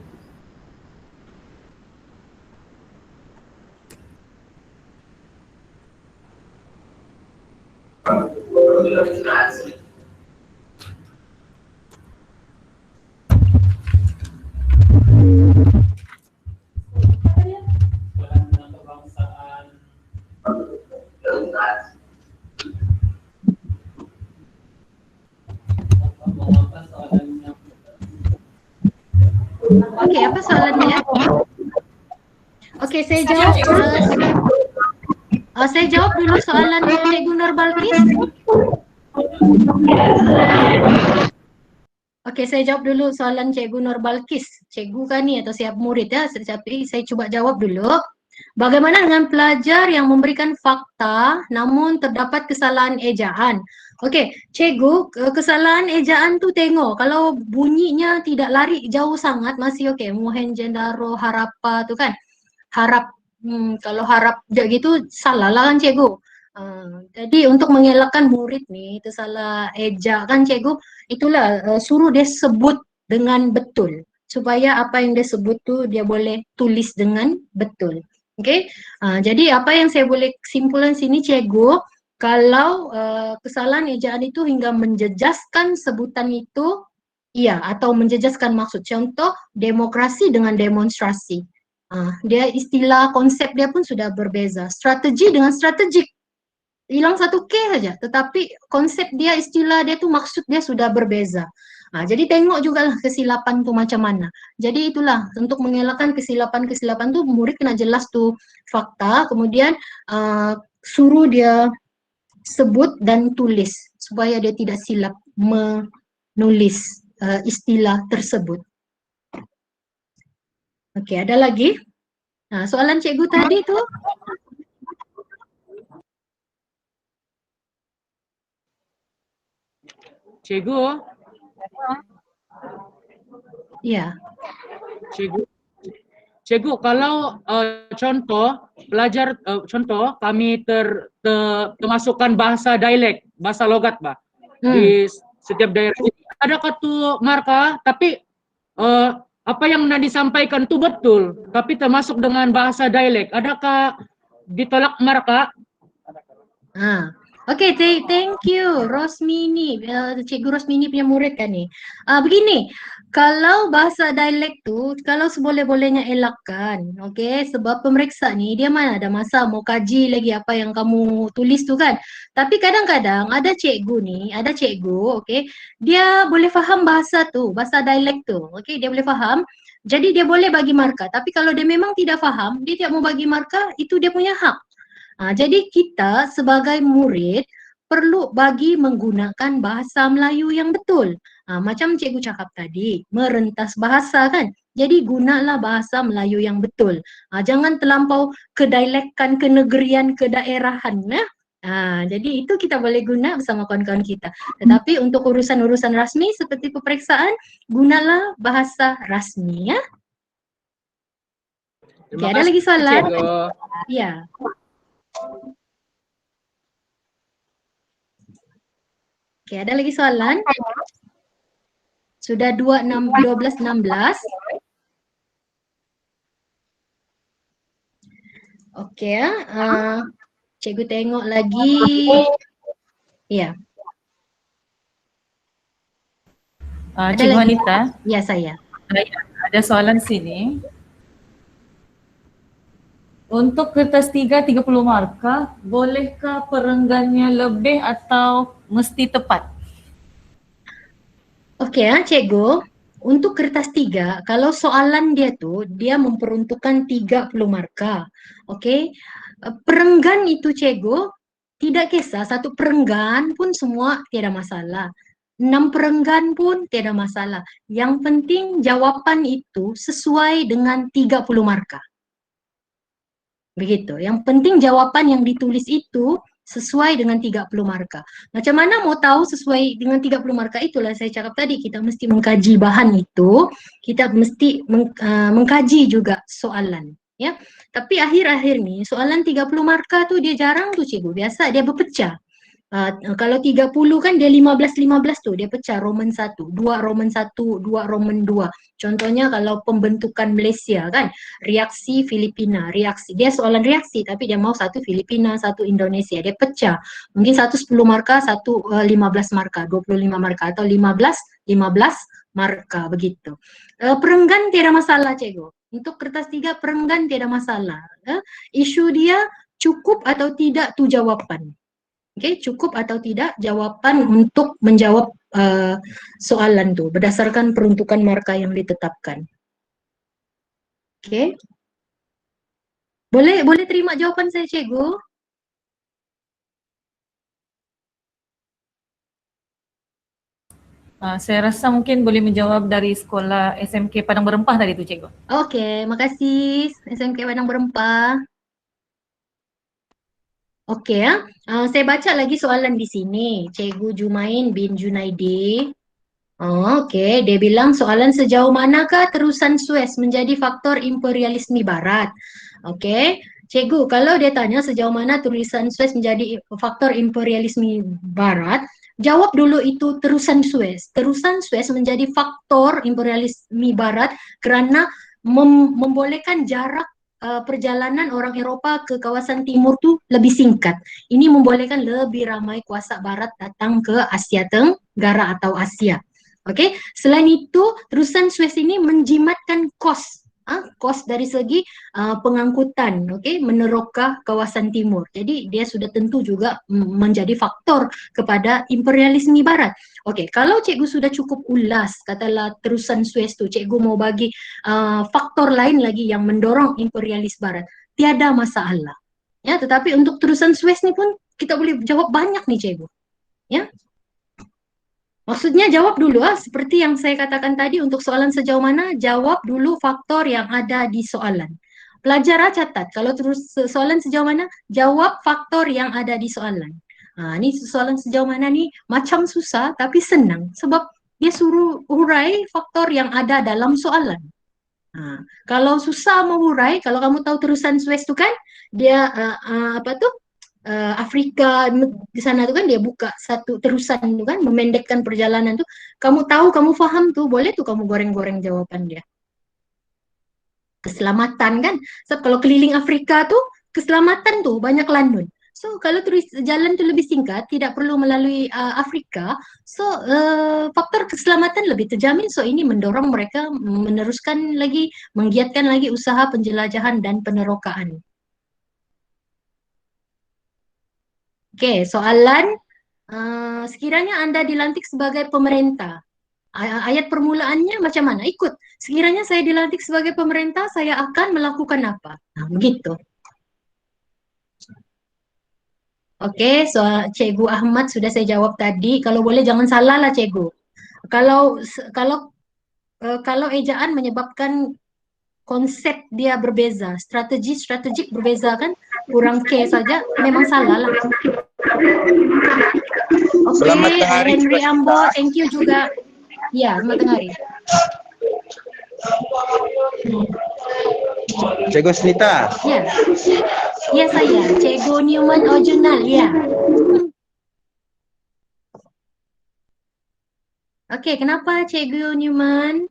Oke, apa soalannya? Oke, saya jawab. Saya jawab dulu soalan Cikgu Nurbalkis. Oke, saya jawab dulu soalan Cikgu Nurbalkis. Cikgu kan nih atau siap murid ya, tapi saya coba jawab dulu. Bagaimana dengan pelajar yang memberikan fakta namun terdapat kesalahan ejaan? Oke, Cikgu, kesalahan ejaan tuh tengok. Kalau bunyinya tidak lari jauh sangat masih oke. Mohenjo-daro, Harappa tuh kan. Kalau harap gitu salah lah kan Cikgu. Jadi untuk mengelakkan murid nih itu salah eja kan Cikgu, itulah suruh dia sebut dengan betul supaya apa yang dia sebut tuh dia boleh tulis dengan betul. Oke, jadi apa yang saya boleh simpulkan sini Cikgu, kalau kesalahan ejaan itu hingga menjejaskan sebutan itu, iya, atau menjejaskan maksud. Contoh demokrasi dengan demonstrasi. Dia istilah konsep dia pun sudah berbeza. Strategi dengan strategik. Hilang satu K saja, tetapi konsep dia, istilah dia tuh maksud dia sudah berbeza. Jadi tengok juga lah kesilapan tuh macam mana. Jadi itulah untuk mengelakkan kesilapan-kesilapan tuh murid kena jelas tuh fakta, kemudian suruh dia sebut dan tulis supaya dia tidak silap menulis istilah tersebut. Oke, ada lagi? Soalan Cikgu tadi tuh. Cikgu. Iya. Cikgu, kalau contoh pelajar contoh kami termasukkan bahasa dialek, bahasa logat, Pak. Di setiap daerah ada kartu marka, tapi apa yang disampaikan itu betul, tapi termasuk dengan bahasa dialek. Adakah ditolak marka? Oke, thank you Rosmini, Cikgu Rosmini punya murid kan nih. Begini, kalau bahasa dialek tuh, kalau seboleh-bolehnya elakkan, oke, sebab pemeriksa nih dia mana ada masa mau kaji lagi apa yang kamu tulis tuh kan. Tapi kadang-kadang ada cikgu, oke, dia boleh faham bahasa tuh, bahasa dialek tuh, oke, dia boleh faham. Jadi dia boleh bagi marka, tapi kalau dia memang tidak faham, dia tidak mau bagi marka, itu dia punya hak. Jadi kita sebagai murid perlu bagi menggunakan bahasa Melayu yang betul. Macam cikgu cakap tadi, merentas bahasa kan. Jadi gunalah bahasa Melayu yang betul. Jangan terlampau kedialekkan, kenegerian, kedaerahan. Jadi itu kita boleh guna bersama kawan-kawan kita. Tetapi untuk urusan-urusan rasmi seperti peperiksaan, gunalah bahasa rasmi ya. Oke, ada lagi soalan? Iya. Oke, ada lagi soalan? Sudah 12-16. Oke, cikgu tengok lagi. Ya. Cikgu Anita. Ya, saya. Ada soalan sini. Untuk kertas 30 markah, bolehkah perenggannya lebih atau mesti tepat? Oke, cikgu. Untuk kertas 3, kalau soalan dia tuh, dia memperuntukkan 30 markah. Oke, perenggan itu cikgu, tidak kisah, satu perenggan pun semua tidak masalah. 6 perenggan pun tidak masalah. Yang penting jawaban itu sesuai dengan 30 markah. Begitu. Yang penting jawaban yang ditulis itu sesuai dengan 30 markah. Macam mana mau tahu sesuai dengan 30 markah? Itulah saya cakap tadi, kita mesti mengkaji bahan itu, kita mesti mengkaji juga soalan, ya. Tapi akhir-akhir ni soalan 30 markah tu dia jarang tu cikgu, biasa dia berpecah. Kalau 30 kan dia 15-15 tu, dia pecah Roman 1, 2 Roman 1, 2 Roman 2. Contohnya kalau pembentukan Malaysia kan, reaksi Filipina, reaksi. Dia soalan reaksi tapi dia mau satu Filipina, satu Indonesia. Dia pecah. Mungkin satu 10 markah, satu 15 markah, 25 markah atau 15 markah begitu. Perenggan tidak masalah cikgu. Untuk kertas 3 perenggan tidak masalah. Isu dia cukup atau tidak tu jawapan. Oke, cukup atau tidak jawaban untuk menjawab soalan tu berdasarkan peruntukan markah yang ditetapkan. Oke. Boleh terima jawaban saya, cikgu? Saya rasa mungkin boleh menjawab dari sekolah SMK Padang Berempah tadi tu, cikgu. Oke, makasih SMK Padang Berempah. Oke, saya baca lagi soalan di sini. Cikgu Jumain bin Junaidi. Oke, dia bilang soalan sejauh manakah terusan Suez menjadi faktor imperialisme Barat? Oke, cikgu, kalau dia tanya sejauh mana terusan Suez menjadi faktor imperialisme Barat, jawab dulu itu terusan Suez. Terusan Suez menjadi faktor imperialisme Barat kerana membolehkan jarak perjalanan orang Eropah ke kawasan timur tu lebih singkat. Ini membolehkan lebih ramai kuasa Barat datang ke Asia Tenggara atau Asia. Oke, selain itu terusan Suez ini menjimatkan kos dari segi pengangkutan, meneroka kawasan timur. Jadi dia sudah tentu juga menjadi faktor kepada imperialisme Barat. Oke, kalau cikgu sudah cukup ulas, katalah terusan Suez tu, cikgu mau bagi faktor lain lagi yang mendorong imperialis Barat, tiada masalah. Ya, tetapi untuk terusan Suez ni pun kita boleh jawab banyak nih cikgu. Ya. Maksudnya jawab dulu seperti yang saya katakan tadi untuk soalan sejauh mana, jawab dulu faktor yang ada di soalan. Pelajar catat, kalau terus soalan sejauh mana, jawab faktor yang ada di soalan. Ini soalan sejauh mana nih macam susah tapi senang sebab dia suruh urai faktor yang ada dalam soalan. Kalau susah mengurai, kalau kamu tahu terusan Suez itu kan, dia Afrika di sana tuh kan dia buka satu terusan tuh kan, memendekkan perjalanan tuh. Kamu tahu, kamu faham tuh, boleh tuh kamu goreng-goreng jawaban dia. Keselamatan kan, so, kalau keliling Afrika tuh keselamatan tuh banyak landun. So kalau terus jalan tuh lebih singkat, tidak perlu melalui Afrika, so faktor keselamatan lebih terjamin. So ini mendorong mereka meneruskan lagi, menggiatkan lagi usaha penjelajahan dan penerokaan. Oke, soalan sekiranya Anda dilantik sebagai pemerintah, ayat permulaannya macam mana? Ikut. Sekiranya saya dilantik sebagai pemerintah, saya akan melakukan apa? Nah, begitu. Oke, soal Cikgu Ahmad sudah saya jawab tadi. Kalau boleh jangan salah lah Cikgu. Kalau ejaan menyebabkan konsep dia berbeza, strategik berbeza kan, kurang K saja, memang salah lah. Oke, Henry Ambo, thank you juga. Ya, selamat hari. Cikgu Snita. Ya, ya saya, Cikgu Newman Ojunal, ya. Oke, kenapa Cikgu Newman?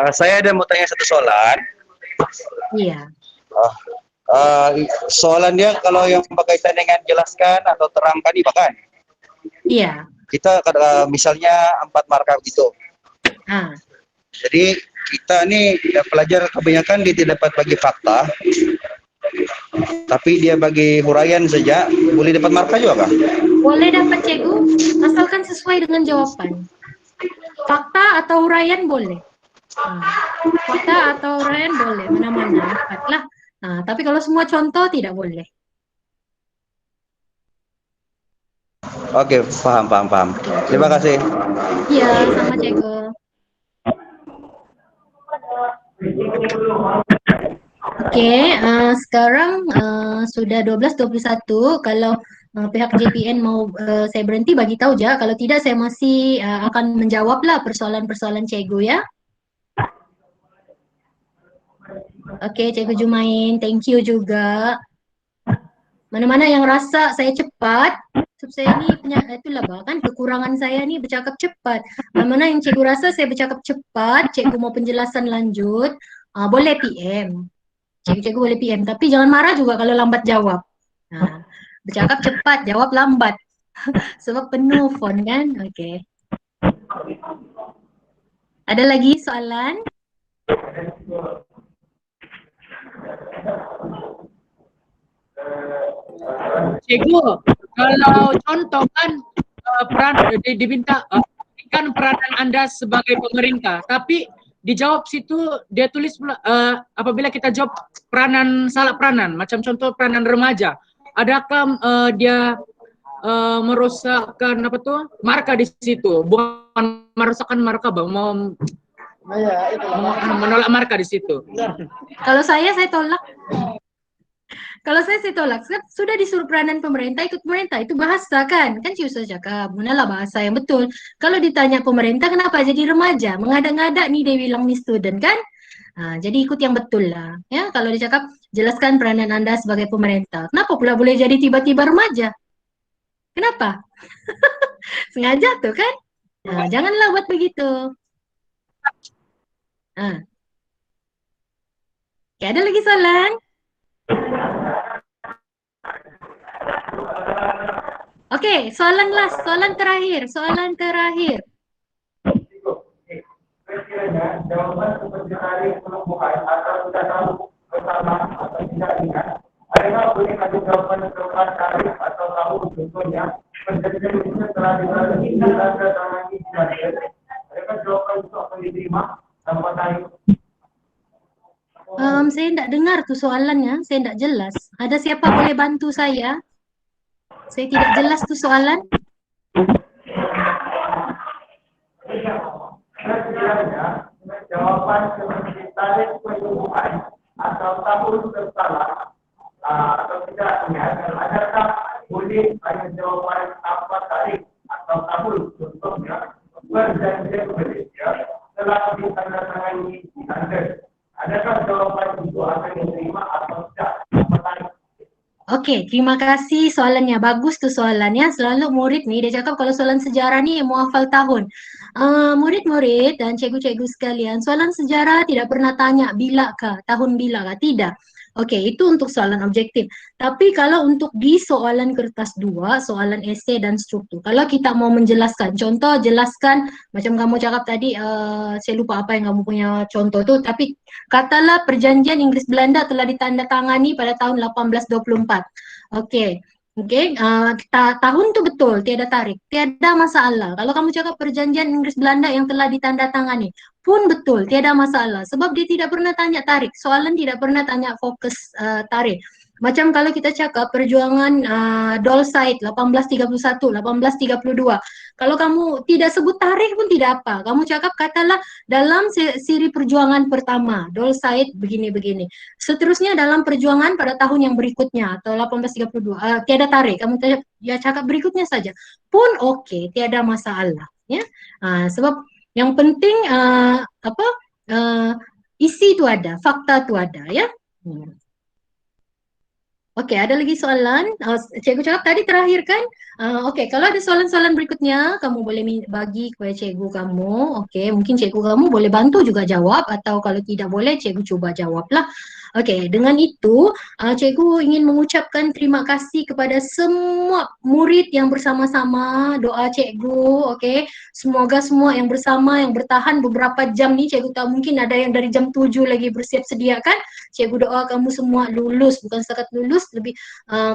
Saya ada mau tanya satu soalan. Iya. Soalan dia kalau yang berkaitan dengan jelaskan atau terangkan ini kan? Iya. Kita misalnya 4 markah gitu. Jadi kita nih pelajar kebanyakan dia tidak dapat bagi fakta, tapi dia bagi huraian saja, boleh dapat markah juga kah? Boleh dapat Cikgu, asalkan sesuai dengan jawaban. Fakta atau huraian boleh. Fakta atau huraian boleh, mana-mana dapatlah. Tapi kalau semua contoh tidak boleh. Oke, paham. Terima kasih. Iya, sama Cikgu. Oke, sekarang sudah 12.21. Kalau pihak JPN mau saya berhenti, bagi tahu aja. Kalau tidak, saya masih akan menjawablah persoalan-persoalan Cikgu ya. Oke, Cikgu Jumain, thank you juga. Mana-mana yang rasa saya cepat, sebab saya ini itulah bahkan kekurangan saya nih bercakap cepat. Mana-mana yang Cikgu rasa saya bercakap cepat, Cikgu mau penjelasan lanjut, boleh PM. Cikgu boleh PM, tapi jangan marah juga kalau lambat jawab. Bercakap cepat, jawab lambat. Sebab penuh phone kan? Oke. Ada lagi soalan? Cikgu, kalau contoh kan peran diminta kan peranan Anda sebagai pemerintah, tapi dijawab situ dia tulis apabila kita jawab salah peranan, macam contoh peranan remaja, adakah dia merusakkan markah di situ, bukan merusakkan markah, menolak markah di situ. Kalau saya tolak. Kalau saya tolak, sudah disuruh peranan pemerintah, ikut pemerintah, itu bahasa kan susah cakap, gunalah bahasa yang betul. Kalau ditanya pemerintah, kenapa jadi remaja? Mengada-ngada nih dia bilang nih student kan? Jadi ikut yang betul lah. Ya, kalau dicakap, jelaskan peranan Anda sebagai pemerintah. Kenapa pula boleh jadi tiba-tiba remaja? Kenapa? Sengaja tuh kan? Janganlah buat begitu. Oke, ada lagi soalan? Oke, soalan last, soalan terakhir. Jawaban seperti tadi penumbuhan atau sudah tahu bersama atau tidak ingat, adakah boleh ada jawaban serupa tarif atau tahu contohnya perjanjian itu telah dilalui dan tertangani tidak. Adakah jawaban itu akan diterima tanpa tarif? Saya tidak dengar tuh soalannya, saya tidak jelas. Ada siapa boleh bantu saya? Saya tidak jelas tuh soalan. Jawaban seperti tarif penumbuhan atau tahun tersalah atau tidak ingat, adakah boleh ada jawaban tanpa tarif atau tahun, contohnya perjanjian Malaysia telah ditandatangani di London. Adakah jawaban itu akan diterima atau tidak? Oke, terima kasih soalannya. Bagus tuh soalannya. Selalu murid nih, dia cakap kalau soalan sejarah nih mau hafal tahun. Murid-murid dan cikgu-cikgu sekalian, soalan sejarah tidak pernah tanya bilakah, tahun bilakah, tidak. Oke, itu untuk soalan objektif. Tapi kalau untuk di soalan kertas 2, soalan esei dan struktur, kalau kita mau menjelaskan, contoh jelaskan, macam kamu cakap tadi, saya lupa apa yang kamu punya contoh tuh, tapi katalah perjanjian Inggris Belanda telah ditandatangani pada tahun 1824. Oke. Tahun itu betul, tiada tarik, tiada masalah. Kalau kamu cakap perjanjian Inggris Belanda yang telah ditandatangani, pun betul, tiada masalah. Sebab dia tidak pernah tanya tarik, soalan tidak pernah tanya fokus tarik. Macam kalau kita cakap perjuangan Dolsaid 1831, 1832. Kalau kamu tidak sebut tarikh pun tidak apa. Kamu cakap katalah dalam siri perjuangan pertama, Dolsaid begini-begini. Seterusnya dalam perjuangan pada tahun yang berikutnya atau 1832. Tiada tarikh, kamu cakap berikutnya saja. Pun oke, tiada masalah. Ya, sebab yang penting isi itu ada, fakta itu ada ya. Okey, ada lagi soalan? Cikgu cakap tadi terakhir kan? Okey, kalau ada soalan-soalan berikutnya, kamu boleh bagi kepada cikgu kamu. Okey, mungkin cikgu kamu boleh bantu juga jawab atau kalau tidak boleh, cikgu cuba jawablah. Okey, dengan itu, cikgu ingin mengucapkan terima kasih kepada semua murid yang bersama-sama. Doa cikgu, okey. Semoga semua yang bersama, yang bertahan beberapa jam ni, cikgu tahu mungkin ada yang dari jam 7 lagi bersiap sedia kan? Cikgu doa kamu semua lulus, bukan setakat lulus, lebih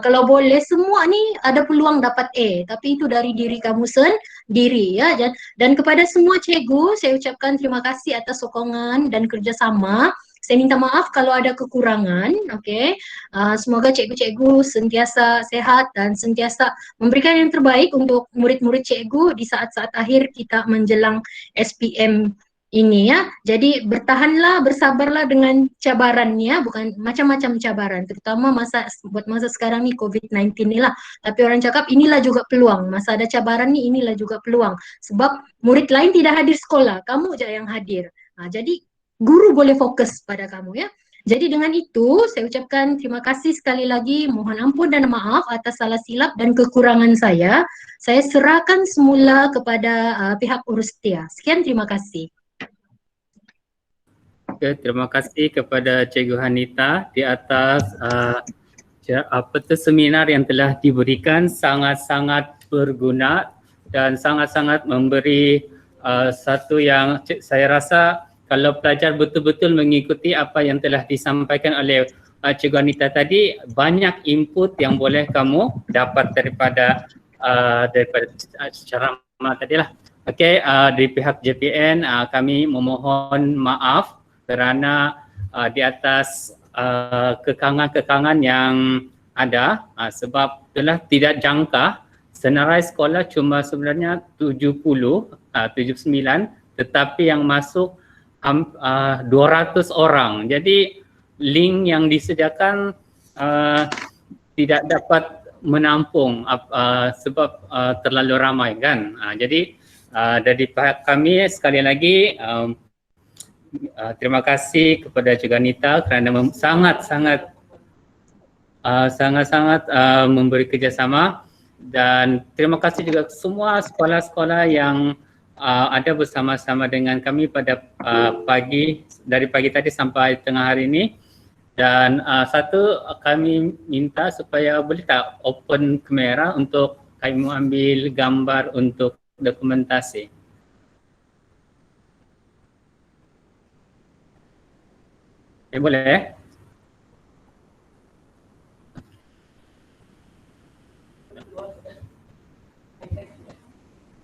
kalau boleh semua ni ada peluang dapat A, tapi itu dari diri kamu sendiri ya. Dan kepada semua cikgu saya ucapkan terima kasih atas sokongan dan kerjasama. Saya minta maaf kalau ada kekurangan, okey. Semoga cikgu-cikgu sentiasa sehat dan sentiasa memberikan yang terbaik untuk murid-murid cikgu di saat-saat akhir kita menjelang SPM ini ya. Jadi bertahanlah, bersabarlah dengan cabarannya, bukan macam-macam cabaran, terutama buat masa sekarang ni COVID-19 ni lah. Tapi orang cakap inilah juga peluang, masa ada cabaran ni inilah juga peluang. Sebab murid lain tidak hadir sekolah, kamu je yang hadir. Jadi guru boleh fokus pada kamu ya. Jadi dengan itu saya ucapkan terima kasih sekali lagi, mohon ampun dan maaf atas salah silap dan kekurangan saya. Saya serahkan semula kepada pihak Urustia. Sekian, terima kasih. Okay, terima kasih kepada Cikgu Hanita di atas seminar yang telah diberikan, sangat-sangat berguna dan sangat-sangat memberi satu yang saya rasa kalau pelajar betul-betul mengikuti apa yang telah disampaikan oleh Cikgu Hanita tadi, banyak input yang boleh kamu dapat daripada ceramah tadi lah. Okey, dari pihak JPN kami memohon maaf kerana di atas kekangan-kekangan yang ada sebab telah tidak jangka senarai sekolah cuma sebenarnya 79 tetapi yang masuk 200 orang. Jadi link yang disediakan tidak dapat menampung sebab terlalu ramai kan. Jadi dari pihak kami sekali lagi terima kasih kepada Cikgu Hanita kerana sangat-sangat memberi kerjasama dan terima kasih juga semua sekolah-sekolah yang ada bersama-sama dengan kami pada dari pagi tadi sampai tengah hari ini. Dan satu kami minta supaya boleh tak open kamera untuk kami ambil gambar untuk dokumentasi. Boleh?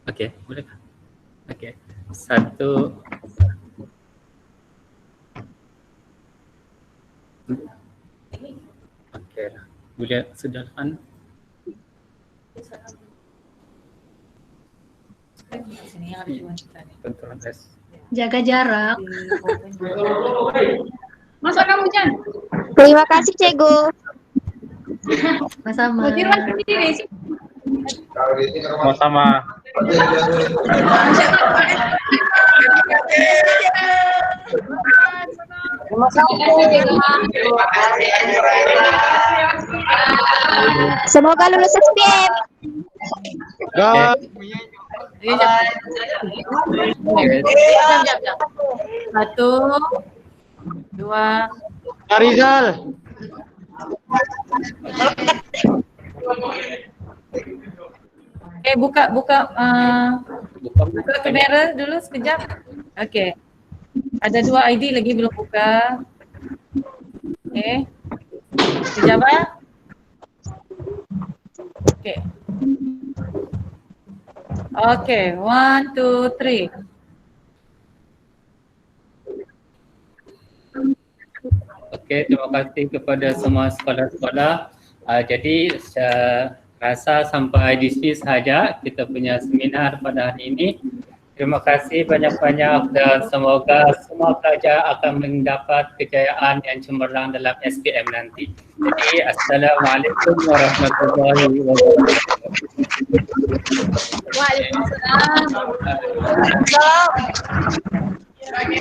Okey, boleh tak? Okey, satu. Okey, boleh sudah kan? Jaga jarak. Masa kamu Jan? Terima kasih Cikgu. Sama-sama. Sama-sama. Semoga lulus SPM. Satu, dua. Rizal. Buka kamera dulu sekejap. Okey. Ada 2 ID lagi belum buka. Okey. Sekejap ya. Okey. Okey, 1, 2, 3. Okey, terima kasih kepada semua sekolah-sekolah. Jadi saya rasa sampai di sini sahaja kita punya seminar pada hari ini. Terima kasih banyak-banyak dan semoga semua pelajar akan mendapat kejayaan yang cemerlang dalam SPM nanti. Jadi Assalamualaikum warahmatullahi wabarakatuh. Waalaikumsalam.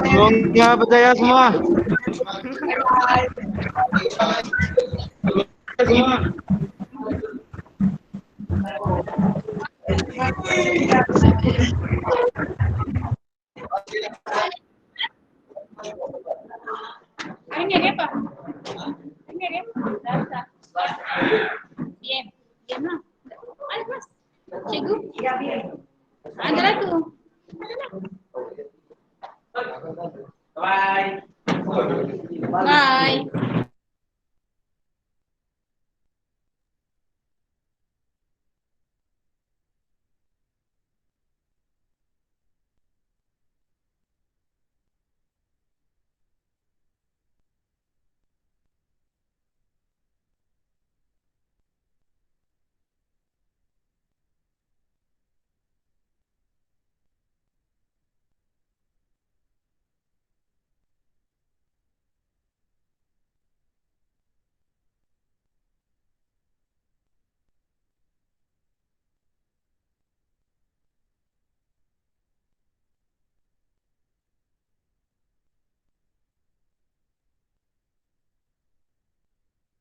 Semoga berjaya semua. Ini apa? Ini apa? Diam, diam lah. Ayo mas, cikgu. Ada lah tu. Bye. Bye.